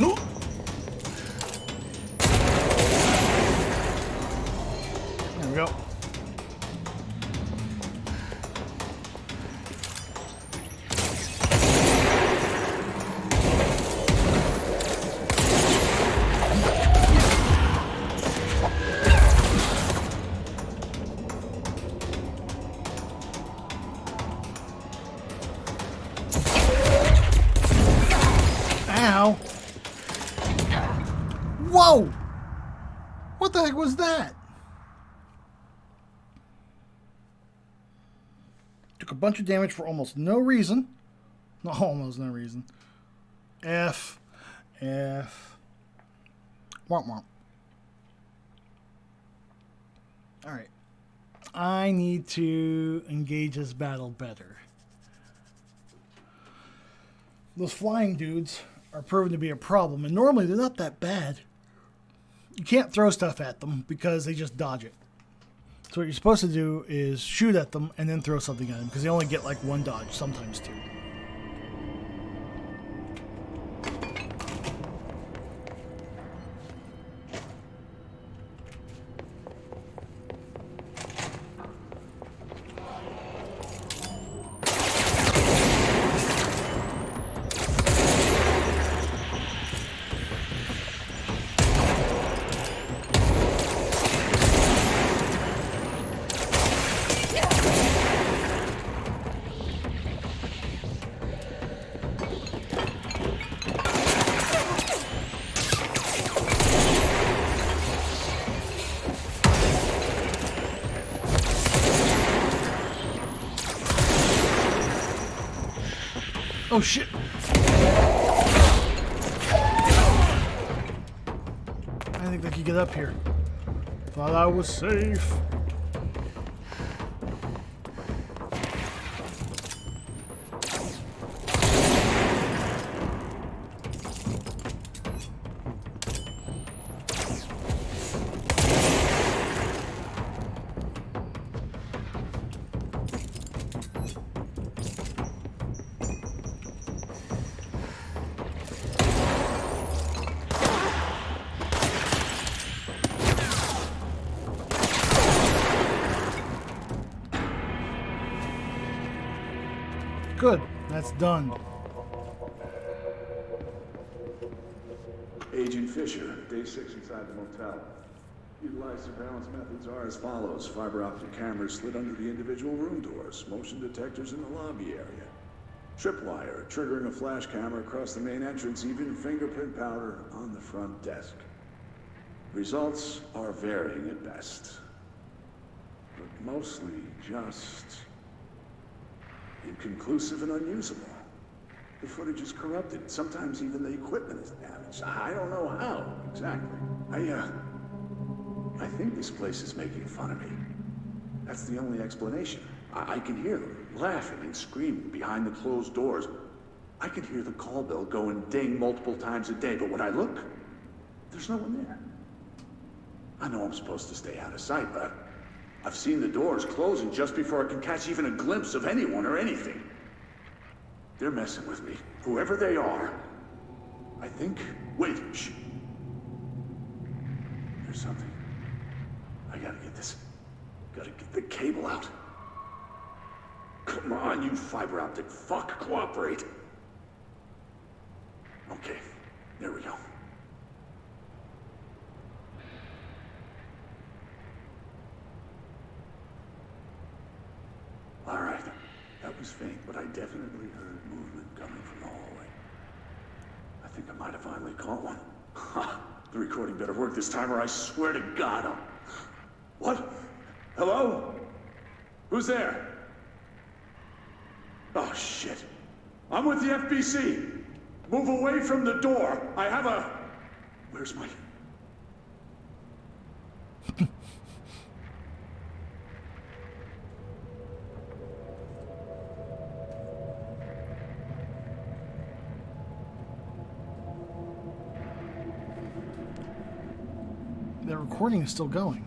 No! There we go. Ow! Whoa! What the heck was that? Took a bunch of damage for almost no reason. No, almost no reason. F. Womp womp. Alright. I need to engage this battle better. Those flying dudes are proven to be a problem, and normally they're not that bad. You can't throw stuff at them because they just dodge it. So what you're supposed to do is shoot at them and then throw something at them, because they only get like one dodge, sometimes two. Oh shit! I think they could get up here. Thought I was safe. Good, that's done. Agent Fisher, day 6 inside the motel. Utilized surveillance methods are as follows. Fiber optic cameras slid under the individual room doors. Motion detectors in the lobby area. Tripwire, triggering a flash camera across the main entrance. Even fingerprint powder on the front desk. Results are varying at best. But mostly just inconclusive and unusable. The footage is corrupted. Sometimes even the equipment is damaged. I don't know how, exactly. I think this place is making fun of me. That's the only explanation. I can hear them laughing and screaming behind the closed doors. I can hear the call bell go and ding multiple times a day, but when I look, there's no one there. I know I'm supposed to stay out of sight, but I've seen the doors closing just before I can catch even a glimpse of anyone or anything. They're messing with me. Whoever they are. I think... Wait, shh. There's something. I gotta get this. Gotta get the cable out. Come on, you fiber optic fuck. Cooperate. Okay, there we go. All right, that was faint, but I definitely heard movement coming from the hallway. I think I might have finally caught one. Ha! The recording better work this time, or I swear to God, I'll... What? Hello? Who's there? Oh, shit. I'm with the FBC. Move away from the door. I have a... Where's my... The recording is still going.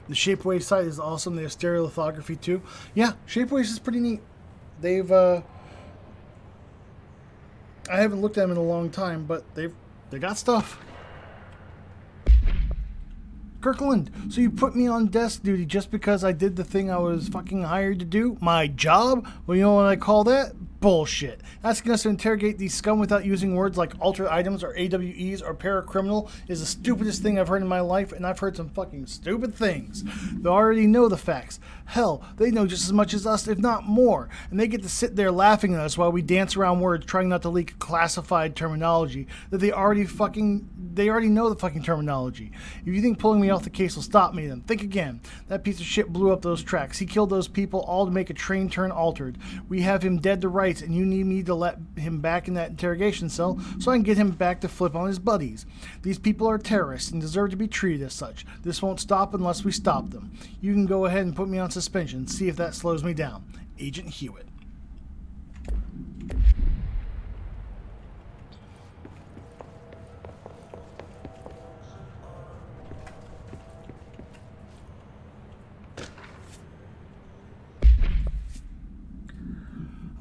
The Shapeways site is awesome. They have stereolithography too. Yeah, Shapeways is pretty neat. They've I haven't looked at them in a long time, but they got stuff. Kirkland, so you put me on desk duty just because I did the thing I was fucking hired to do? My job? Well, you know what I call that? Bullshit. Asking us to interrogate these scum without using words like altered items or AWEs or paracriminal is the stupidest thing I've heard in my life, and I've heard some fucking stupid things. They already know the facts. Hell, they know just as much as us, if not more, and they get to sit there laughing at us while we dance around words trying not to leak classified terminology that they already know the fucking terminology. If you think pulling me off the case will stop me, then think again. That piece of shit blew up those tracks. He killed those people all to make a train turn altered. We have him dead to rights, and you need me to let him back in that interrogation cell so I can get him back to flip on his buddies. These people are terrorists and deserve to be treated as such. This won't stop unless we stop them. You can go ahead and put me on suspension. See if that slows me down. Agent Hewitt.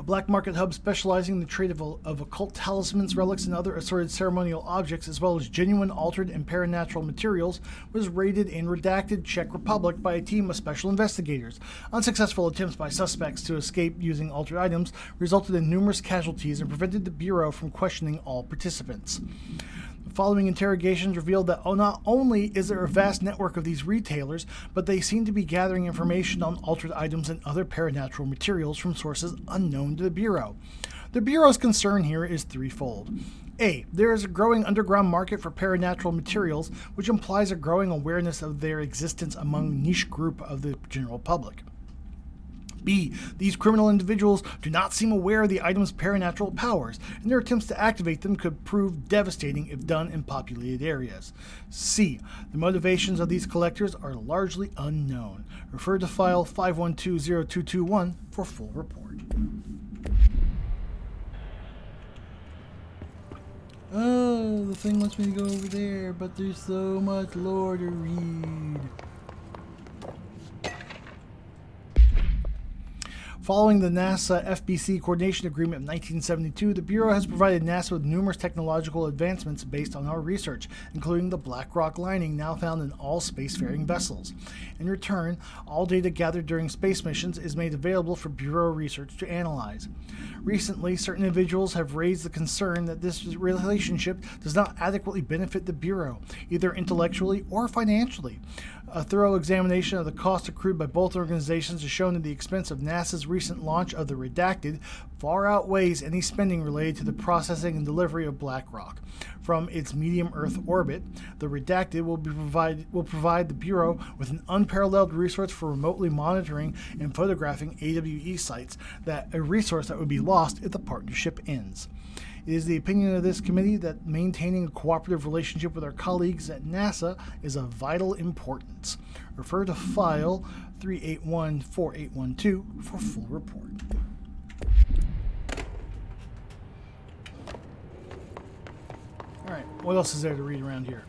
Black market hub specializing in the trade of occult talismans, relics, and other assorted ceremonial objects, as well as genuine, altered, and paranatural materials, was raided in redacted Czech Republic by a team of special investigators. Unsuccessful attempts by suspects to escape using altered items resulted in numerous casualties and prevented the Bureau from questioning all participants. The following interrogations revealed that not only is there a vast network of these retailers, but they seem to be gathering information on altered items and other paranatural materials from sources unknown to the Bureau. The Bureau's concern here is threefold. A. There is a growing underground market for paranatural materials, which implies a growing awareness of their existence among a niche group of the general public. B. These criminal individuals do not seem aware of the item's paranatural powers, and their attempts to activate them could prove devastating if done in populated areas. C. The motivations of these collectors are largely unknown. Refer to file 5120221 for full report. Oh, the thing wants me to go over there, but there's so much lore to read. Following the NASA-FBC Coordination Agreement of 1972, the Bureau has provided NASA with numerous technological advancements based on our research, including the black rock lining now found in all spacefaring vessels. In return, all data gathered during space missions is made available for Bureau research to analyze. Recently, certain individuals have raised the concern that this relationship does not adequately benefit the Bureau, either intellectually or financially. A thorough examination of the cost accrued by both organizations has shown that the expense of NASA's recent launch of the Redacted far outweighs any spending related to the processing and delivery of black rock. From its medium Earth orbit, the Redacted will provide the Bureau with an unparalleled resource for remotely monitoring and photographing AWE sites, a resource that would be lost if the partnership ends. It is the opinion of this committee that maintaining a cooperative relationship with our colleagues at NASA is of vital importance. Refer to file 3814812 for full report. Alright, what else is there to read around here?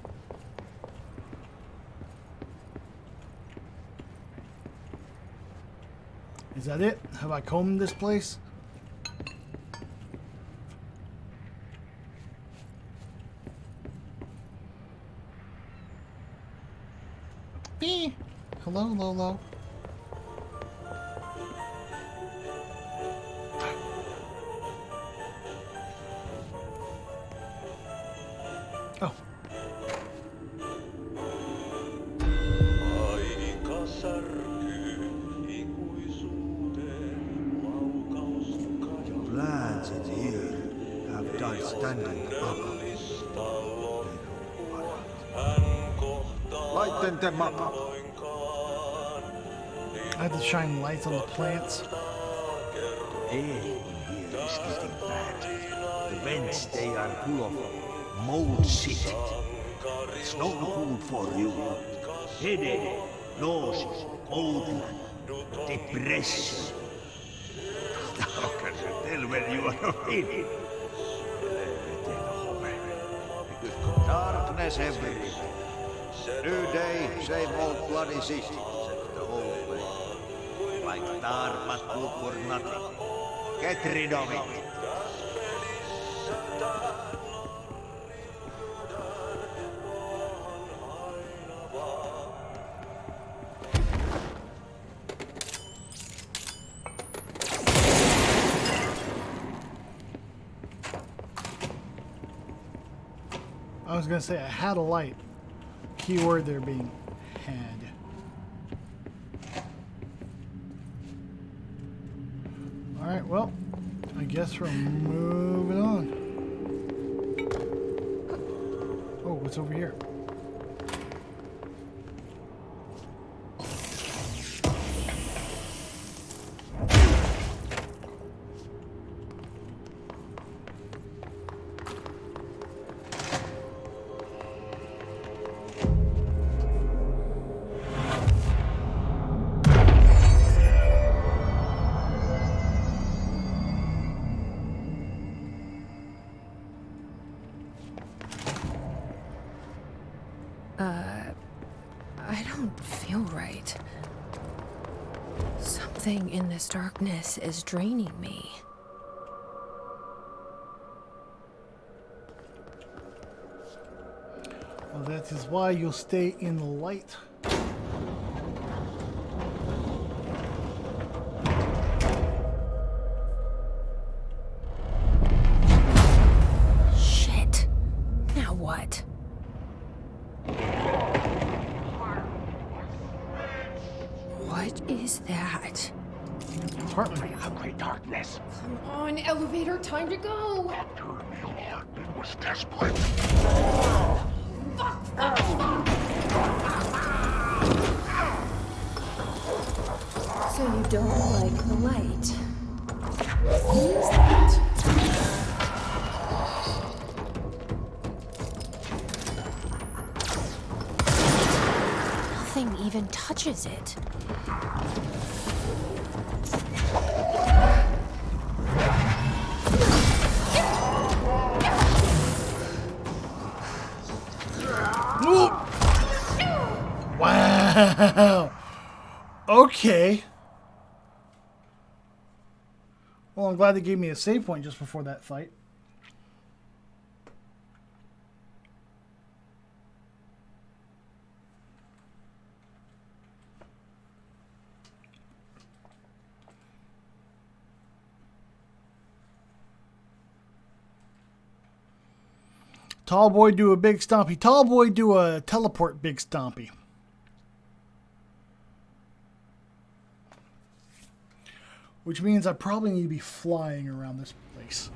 Is that it? Have I combed this place? Bee! Hello, Lolo. Oh. Plans in here have done standing up. Lighten them up. I have to shine lights on the plants. Air in here is getting bad. The vents, they are full of mold shit. It's not good for you. Headache, nausea, cold, depression. How can you tell when you are feeling? Darkness everywhere. New day, same old bloody system, said the old way. Like dark but good for nothing. Get rid of it. I was gonna say I had a light. Keyword there being had. Alright, well, I guess we're moving on. Oh, what's over here? I don't feel right. Something in this darkness is draining me. Well, that is why you'll stay in the light. Shit. Now what? What is that? Hartman. Hungry darkness. Come on, elevator, time to go. Was desperate. So you don't like the light? What is that? Nothing even touches it. Wow. Okay. Well, I'm glad they gave me a save point just before that fight. Tall boy do a big stompy. Tall boy do a teleport big stompy. Which means I probably need to be flying around this place.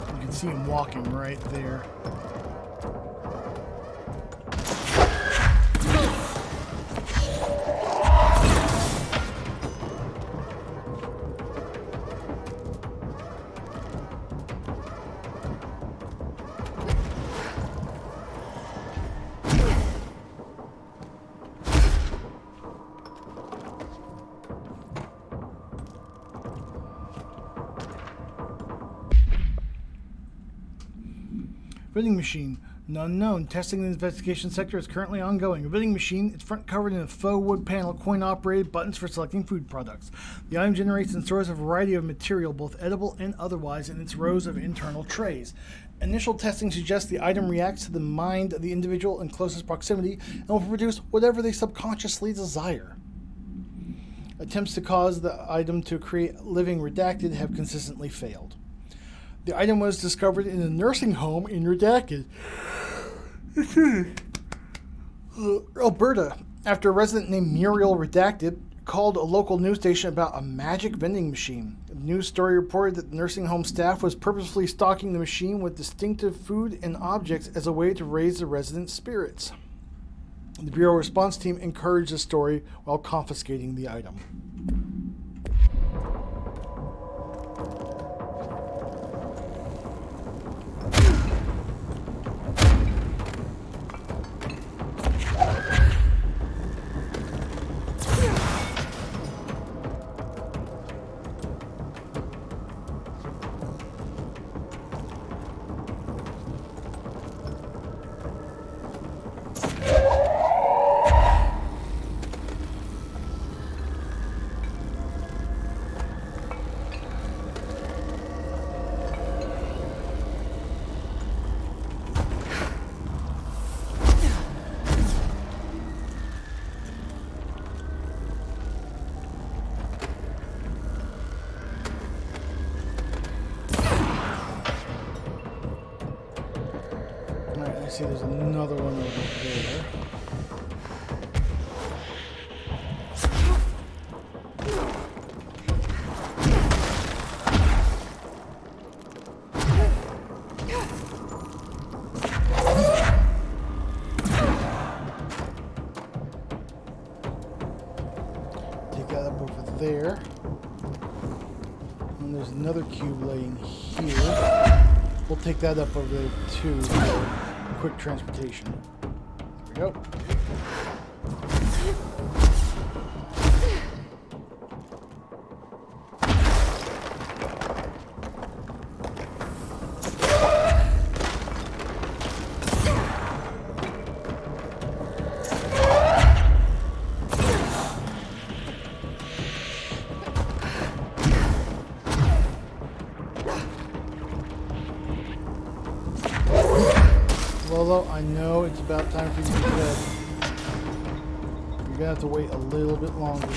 You can see him walking right there. Vending machine. Unknown. Testing in the investigation sector is currently ongoing. A vending machine, its front covered in a faux wood panel, coin-operated buttons for selecting food products. The item generates and stores a variety of material, both edible and otherwise, in its rows of internal trays. Initial testing suggests the item reacts to the mind of the individual in closest proximity and will produce whatever they subconsciously desire. Attempts to cause the item to create living redacted have consistently failed. The item was discovered in a nursing home in Redacted, Alberta, after a resident named Muriel Redacted called a local news station about a magic vending machine. The news story reported that the nursing home staff was purposefully stocking the machine with distinctive food and objects as a way to raise the residents' spirits. The Bureau response team encouraged the story while confiscating the item. See, there's another one over there. Take that up over there. And there's another cube laying here. We'll take that up over there too. Quick transportation. There we go. Lolo, I know it's about time for you to be bed. You're gonna have to wait a little bit longer.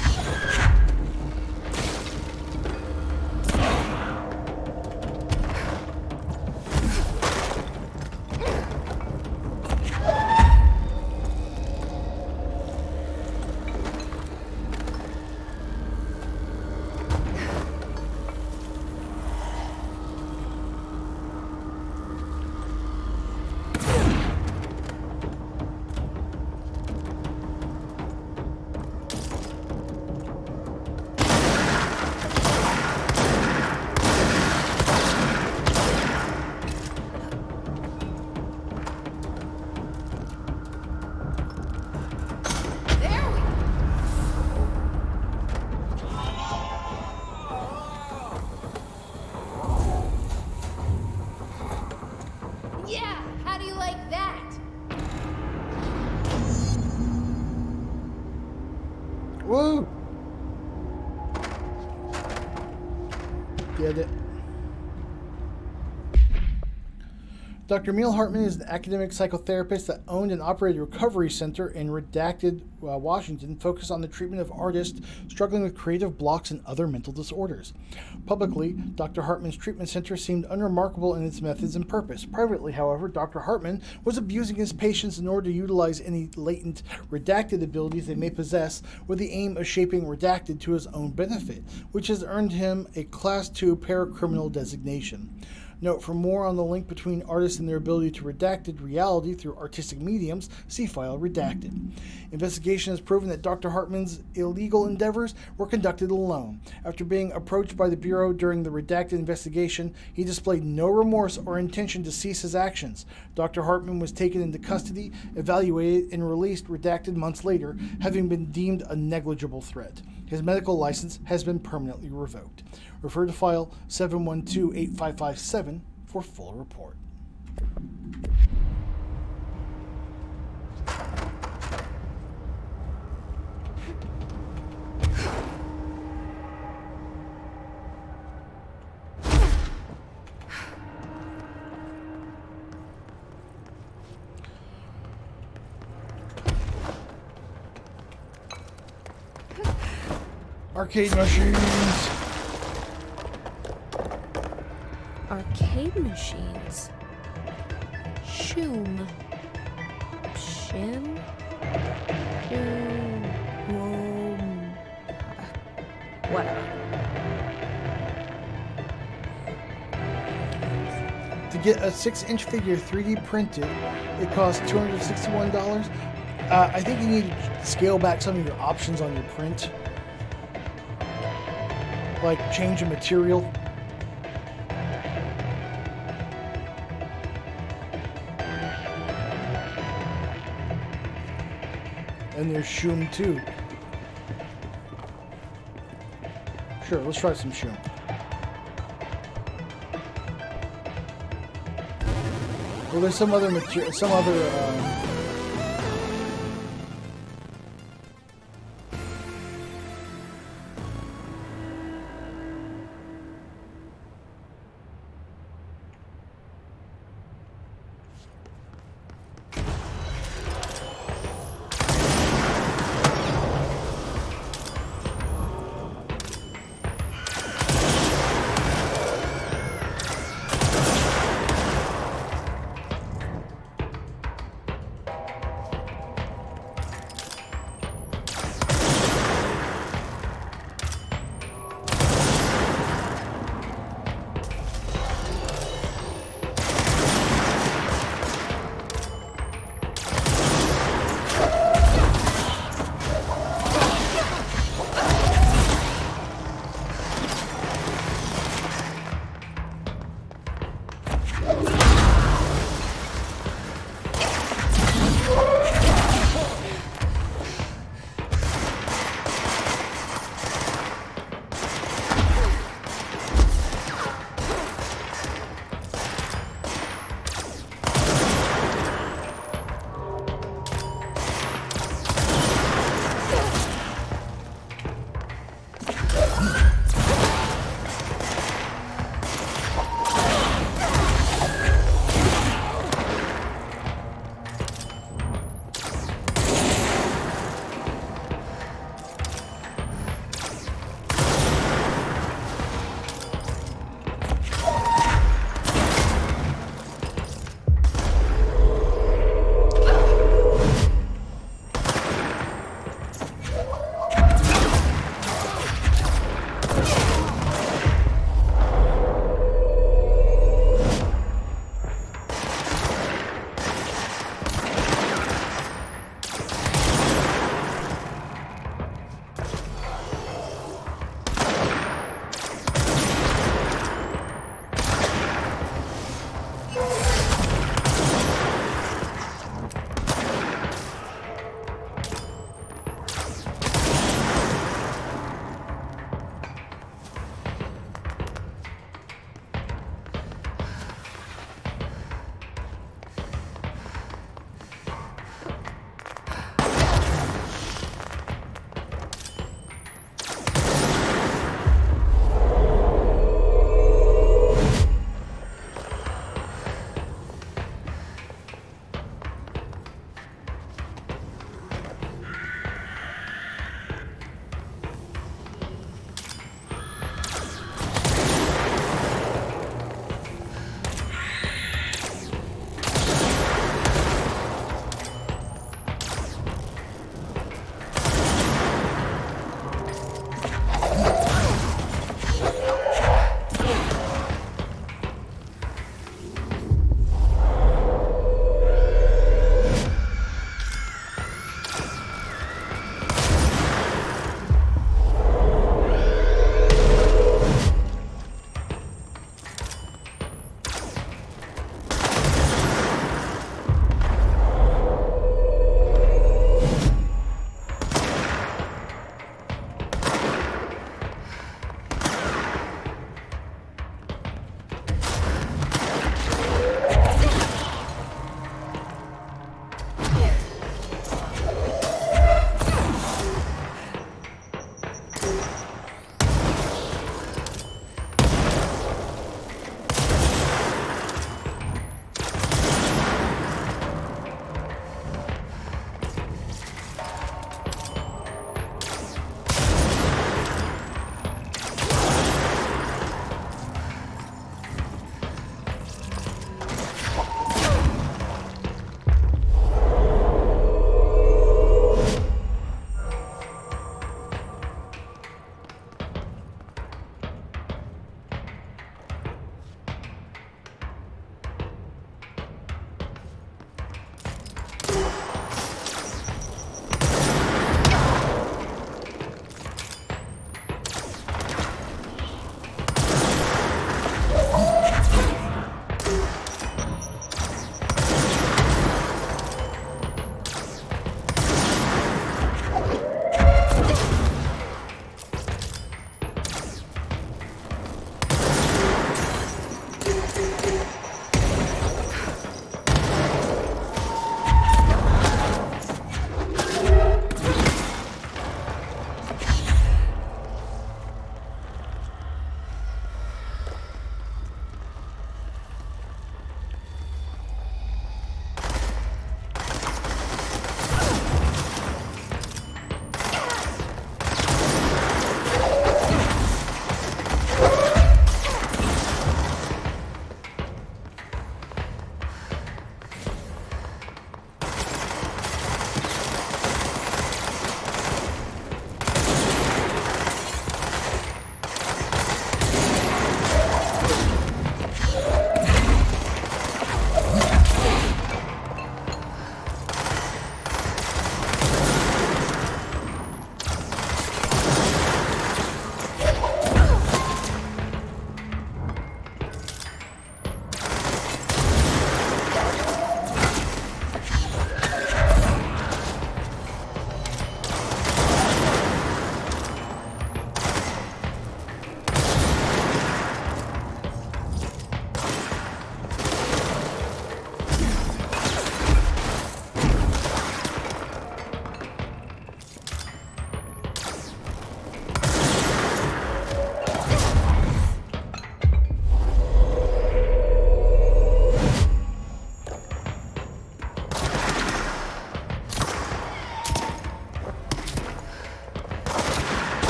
Woo! Get it. Dr. Emil Hartman is an academic psychotherapist that owned and operated a recovery center in Redacted, Washington, focused on the treatment of artists struggling with creative blocks and other mental disorders. Publicly, Dr. Hartman's treatment center seemed unremarkable in its methods and purpose. Privately, however, Dr. Hartman was abusing his patients in order to utilize any latent redacted abilities they may possess with the aim of shaping Redacted to his own benefit, which has earned him a Class II paracriminal designation. Note, for more on the link between artists and their ability to redacted reality through artistic mediums, see file Redacted. Investigation has proven that Dr. Hartman's illegal endeavors were conducted alone. After being approached by the Bureau during the Redacted investigation, he displayed no remorse or intention to cease his actions. Dr. Hartman was taken into custody, evaluated, and released Redacted months later, having been deemed a negligible threat. His medical license has been permanently revoked. Refer to file 712-8557 for full report. Arcade machines. Arcade machines. Shoom. Shim? Whatever. To get a 6-inch figure 3D printed, it costs $261. I think you need to scale back some of your options on your print. Like change the material. And there's Shoom too. Sure, let's try some Shoom. Well, there's some other material, some other.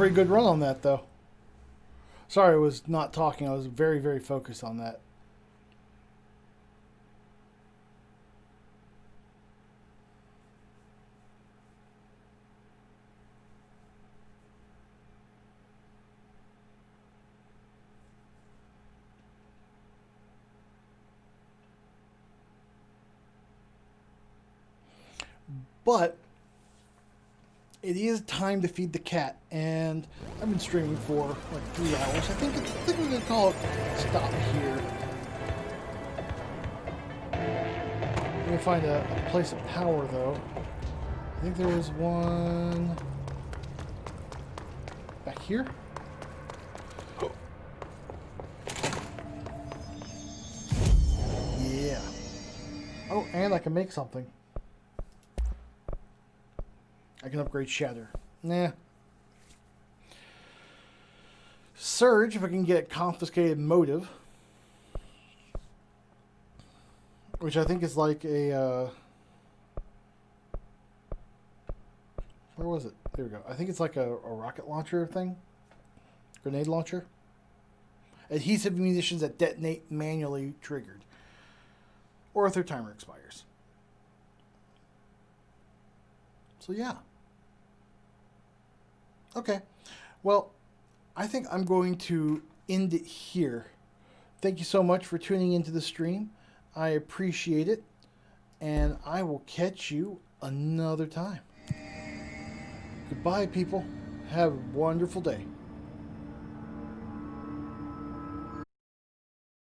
pretty good run on that, though. Sorry, I was not talking. I was very, very focused on that. But it is time to feed the cat, and I've been streaming for like 3 hours. I think we're gonna call it stop here. I'm gonna find a place of power though. I think there was one back here. Yeah. Oh, and I can make something. I can upgrade Shatter. Nah. Surge, if I can get confiscated motive. Which I think is like a... where was it? There we go. I think it's like a rocket launcher thing. Grenade launcher. Adhesive munitions that detonate manually triggered. Or if their timer expires. So yeah. Okay, well, I think I'm going to end it here. Thank you so much for tuning into the stream. I appreciate it, and I will catch you another time. Goodbye, people. Have a wonderful day.